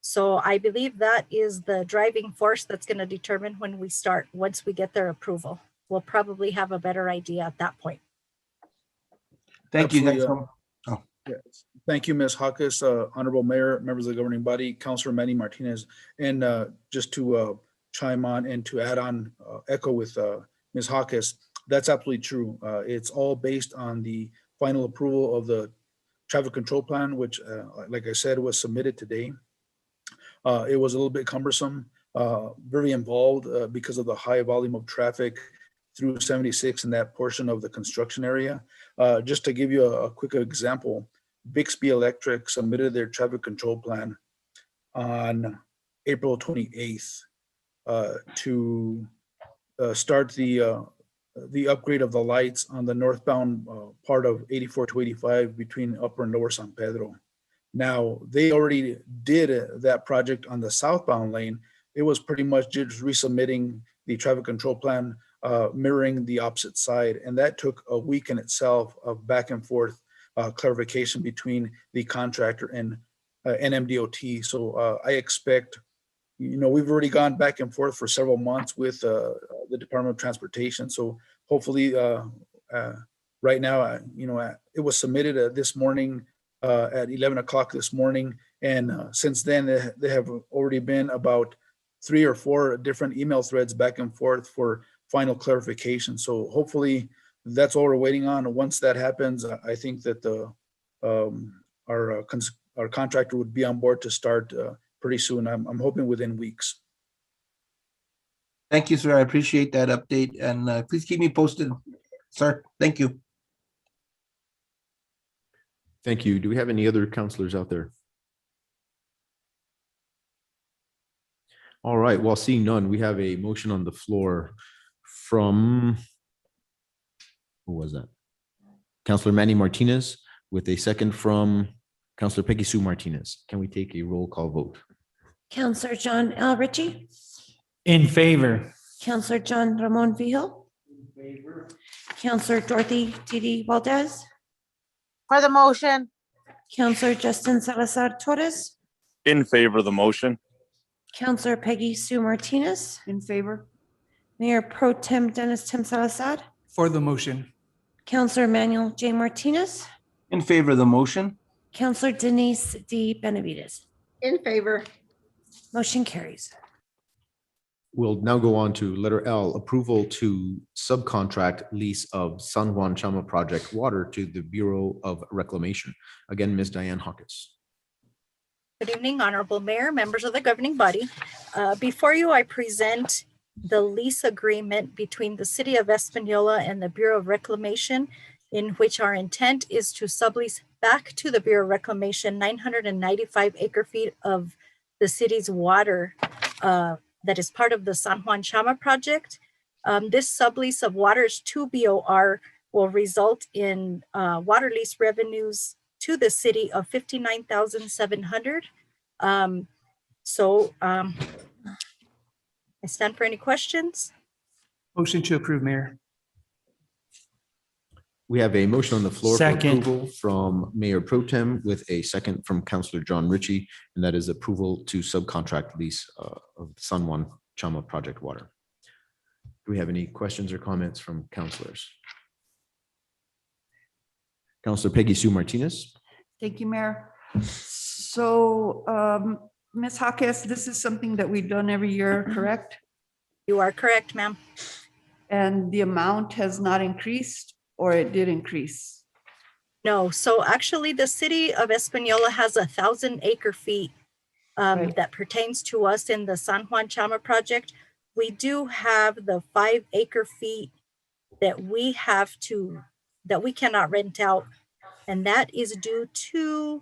So I believe that is the driving force that's going to determine when we start, once we get their approval. We'll probably have a better idea at that point. Thank you guys. Absolutely. Yes. Thank you, Ms. Hawkes, Honorable Mayor, members of the governing body, Councilor Manny Martinez. And just to chime on and to add on, echo with Ms. Hawkes, that's absolutely true. It's all based on the final approval of the traffic control plan, which, like I said, was submitted today. It was a little bit cumbersome, very involved because of the high volume of traffic through 76 in that portion of the construction area. Just to give you a quick example, Bixby Electric submitted their traffic control plan on April 28th to start the upgrade of the lights on the northbound part of 84 to 85 between Upper and Lower San Pedro. Now, they already did that project on the southbound lane. It was pretty much just resubmitting the traffic control plan, mirroring the opposite side. And that took a week in itself of back and forth clarification between the contractor and NMDOT. So I expect, we've already gone back and forth for several months with the Department of Transportation. So hopefully right now, it was submitted this morning at 11 o'clock this morning. And since then, there have already been about 3 or 4 different email threads back and forth for final clarification. So hopefully that's all we're waiting on. Once that happens, I think that our contractor would be on board to start pretty soon. I'm hoping within weeks. Thank you, sir. I appreciate that update, and please keep me posted, sir. Thank you. Thank you. Do we have any other counselors out there? All right. Well, seeing none, we have a motion on the floor from, who was that? Counselor Manny Martinez with a second from Counselor Peggy Sue Martinez. Can we take a roll call vote? Counselor John L. Ritchie, In favor. Counselor John Ramon Vihil, Counselor Dorothy Didi Valdez, For the motion. Counselor Justin Salazar Torres, In favor of the motion. Counselor Peggy Sue Martinez, In favor? Mayor Pro Tem Dennis Tim Salazar, For the motion. Counselor Emmanuel J. Martinez, In favor of the motion? Counselor Denise D. Benavides. In favor. Motion carries. We'll now go on to letter L, approval to subcontract lease of San Juan Chama Project water to the Bureau of Reclamation. Again, Ms. Diane Hawkins. Good evening, Honorable Mayor, members of the governing body. Before you, I present the lease agreement between the City of Espanola and the Bureau of Reclamation, in which our intent is to sublease back to the Bureau of Reclamation 995 acre-feet of the city's water that is part of the San Juan Chama project. This sublease of waters to BOR will result in water lease revenues to the city of $59,700. I stand for any questions. Motion to approve, Mayor. We have a motion on the floor for Second. approval from Mayor Pro Tem with a second from Counselor John Ritchie, and that is approval to subcontract lease of San Juan Chama Project water. Do we have any questions or comments from counselors? Counselor Peggy Sue Martinez. Thank you, Mayor. So, Ms. Hawkins, this is something that we've done every year, correct? You are correct, ma'am. And the amount has not increased, or it did increase? No, so actually the City of Espanola has 1,000 acre-feet that pertains to us in the San Juan Chama project. We do have the 5 acre-feet that we cannot rent out. And that is due to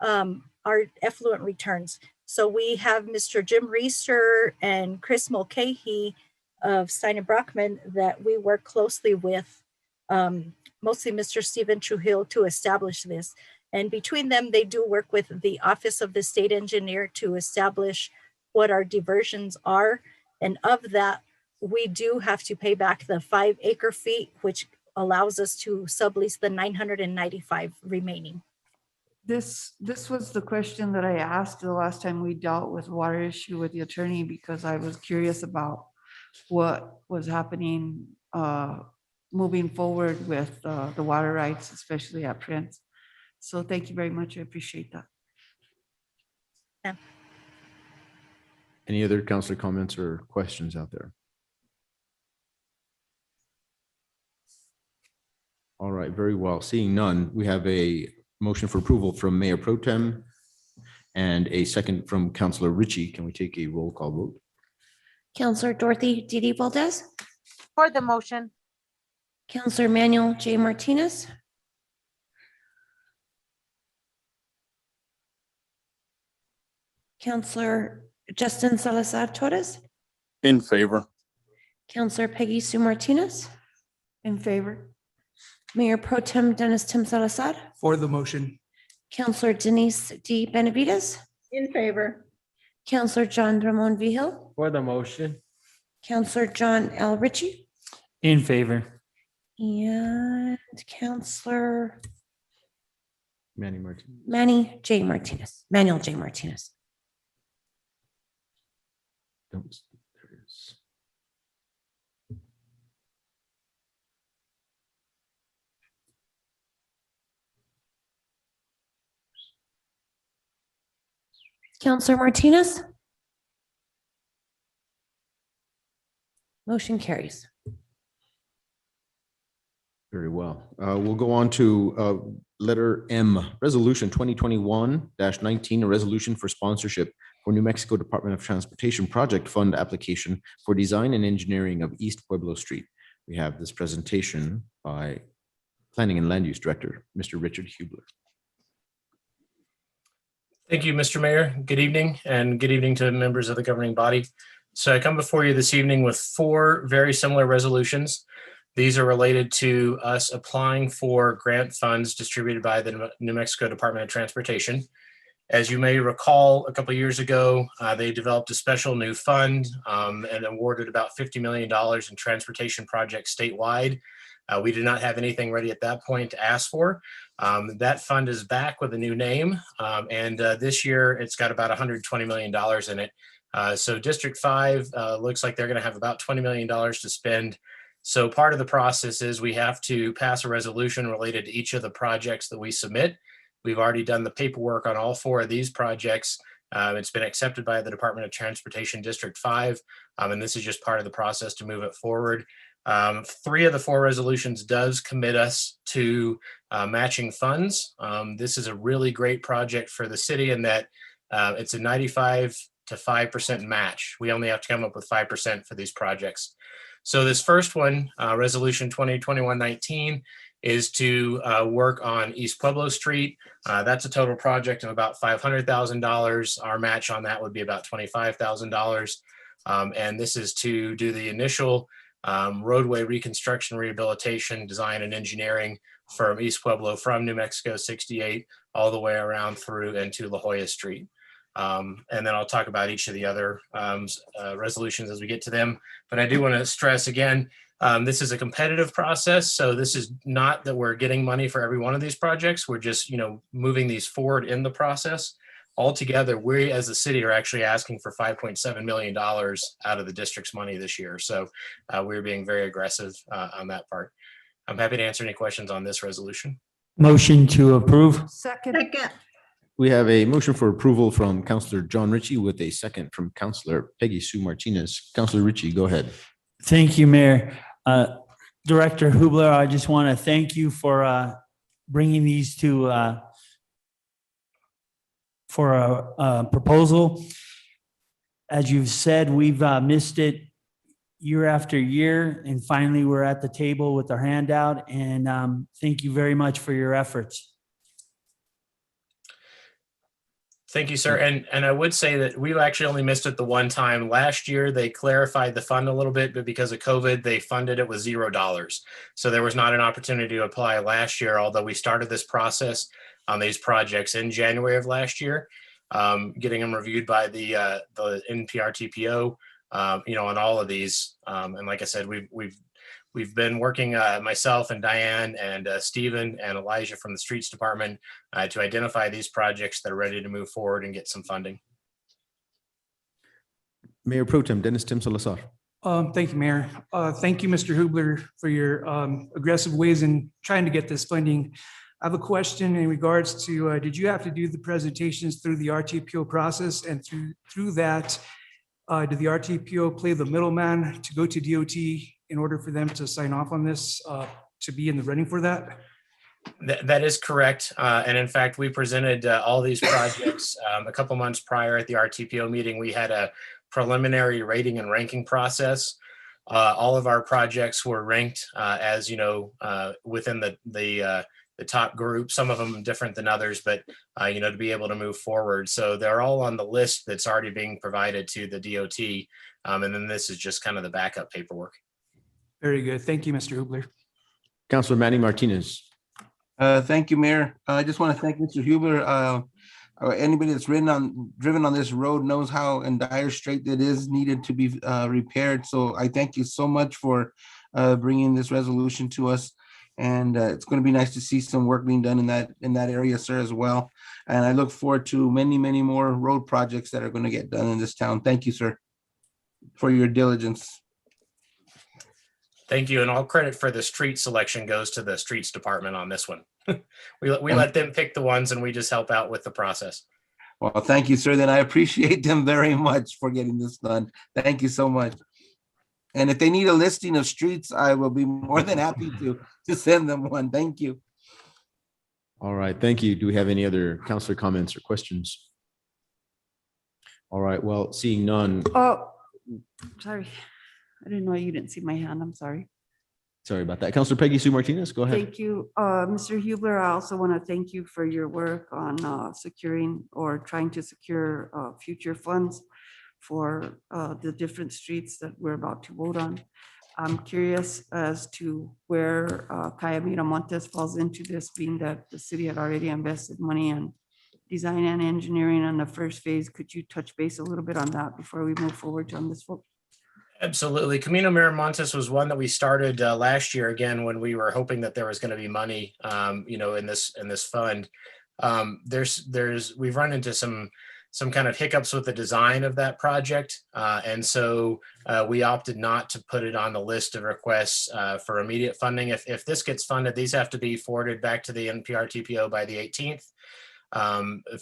our effluent returns. So we have Mr. Jim Reister and Chris Mulcahy of Stein and Brockman that we work closely with, mostly Mr. Stephen Trujillo, to establish this. And between them, they do work with the Office of the State Engineer to establish what our diversions are. And of that, we do have to pay back the 5 acre-feet, which allows us to sublease the 995 remaining. This was the question that I asked the last time we dealt with water issue with the attorney, because I was curious about what was happening moving forward with the water rights, especially at Prince. So thank you very much. I appreciate that. Yeah. Any other counselor comments or questions out there? All right, very well. Seeing none, we have a motion for approval from Mayor Pro Tem and a second from Counselor Ritchie. Can we take a roll call vote? Counselor Dorothy Didi Valdez, For the motion. Counselor Emmanuel J. Martinez, Counselor Justin Salazar Torres, In favor. Counselor Peggy Sue Martinez, In favor? Mayor Pro Tem Dennis Tim Salazar, For the motion. Counselor Denise D. Benavides, In favor. Counselor John Ramon Vihil, For the motion. Counselor John L. Ritchie, In favor. and Counselor Manny Martin. Manuel J. Martinez. Don't. There it is. Counselor Martinez? Motion carries. Very well. We'll go on to letter M, Resolution 2021-19, a resolution for sponsorship for New Mexico Department of Transportation Project Fund application for design and engineering of East Pueblo Street. We have this presentation by Planning and Land Use Director, Mr. Richard Hubler. Thank you, Mr. Mayor. Good evening, and good evening to members of the governing body. So I come before you this evening with 4 very similar resolutions. These are related to us applying for grant funds distributed by the New Mexico Department of Transportation. As you may recall, a couple of years ago, they developed a special new fund and awarded about $50 million in transportation projects statewide. We did not have anything ready at that point to ask for. That fund is back with a new name, and this year it's got about $120 million in it. So District 5 looks like they're going to have about $20 million to spend. So part of the process is we have to pass a resolution related to each of the projects that we submit. We've already done the paperwork on all 4 of these projects. It's been accepted by the Department of Transportation District 5, and this is just part of the process to move it forward. 3 of the 4 resolutions does commit us to matching funds. This is a really great project for the city in that it's a 95 to 5% match. We only have to come up with 5% for these projects. So this first one, Resolution 2021-19, is to work on East Pueblo Street. That's a total project of about $500,000. Our match on that would be about $25,000. And this is to do the initial roadway reconstruction, rehabilitation, design, and engineering from East Pueblo, from New Mexico 68 all the way around through into La Jolla Street. And then I'll talk about each of the other resolutions as we get to them. But I do want to stress again, this is a competitive process. So this is not that we're getting money for every one of these projects. We're just, moving these forward in the process. Altogether, we as a city are actually asking for $5.7 million out of the district's money this year. So we're being very aggressive on that part. I'm happy to answer any questions on this resolution. Motion to approve. Second. We have a motion for approval from Counselor John Ritchie with a second from Counselor Peggy Sue Martinez. Counselor Ritchie, go ahead. Thank you, Mayor. Director Hubler, I just want to thank you for bringing these to for a proposal. As you've said, we've missed it year after year, and finally we're at the table with our handout, and thank you very much for your efforts. Thank you, sir. And I would say that we've actually only missed it the one time. Last year, they clarified the fund a little bit, but because of COVID, they funded it with $0. So there was not an opportunity to apply last year, although we started this process on these projects in January of last year, getting them reviewed by the NPRTPO, on all of these. And like I said, we've been working, myself and Diane and Stephen and Elijah from the Streets Department to identify these projects that are ready to move forward and get some funding. Mayor Pro Tem Dennis Tim Salazar. Thank you, Mayor. Thank you, Mr. Hubler, for your aggressive ways in trying to get this funding. I have a question in regards to, did you have to do the presentations through the RTPO process, and through that, did the RTPO play the middleman to go to DOT in order for them to sign off on this, to be in the running for that? That is correct. And in fact, we presented all these projects a couple months prior at the RTPO meeting. We had a preliminary rating and ranking process. All of our projects were ranked as, within the top group, some of them different than others, but, to be able to move forward. So they're all on the list that's already being provided to the DOT. And then this is just kind of the backup paperwork. Very good. Thank you, Mr. Hubler. Counselor Manny Martinez. Thank you, Mayor. I just want to thank Mr. Hubler. Anybody that's driven on this road knows how in dire strait it is needed to be repaired. So I thank you so much for bringing this resolution to us. And it's going to be nice to see some work being done in that area, sir, as well. And I look forward to many, many more road projects that are going to get done in this town. Thank you, sir, for your diligence. Thank you. And all credit for the street selection goes to the Streets Department on this one. We let them pick the ones and we just help out with the process. Well, thank you, sir. Then I appreciate them very much for getting this done. Thank you so much. And if they need a listing of streets, I will be more than happy to send them one. Thank you. All right, thank you. Do we have any other counselor comments or questions? All right, well, seeing none. Oh, sorry. I didn't know you didn't see my hand. I'm sorry. Sorry about that. Counselor Peggy Sue Martinez, go ahead. Thank you. Mr. Hubler, I also want to thank you for your work on securing or trying to secure future funds for the different streets that we're about to vote on. I'm curious as to where Kaya Miramontes falls into this, being that the city had already invested money in design and engineering on the first phase. Could you touch base a little bit on that before we move forward on this vote? Absolutely. Camino Miramontes was one that we started last year again when we were hoping that there was going to be money, in this fund. We've run into some kind of hiccups with the design of that project, and so we opted not to put it on the list of requests for immediate funding. If this gets funded, these have to be forwarded back to the NPR TPO by the 18th.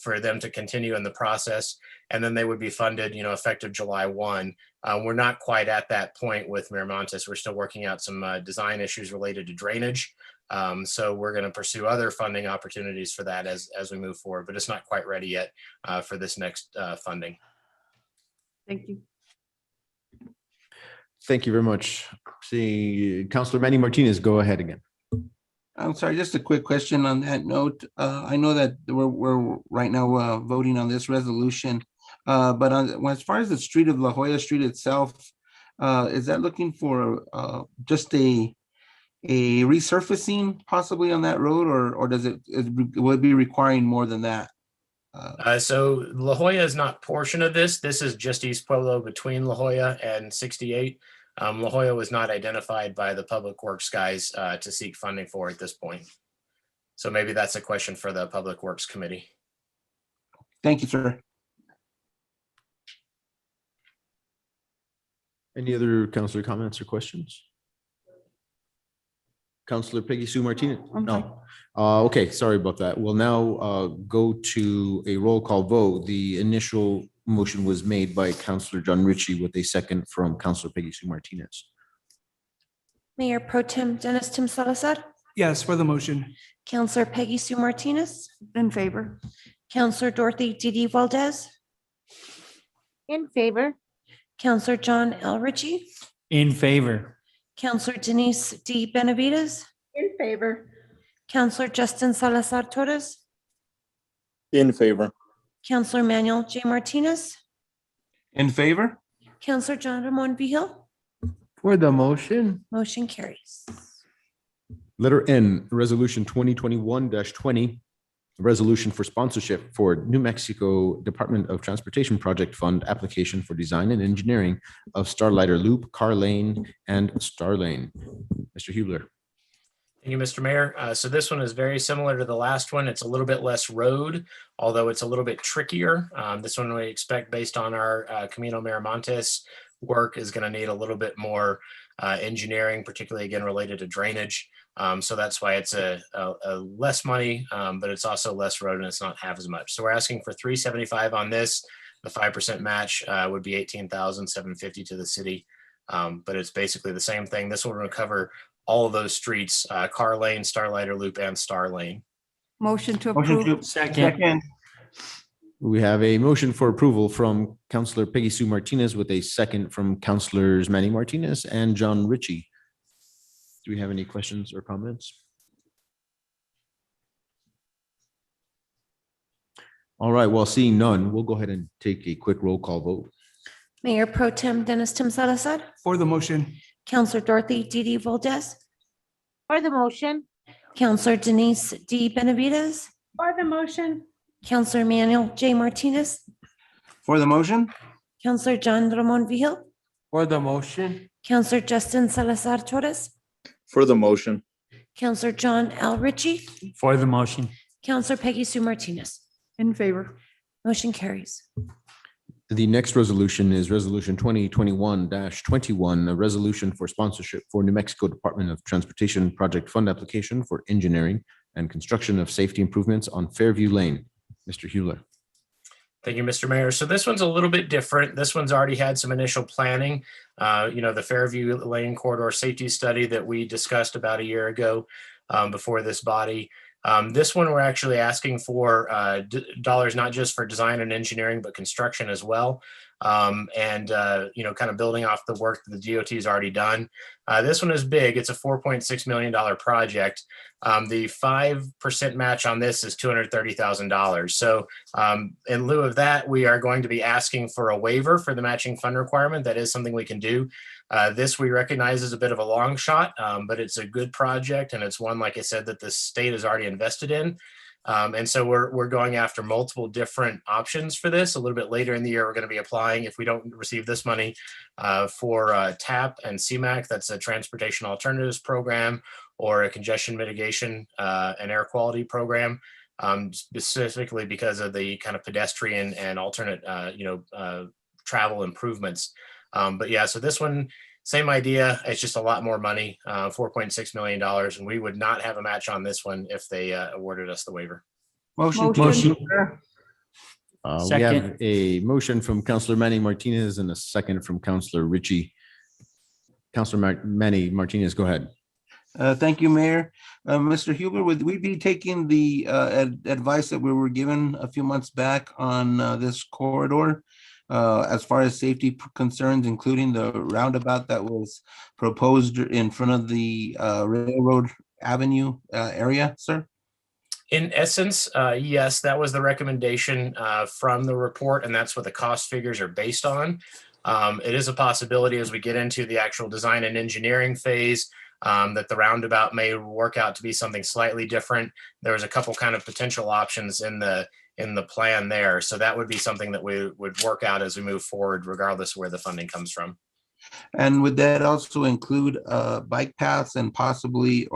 For them to continue in the process, and then they would be funded, effective July 1. We're not quite at that point with Miramontes. We're still working out some design issues related to drainage. So we're going to pursue other funding opportunities for that as we move forward, but it's not quite ready yet for this next funding. Thank you. Thank you very much. See, Councilor Manny Martinez, go ahead again. I'm sorry, just a quick question on that note. I know that we're right now voting on this resolution, but as far as the street of La Jolla Street itself, is that looking for just a resurfacing possibly on that road, or will it be requiring more than that? So La Jolla is not portion of this. This is just East Pueblo between La Jolla and 68. La Jolla was not identified by the Public Works guys to seek funding for at this point. So maybe that's a question for the Public Works Committee. Thank you, sir. Any other councilor comments or questions? Councilor Peggy Sue Martinez? No. Okay, sorry about that. We'll now go to a roll call vote. The initial motion was made by Councilor John Ritchie with a second from Councilor Peggy Sue Martinez. Mayor Pro Tem Dennis Tim Salazar, Yes, for the motion. Counselor Peggy Sue Martinez, In favor. Counselor Dorothy Didi Valdez, In favor. Counselor John L. Ritchie, In favor. Counselor Denise D. Benavides, In favor. Counselor Justin Salazar Torres, In favor. Counselor Manuel J. Martinez, In favor? Counselor John Ramon Vihil, For the motion. motion carries. Letter N, Resolution 2021-20, a resolution for sponsorship for New Mexico Department of Transportation Project Fund application for design and engineering of Starlighter Loop, Car Lane, and Star Lane. Mr. Hubler. Thank you, Mr. Mayor. So this one is very similar to the last one. It's a little bit less road, although it's a little bit trickier. This one we expect, based on our Camino Miramontes work, is going to need a little bit more engineering, particularly again related to drainage. So that's why it's a less money, but it's also less road and it's not half as much. So we're asking for $375 on this. The 5% match would be $18,750 to the city, but it's basically the same thing. This will recover all of those streets, Car Lane, Starlighter Loop, and Star Lane. Motion to Motion approve. to Second. We have a motion for approval from Councilor Peggy Sue Martinez with a second from Councilors Manny Martinez and John Ritchie. Do we have any questions or comments? All right, well, seeing none, we'll go ahead and take a quick roll call vote. Mayor Pro Tem Dennis Tim Salazar, For the motion. Counselor Dorothy Didi Valdez, For the motion. Counselor Denise D. Benavides, For the motion. Counselor Manuel J. Martinez, For the motion? Counselor John Ramon Vihil, For the motion. Counselor Justin Salazar Torres, For the motion. Counselor John L. Ritchie, For the motion. Counselor Peggy Sue Martinez. In favor. Motion carries. The next resolution is Resolution 2021-21, a resolution for sponsorship for New Mexico Department of Transportation Project Fund application for engineering and construction of safety improvements on Fairview Lane. Mr. Hewler. Thank you, Mr. Mayor. So this one's a little bit different. This one's already had some initial planning. The Fairview Lane Corridor Safety Study that we discussed about a year ago before this body. This one, we're actually asking for dollars not just for design and engineering, but construction as well. and kind of building off the work that the DOT has already done. This one is big. It's a $4.6 million project. The 5% match on this is $230,000. So in lieu of that, we are going to be asking for a waiver for the matching fund requirement. That is something we can do. This we recognize is a bit of a long shot, but it's a good project, and it's one, like I said, that the state has already invested in. And so we're going after multiple different options for this. A little bit later in the year, we're going to be applying, if we don't receive this money, for TAP and CMAQ. That's a Transportation Alternatives Program, or a Congestion Mitigation and Air Quality Program, specifically because of the kind of pedestrian and alternate, travel improvements. But yeah, so this one, same idea. It's just a lot more money, $4.6 million. And we would not have a match on this one if they awarded us the waiver. Motion. We have a motion from Councillor Manny Martinez and a second from Councillor Ritchie. Councillor Manny Martinez, go ahead. Thank you, Mayor. Mr. Huber, would we be taking the advice that we were given a few months back on this corridor as far as safety concerns, including the roundabout that was proposed in front of the Railroad Avenue area, sir? In essence, yes, that was the recommendation from the report, and that's what the cost figures are based on. It is a possibility as we get into the actual design and engineering phase that the roundabout may work out to be something slightly different. There was a couple kind of potential options in the plan there. So that would be something that we would work out as we move forward, regardless of where the funding comes from. And would that also include bike paths and possibly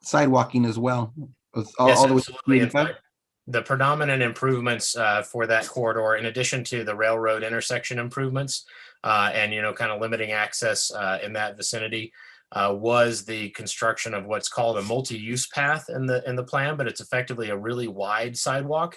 sidewalking as well? Yes, absolutely. In fact, the predominant improvements for that corridor, in addition to the railroad intersection improvements and kind of limiting access in that vicinity, was the construction of what's called a multi-use path in the plan, but it's effectively a really wide sidewalk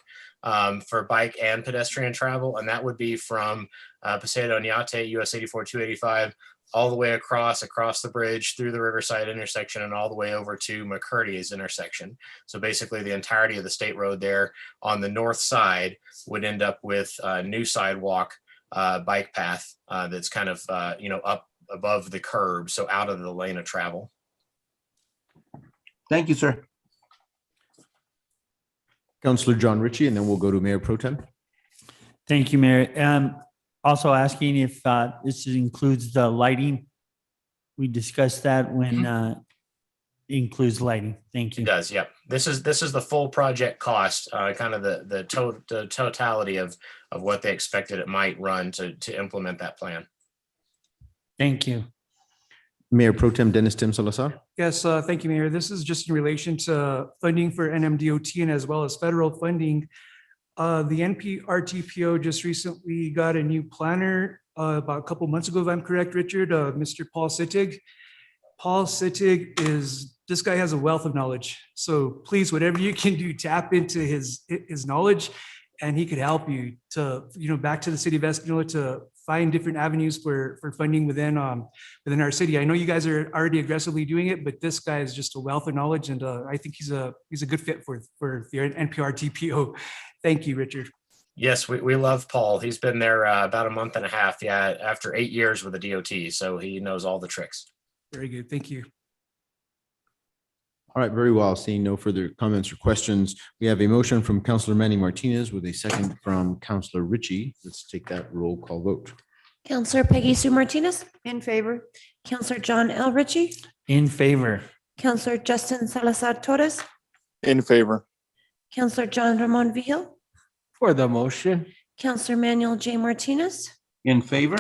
for bike and pedestrian travel, and that would be from Paseo Oñate, US 84 285, all the way across the bridge, through the Riverside intersection, and all the way over to McCurdy's intersection. So basically the entirety of the state road there on the north side would end up with a new sidewalk bike path that's kind of, up above the curb, so out of the lane of travel. Thank you, sir. Councillor John Ritchie, and then we'll go to Mayor Pro Tem. Thank you, Mayor. Also asking if this includes the lighting. We discussed that when it includes lighting. Thank you. It does, yep. This is the full project cost, kind of the totality of what they expected it might run to implement that plan. Thank you. Mayor Pro Tem Dennis Tim Salazar. Yes, thank you, Mayor. This is just in relation to funding for NMDOT and as well as federal funding. The NPRTPO just recently got a new planner about a couple months ago, if I'm correct, Richard, Mr. Paul Sittig. Paul Sittig this guy has a wealth of knowledge. So please, whatever you can do, tap into his knowledge, and he could help you to, back to the city of Espanola to find different avenues for funding within our city. I know you guys are already aggressively doing it, but this guy is just a wealth of knowledge, and I think he's a good fit for the NPRTPO. Thank you, Richard. Yes, we love Paul. He's been there about a month and a half, after 8 years with the DOT, so he knows all the tricks. Very good. Thank you. All right, very well. Seeing no further comments or questions, we have a motion from Councillor Manny Martinez with a second from Councillor Ritchie. Let's take that roll call vote. Councillor Peggy Sue Martinez, In favor? Councillor John L. Ritchie, In favor. Councillor Justin Salazar Torres, In favor. Councillor John Ramon Vigil, For the motion. Councillor Manuel J. Martinez, In favor?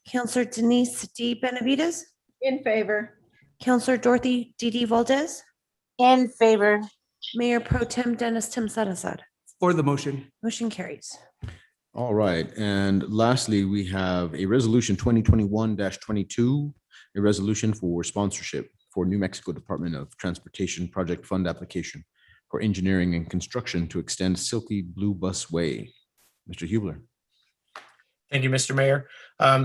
Councillor Denise D. Benavides, In favor. Councillor Dorothy D. Valdez, In favor. Mayor Pro Tem Dennis Tim Salazar. For the motion. Motion carries. All right, and lastly, we have a resolution 2021-22, a resolution for sponsorship for New Mexico Department of Transportation Project Fund application for engineering and construction to extend Silky Blue Bus Way. Mr. Hubler. Thank you, Mr. Mayor.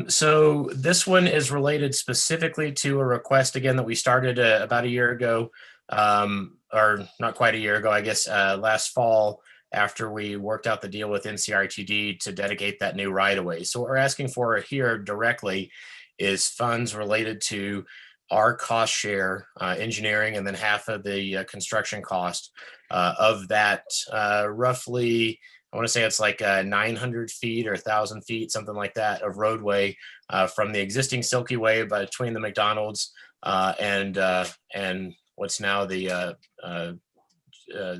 So this one is related specifically to a request, again, that we started about a year ago, or not quite a year ago, I guess, last fall, after we worked out the deal with NCRTD to dedicate that new right of way. So what we're asking for here directly is funds related to our cost share, engineering, and then half of the construction cost of that roughly, I want to say it's like 900 feet or 1,000 feet, something like that, of roadway from the existing Silky Way between the McDonald's and what's now the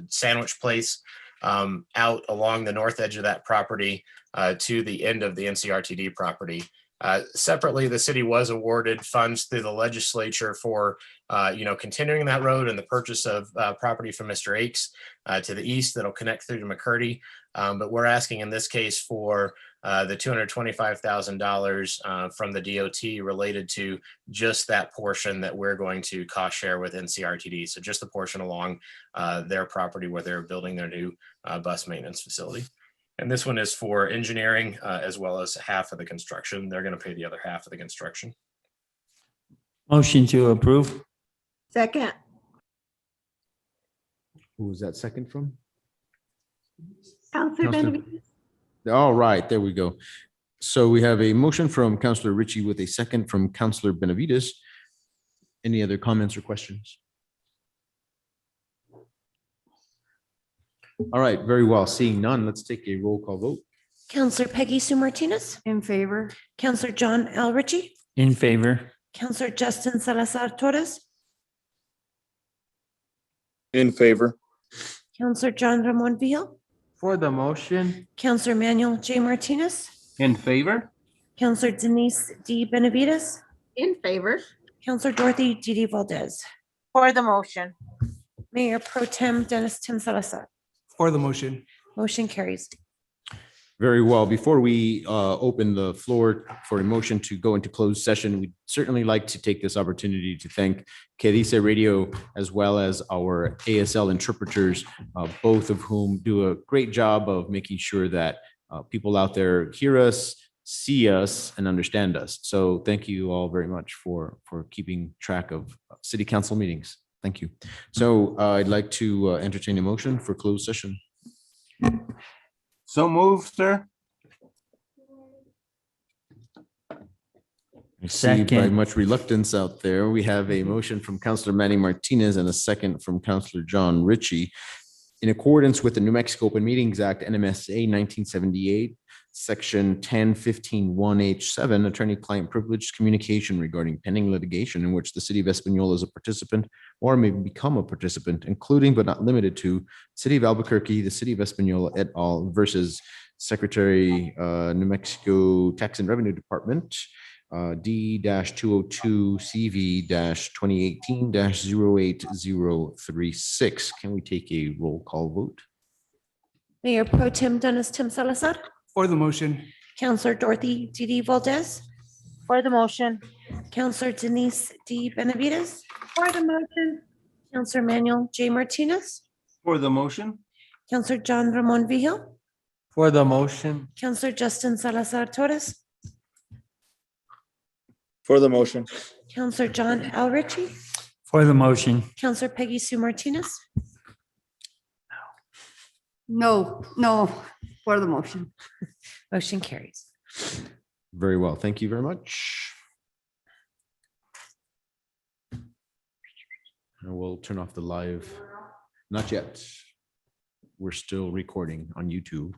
sandwich place out along the north edge of that property to the end of the NCRTD property. Separately, the city was awarded funds through the legislature for, continuing that road and the purchase of property from Mr. Akes to the east that'll connect through to McCurdy. But we're asking in this case for the $225,000 from the DOT related to just that portion that we're going to cost share with NCRTD. So just the portion along their property where they're building their new bus maintenance facility. And this one is for engineering as well as half of the construction. They're going to pay the other half of the construction. Motion to approve. Second. Who was that second from? Counselor Counselor- Benavides. All right, there we go. So we have a motion from Counselor Ritchie with a second from Counselor Benavides. Any other comments or questions? All right, very well. Seeing none, let's take a roll call vote. Counselor Peggy Sue Martinez, In favor? Counselor John L. Ritchie, In favor. Counselor Justin Salazar Torres, In favor. Counselor John Ramon Vihel, For the motion. Counselor Manuel J. Martinez, In favor? Counselor Denise D. Benavides, In favor. Counselor Dorothy Didi Valdez, For the motion. Mayor Pro Tem Dennis Tim Salazar. For the motion. Motion carries. Very well. Before we open the floor for a motion to go into closed session, we'd certainly like to take this opportunity to thank Que Dice Radio as well as our ASL interpreters, both of whom do a great job of making sure that people out there hear us, see us, and understand us. So thank you all very much for keeping track of city council meetings. Thank you. So I'd like to entertain a motion for closed session. So moved, sir. I see by Second. much reluctance out there, we have a motion from Counselor Manny Martinez and a second from Counselor John Ritchie. In accordance with the New Mexico Open Meetings Act, NMSA 1978, Section 1015(1)H7, attorney-client privileged communication regarding pending litigation in which the city of Espanola is a participant or may become a participant, including but not limited to City of Albuquerque, the City of Espanola et al. Versus Secretary, New Mexico Tax and Revenue Department, D-202 CV-2018-08036. Can we take a roll call vote? Mayor Pro Tem Dennis Tim Salazar, For the motion. Counselor Dorothy Didi Valdez, For the motion. Counselor Denise D. Benavides, For the motion. Counselor Manuel J. Martinez, For the motion. Counselor John Ramon Vihel, For the motion. Counselor Justin Salazar Torres, For the motion. Counselor John L. Ritchie, For the motion. Counselor Peggy Sue Martinez, No, for the motion. motion carries. Very well. Thank you very much. I will turn off the live. Not yet. We're still recording on YouTube.